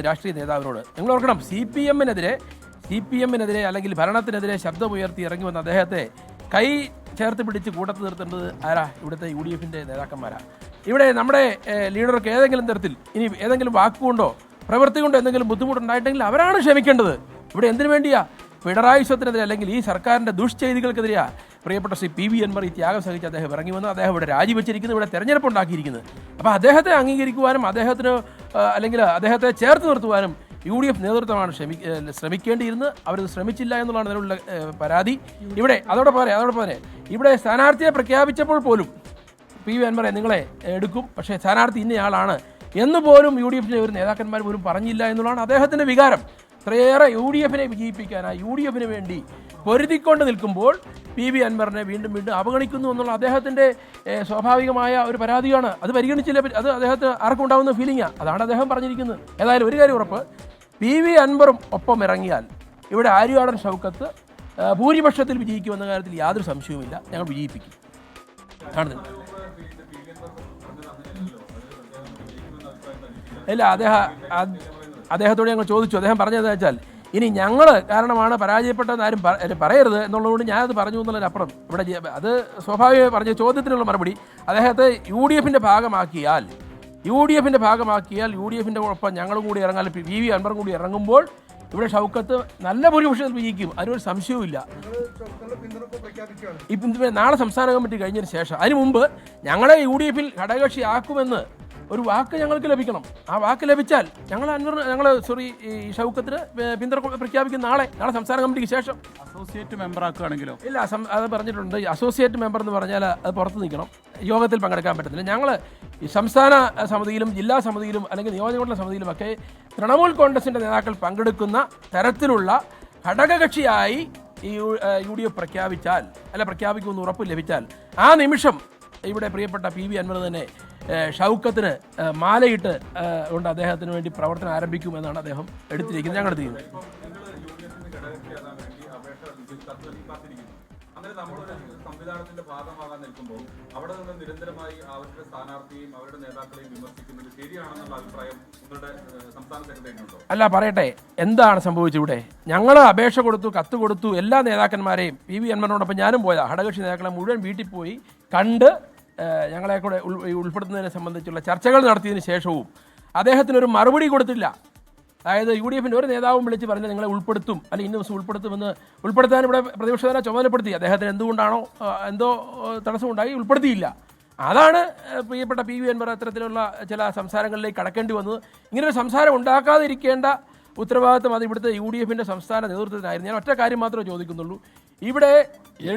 രാഷ്ട്രീയ നേതാവിനോട് നിങ്ങൾ ഓർക്കണം, CPM-നെതിരെ അല്ലെങ്കിൽ ഭരണത്തിനെതിരെ ശബ്ദമുയർത്തി ഇറങ്ങി വന്ന അദ്ദേഹത്തെ കൈ ചേർത്ത് പിടിച്ച് കൂട്ടത്ത് നിർത്തേണ്ടത് ആരാ? ഇവിടുത്തെ UDF-ന്റെ നേതാക്കന്മാരാ. ഇവിടെ നമ്മുടെ ലീഡർക്ക് ഏതെങ്കിലും തരത്തിൽ ഇനി ഏതെങ്കിലും വാക്കുകൊണ്ടോ പ്രവൃത്തി കൊണ്ടോ എന്തെങ്കിലും ബുദ്ധിമുട്ടുണ്ടായിട്ടെങ്കിൽ അവരാണ് ക്ഷമിക്കേണ്ടത്. ഇവിടെ എന്തിനു വേണ്ടിയാ? പിണറായി സ്വത്തിനെതിരെ അല്ലെങ്കിൽ ഈ സർക്കാരിൻ്റെ ദുഷ്ചെയ്തികൾക്കെതിരെയാ പ്രിയപ്പെട്ട ശ്രീ PV അൻവർ ഈ ത്യാഗം സഹിച്ച് അദ്ദേഹം ഇറങ്ങി വന്ന് അദ്ദേഹം ഇവിടെ രാജിവെച്ചിരിക്കുന്നത്, ഇവിടെ തെരഞ്ഞെടുപ്പ് ഉണ്ടാക്കിയിരിക്കുന്നത്. അപ്പോൾ അദ്ദേഹത്തെ അംഗീകരിക്കുവാനും അദ്ദേഹത്തിന് അല്ലെങ്കിൽ അദ്ദേഹത്തെ ചേർത്ത് നിർത്തുവാനും UDF നേതൃത്വമാണ് ശ്രമിക്കേണ്ടിയിരുന്നത്. അവരത് ശ്രമിച്ചില്ല എന്നുള്ളതാണ് അതിനുള്ള പരാതി. ഇവിടെ അതോടൊപ്പം തന്നെ ഇവിടെ സ്ഥാനാർത്ഥിയെ പ്രഖ്യാപിച്ചപ്പോൾ പോലും PV അൻവറെ നിങ്ങളെ എടുക്കും, പക്ഷേ സ്ഥാനാർത്ഥി ഇന്നയാളാണ് എന്ന് പോലും UDF-ന്റെ ഒരു നേതാക്കന്മാർ പോലും പറഞ്ഞില്ല എന്നുള്ളതാണ് അദ്ദേഹത്തിൻ്റെ വികാരം. ഇത്രയേറെ UDF-നെ വിജയിപ്പിക്കാനായി UDF-ന് വേണ്ടി പൊരുതിക്കൊണ്ട് നിൽക്കുമ്പോൾ PV അൻവറിനെ വീണ്ടും അവഗണിക്കുന്നു എന്നുള്ള അദ്ദേഹത്തിൻ്റെ സ്വാഭാവികമായ ഒരു പരാതിയാണ്. അത് പരിഗണിച്ചില്ല, അത് അദ്ദേഹത്തിന് ആർക്കും ഉണ്ടാകുന്ന ഫീലിംഗാണ്. അതാണ് അദ്ദേഹം പറഞ്ഞിരിക്കുന്നത്. ഏതായാലും ഒരു കാര്യം ഉറപ്പ്, PV അൻവറും ഒപ്പം ഇറങ്ങിയാൽ ഇവിടെ ആര്യാടൻ ഷൗക്കത്ത് ഭൂരിപക്ഷത്തിൽ വിജയിക്കുമെന്ന കാര്യത്തിൽ യാതൊരു സംശയവുമില്ല. ഞങ്ങൾ വിജയിപ്പിക്കും. ഇല്ല, അദ്ദേഹത്തോട് ഞങ്ങൾ ചോദിച്ചു. അദ്ദേഹം പറഞ്ഞതെന്ന് വെച്ചാൽ ഇനി ഞങ്ങൾ കാരണമാണ് പരാജയപ്പെട്ടതെന്ന് ആരും പറയരുത് എന്നുള്ളതുകൊണ്ട് ഞാനത് പറഞ്ഞു എന്നുള്ളതിനപ്പുറം ഇവിടെ അത് സ്വാഭാവികമായി പറഞ്ഞ ചോദ്യത്തിനുള്ള മറുപടി അദ്ദേഹത്തെ UDF-ന്റെ ഭാഗമാക്കിയാൽ UDF-ന്റെ ഒപ്പം ഞങ്ങളും കൂടി ഇറങ്ങാൻ PV അൻവറും കൂടി ഇറങ്ങുമ്പോൾ ഇവിടെ ഷൗക്കത്ത് നല്ല ഭൂരിപക്ഷത്തിൽ വിജയിക്കും, അതിനൊരു സംശയവുമില്ല. ഇപ്പം നാളെ സംസ്ഥാന കമ്മിറ്റി കഴിഞ്ഞതിന് ശേഷം അതിനു മുമ്പ് ഞങ്ങളെ UDF-ൽ ഘടകകക്ഷിയാക്കുമെന്ന് ഒരു വാക്ക് ഞങ്ങൾക്ക് ലഭിക്കണം. ആ വാക്ക് ലഭിച്ചാൽ ഞങ്ങൾ ഷൗക്കത്തിന് പിന്തുണ പ്രഖ്യാപിക്കും നാളെ സംസ്ഥാന കമ്മിറ്റിക്ക് ശേഷം. അസോസിയേറ്റ് മെമ്പർ ആക്കുകയാണെങ്കിലോ? ഇല്ല, അത് പറഞ്ഞിട്ടുണ്ട്. അസോസിയേറ്റ് മെമ്പർ എന്ന് പറഞ്ഞാൽ അത് പുറത്ത് നിൽക്കണം, യോഗത്തിൽ പങ്കെടുക്കാൻ പറ്റത്തില്ല. ഞങ്ങൾ ഈ സംസ്ഥാന സമിതിയിലും ജില്ലാ സമിതിയിലും അല്ലെങ്കിൽ നിയോജകമണ്ഡല സമിതിയിലുമൊക്കെ തൃണമൂൽ കോൺഗ്രസിൻ്റെ നേതാക്കൾ പങ്കെടുക്കുന്ന തരത്തിലുള്ള ഘടകകക്ഷിയായി ഈ UDF പ്രഖ്യാപിക്കുമെന്ന് ഉറപ്പ് ലഭിച്ചാൽ ആ നിമിഷം ഇവിടെ പ്രിയപ്പെട്ട PV അൻവർ തന്നെ ഷൗക്കത്തിന് മാലയിട്ട് കൊണ്ട് അദ്ദേഹത്തിന് വേണ്ടി പ്രവർത്തനം ആരംഭിക്കുമെന്നാണ് അദ്ദേഹം എടുത്തിരിക്കുന്നത്. ഞങ്ങൾ എടുത്തിരിക്കുന്നത് സംവിധാനത്തിന്റെ ഭാഗമാകാൻ നിൽക്കുമ്പോൾ അവിടെ നിന്ന് നിരന്തരമായി അവരുടെ സ്ഥാനാർത്ഥിയെയും അവരുടെ നേതാക്കളെയും വിമർശിക്കുന്നത് ശരിയാണെന്നുള്ള അഭിപ്രായം നിങ്ങളുടെ സംസ്ഥാന സെക്രട്ടറിയുണ്ടോ? അല്ല, പറയട്ടെ, എന്താണ് സംഭവിച്ചത്? ഇവിടെ ഞങ്ങൾ അപേക്ഷ കൊടുത്തു, കത്ത് കൊടുത്തു, എല്ലാ നേതാക്കന്മാരെയും PV അൻവറിനോടൊപ്പം ഞാനും പോയതാ. ഘടകകക്ഷി നേതാക്കളെ മുഴുവൻ വീട്ടിൽ പോയി കണ്ട് ഞങ്ങളെ കൂടെ ഉൾപ്പെടുത്തുന്നതിനെ സംബന്ധിച്ചുള്ള ചർച്ചകൾ നടത്തിയതിന് ശേഷവും അദ്ദേഹത്തിനൊരു മറുപടി കൊടുത്തില്ല. അതായത് UDF-ന്റെ ഒരു നേതാവും വിളിച്ച് പറഞ്ഞാൽ നിങ്ങളെ ഉൾപ്പെടുത്തും അല്ലെങ്കിൽ ഇന്ന ദിവസം ഉൾപ്പെടുത്താൻ ഇവിടെ പ്രതിപക്ഷ നേതാവ് ചുമതലപ്പെടുത്തി. അദ്ദേഹത്തിന് എന്തുകൊണ്ടാണോ എന്തോ തടസ്സമുണ്ടായി ഉൾപ്പെടുത്തിയില്ല. അതാണ് പ്രിയപ്പെട്ട PV അൻവർ അത്തരത്തിലുള്ള ചില സംസാരങ്ങളിലേക്ക് കടക്കേണ്ടി വന്നത്. ഇങ്ങനൊരു സംസാരം ഉണ്ടാക്കാതിരിക്കേണ്ട ഉത്തരവാദിത്വം അത് ഇവിടുത്തെ UDF-ന്റെ സംസ്ഥാന നേതൃത്വത്തിനായിരുന്നു. ഞാൻ ഒറ്റ കാര്യം മാത്രമേ ചോദിക്കുന്നുള്ളൂ. ഇവിടെ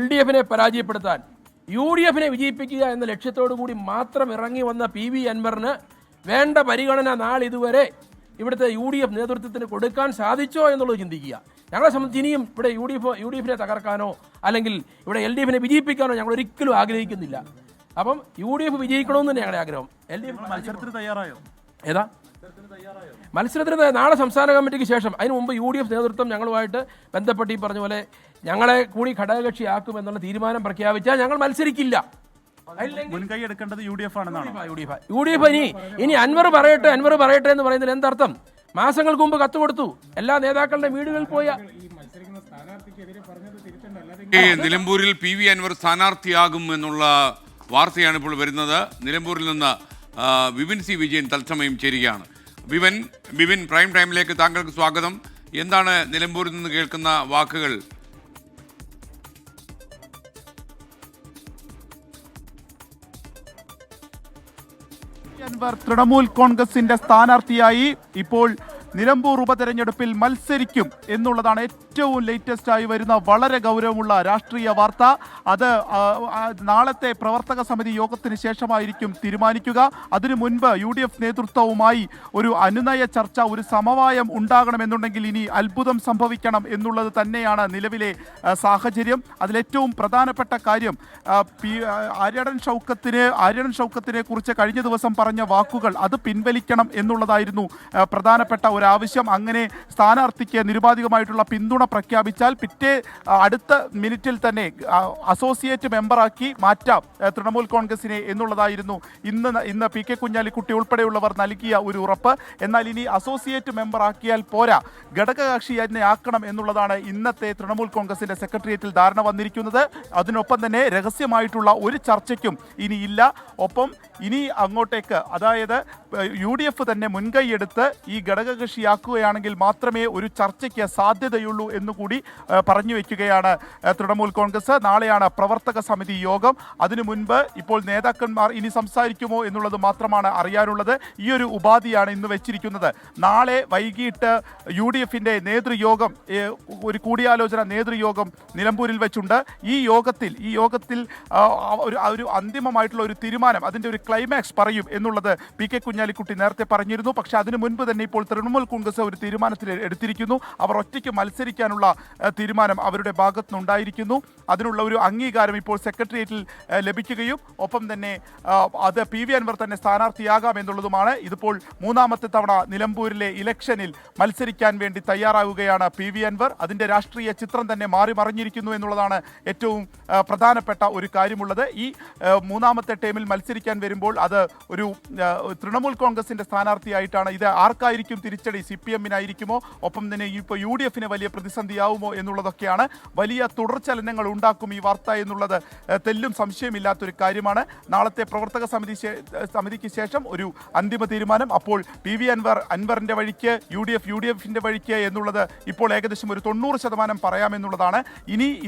LDF-നെ പരാജയപ്പെടുത്താൻ UDF-നെ വിജയിപ്പിക്കുക എന്ന ലക്ഷ്യത്തോടു കൂടി മാത്രം ഇറങ്ങി വന്ന PV അൻവറിന് വേണ്ട പരിഗണന നാളിതുവരെ ഇവിടുത്തെ UDF നേതൃത്വത്തിന് കൊടുക്കാൻ സാധിച്ചോ എന്നുള്ളത് ചിന്തിക്കുക. ഞങ്ങളെ സംബന്ധിച്ച് ഇനിയും ഇവിടെ UDF-നെ തകർക്കാനോ അല്ലെങ്കിൽ ഇവിടെ LDF-നെ വിജയിപ്പിക്കാനോ ഞങ്ങൾ ഒരിക്കലും ആഗ്രഹിക്കുന്നില്ല. അപ്പം UDF വിജയിക്കണമെന്ന് തന്നെ ഞങ്ങളുടെ ആഗ്രഹം. LDF മത്സരത്തിന് തയ്യാറായോ? ഏതാ മത്സരത്തിന്? നാളെ സംസ്ഥാന കമ്മിറ്റിക്ക് ശേഷം. അതിന് മുമ്പ് UDF നേതൃത്വം ഞങ്ങളുമായിട്ട് ബന്ധപ്പെട്ട് ഈ പറഞ്ഞ പോലെ ഞങ്ങളെ കൂടി ഘടകകക്ഷിയാക്കും എന്നുള്ള തീരുമാനം പ്രഖ്യാപിച്ചാൽ ഞങ്ങൾ മത്സരിക്കില്ല. മുൻകൈ എടുക്കേണ്ടത് UDF ആണെന്നാണ്. UDF ഇനി അൻവർ പറയട്ടെ എന്ന് പറയുന്നതിൽ എന്തർത്ഥം? മാസങ്ങൾക്ക് മുമ്പ് കത്ത് കൊടുത്തു, എല്ലാ നേതാക്കളുടെ വീടുകളിൽ പോയ നിലമ്പൂരിൽ PV അൻവർ സ്ഥാനാർത്ഥിയാകും എന്നുള്ള വാർത്തയാണ് ഇപ്പോൾ വരുന്നത്. നിലമ്പൂരിൽ നിന്ന് വിപിൻ C വിജയൻ തത്സമയം ചേരുകയാണ്. വിപിൻ, പ്രൈം ടൈമിലേക്ക് താങ്കൾക്ക് സ്വാഗതം. എന്താണ് നിലമ്പൂരിൽ നിന്ന് കേൾക്കുന്ന വാക്കുകൾ? അൻവർ തൃണമൂൽ കോൺഗ്രസിന്റെ സ്ഥാനാർത്ഥിയായി ഇപ്പോൾ നിലമ്പൂർ ഉപതെരഞ്ഞെടുപ്പിൽ മത്സരിക്കും എന്നുള്ളതാണ് ഏറ്റവും ലേറ്റസ്റ്റ് ആയി വരുന്ന വളരെ ഗൗരവമുള്ള രാഷ്ട്രീയ വാർത്ത. അത് നാളത്തെ പ്രവർത്തക സമിതി യോഗത്തിന് ശേഷമായിരിക്കും തീരുമാനിക്കുക. അതിനു മുൻപ് UDF നേതൃത്വവുമായി ഒരു അനുനയ ചർച്ച, ഒരു സമവായം ഉണ്ടാകണമെന്നുണ്ടെങ്കിൽ ഇനി അത്ഭുതം സംഭവിക്കണം എന്നുള്ളത് തന്നെയാണ് നിലവിലെ സാഹചര്യം. അതിലേറ്റവും പ്രധാനപ്പെട്ട കാര്യം ആര്യടൻ ഷൗക്കത്തിനെ കുറിച്ച് കഴിഞ്ഞ ദിവസം പറഞ്ഞ വാക്കുകൾ അത് പിൻവലിക്കണം എന്നുള്ളതായിരുന്നു പ്രധാനപ്പെട്ട ഒരു ഒരാവശ്യം. അങ്ങനെ സ്ഥാനാർത്ഥിക്ക് നിരുപാധികമായിട്ടുള്ള പിന്തുണ പ്രഖ്യാപിച്ചാൽ അടുത്ത മിനിറ്റിൽ തന്നെ അസോസിയേറ്റ് മെമ്പറാക്കി മാറ്റാം തൃണമൂൽ കോൺഗ്രസിനെ എന്നുള്ളതായിരുന്നു ഇന്ന് പി കെ കുഞ്ഞാലിക്കുട്ടി ഉൾപ്പെടെയുള്ളവർ നൽകിയ ഒരു ഉറപ്പ്. എന്നാൽ ഇനി അസോസിയേറ്റ് മെമ്പറാക്കിയാൽ പോരാ, ഘടകകക്ഷി തന്നെ ആക്കണം എന്നുള്ളതാണ് ഇന്നത്തെ തൃണമൂൽ കോൺഗ്രസിന്റെ സെക്രട്ടേറിയറ്റിൽ ധാരണ വന്നിരിക്കുന്നത്. അതിനൊപ്പം തന്നെ രഹസ്യമായിട്ടുള്ള ഒരു ചർച്ചയ്ക്കും ഇനി ഇല്ല. ഒപ്പം ഇനി അങ്ങോട്ടേക്ക്, അതായത് UDF തന്നെ മുൻകൈയെടുത്ത് ഈ ഘടകകക്ഷിയാക്കുകയാണെങ്കിൽ മാത്രമേ ഒരു ചർച്ചയ്ക്ക് സാധ്യതയുള്ളൂ എന്നുകൂടി പറഞ്ഞു വയ്ക്കുകയാണ് തൃണമൂൽ കോൺഗ്രസ്. നാളെയാണ് പ്രവർത്തക സമിതി യോഗം. അതിനു മുൻപ് ഇപ്പോൾ നേതാക്കന്മാർ ഇനി സംസാരിക്കുമോ എന്നുള്ളത് മാത്രമാണ് അറിയാനുള്ളത്. ഈ ഒരു ഉപാധിയാണ് ഇന്ന് വെച്ചിരിക്കുന്നത്. നാളെ വൈകിട്ട് UDFന്റെ നേതൃയോഗം, ഒരു കൂടിയാലോചന നേതൃയോഗം നിലമ്പൂരിൽ വെച്ചുണ്ട്. ഈ യോഗത്തിൽ ഒരു അന്തിമമായിട്ടുള്ള ഒരു തീരുമാനം, അതിൻ്റെ ഒരു ക്ലൈമാക്സ് പറയും എന്നുള്ളത് പി കെ കുഞ്ഞാലിക്കുട്ടി നേരത്തെ പറഞ്ഞിരുന്നു. പക്ഷേ അതിനു മുൻപ് തന്നെ ഇപ്പോൾ തൃണമൂൽ കോൺഗ്രസ് ഒരു തീരുമാനത്തിൽ എടുത്തിരിക്കുന്നു. അവർ ഒറ്റയ്ക്ക് മത്സരിക്കാനുള്ള തീരുമാനം അവരുടെ ഭാഗത്തുനിന്നുണ്ടായിരിക്കുന്നു. അതിനുള്ള ഒരു അംഗീകാരം ഇപ്പോൾ സെക്രട്ടേറിയറ്റിൽ ലഭിക്കുകയും ഒപ്പം തന്നെ അത് PV അൻവർ തന്നെ സ്ഥാനാർത്ഥിയാകാം എന്നുള്ളതുമാണ്. ഇതിപ്പോൾ മൂന്നാമത്തെ തവണ നിലമ്പൂരിലെ ഇലക്ഷനിൽ മത്സരിക്കാൻ വേണ്ടി തയ്യാറാവുകയാണ് PV അൻവർ. അതിൻ്റെ രാഷ്ട്രീയ ചിത്രം തന്നെ മാറി മറിഞ്ഞിരിക്കുന്നു എന്നുള്ളതാണ് ഏറ്റവും പ്രധാനപ്പെട്ട ഒരു കാര്യമുള്ളത്. ഈ മൂന്നാമത്തെ ടേമിൽ മത്സരിക്കാൻ വരുമ്പോൾ അത് ഒരു തൃണമൂൽ കോൺഗ്രസിന്റെ സ്ഥാനാർത്ഥിയായിട്ടാണ്. ഇത് ആർക്കായിരിക്കും തിരിച്ചടി? CPM-നായിരിക്കുമോ? ഒപ്പം തന്നെ ഇപ്പോൾ UDF-ന് വലിയ പ്രതിസന്ധിയാവുമോ എന്നുള്ളതൊക്കെയാണ്. വലിയ തുടർചലനങ്ങൾ ഉണ്ടാക്കും ഈ വാർത്ത എന്നുള്ളത് തെല്ലും സംശയമില്ലാത്തൊരു കാര്യമാണ്. നാളത്തെ പ്രവർത്തക സമിതിക്ക് ശേഷം ഒരു അന്തിമ തീരുമാനം. അപ്പോൾ PV അൻവറിന്റെ വഴിക്ക്, UDF-ന്റെ വഴിക്ക് എന്നുള്ളത് ഇപ്പോൾ ഏകദേശം ഒരു 90% പറയാമെന്നുള്ളതാണ്.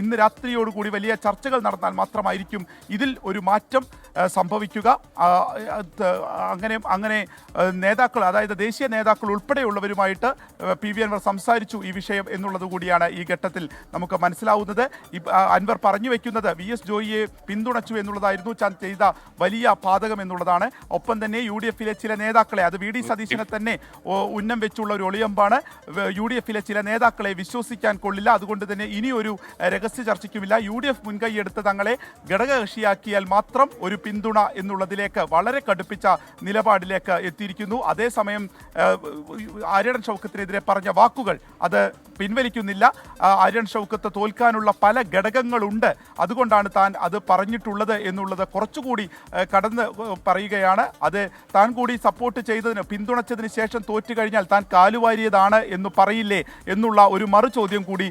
ഇന്ന് രാത്രിയോടുകൂടി വലിയ ചർച്ചകൾ നടന്നാൽ മാത്രമായിരിക്കും ഇതിൽ ഒരു മാറ്റം സംഭവിക്കുക. അങ്ങനെ നേതാക്കൾ, അതായത് ദേശീയ നേതാക്കൾ ഉൾപ്പെടെയുള്ളവരുമായിട്ട് PV അൻവർ സംസാരിച്ചു ഈ വിഷയം എന്നുള്ളത് കൂടിയാണ് ഈ ഘട്ടത്തിൽ നമുക്ക് മനസ്സിലാവുന്നത്. അൻവർ പറഞ്ഞു വെക്കുന്നത് VS ജോയിയെ പിന്തുണച്ചു എന്നുള്ളതായിരുന്നു താൻ ചെയ്ത വലിയ പാതകം എന്നുള്ളതാണ്. ഒപ്പം തന്നെ UDF-ലെ ചില നേതാക്കളെ, അത് VD സതീശനെ തന്നെ ഉന്നം വെച്ചുള്ള ഒരു ഒളിയമ്പാണ്. UDF-ലെ ചില നേതാക്കളെ വിശ്വസിക്കാൻ കൊള്ളില്ല. അതുകൊണ്ട് തന്നെ ഇനിയൊരു രഹസ്യ ചർച്ചയ്ക്കുമില്ല. UDF മുൻകൈയെടുത്ത് തങ്ങളെ ഘടകകക്ഷിയാക്കിയാൽ മാത്രം ഒരു പിന്തുണ എന്നുള്ളതിലേക്ക്, വളരെ കടുപ്പിച്ച നിലപാടിലേക്ക് എത്തിയിരിക്കുന്നു. അതേസമയം ആര്യടൻ ഷൗക്കത്തിനെതിരെ പറഞ്ഞ വാക്കുകൾ അത് പിൻവലിക്കുന്നില്ല. ആര്യടൻ ഷൗക്കത്ത് തോൽക്കാനുള്ള പല ഘടകങ്ങളുണ്ട്, അതുകൊണ്ടാണ് താൻ അത് പറഞ്ഞിട്ടുള്ളത് എന്നുള്ളത് കുറച്ചുകൂടി കടന്ന് പറയുകയാണ്. അത് താൻ കൂടി സപ്പോർട്ട് ചെയ്തതിന്, പിന്തുണച്ചതിന് ശേഷം തോറ്റു കഴിഞ്ഞാൽ താൻ കാലുവാരിയതാണ് എന്ന് പറയില്ലേ എന്നുള്ള ഒരു മറു ചോദ്യം കൂടി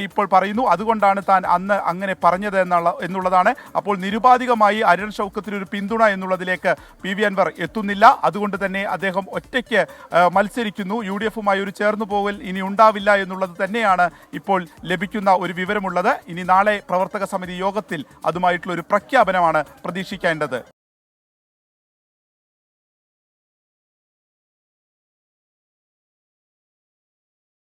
ഇപ്പോൾ പറയുന്നു. അതുകൊണ്ടാണ് താൻ അന്ന് അങ്ങനെ പറഞ്ഞത് എന്നുള്ളതാണ്. അപ്പോൾ നിരുപാധികമായി ആര്യടൻ ഷൗക്കത്തിന് ഒരു പിന്തുണ എന്നുള്ളതിലേക്ക് PV അൻവർ എത്തുന്നില്ല. അതുകൊണ്ട് തന്നെ അദ്ദേഹം ഒറ്റയ്ക്ക് മത്സരിക്കുന്നു. UDF-മായി ഒരു ചേർന്നുപോകൽ ഇനി ഉണ്ടാവില്ല എന്നുള്ളത് തന്നെയാണ് ഇപ്പോൾ ലഭിക്കുന്ന ഒരു വിവരമുള്ളത്. ഇനി നാളെ പ്രവർത്തക സമിതി യോഗത്തിൽ അതുമായിട്ടുള്ള ഒരു പ്രഖ്യാപനമാണ് പ്രതീക്ഷിക്കേണ്ടത്.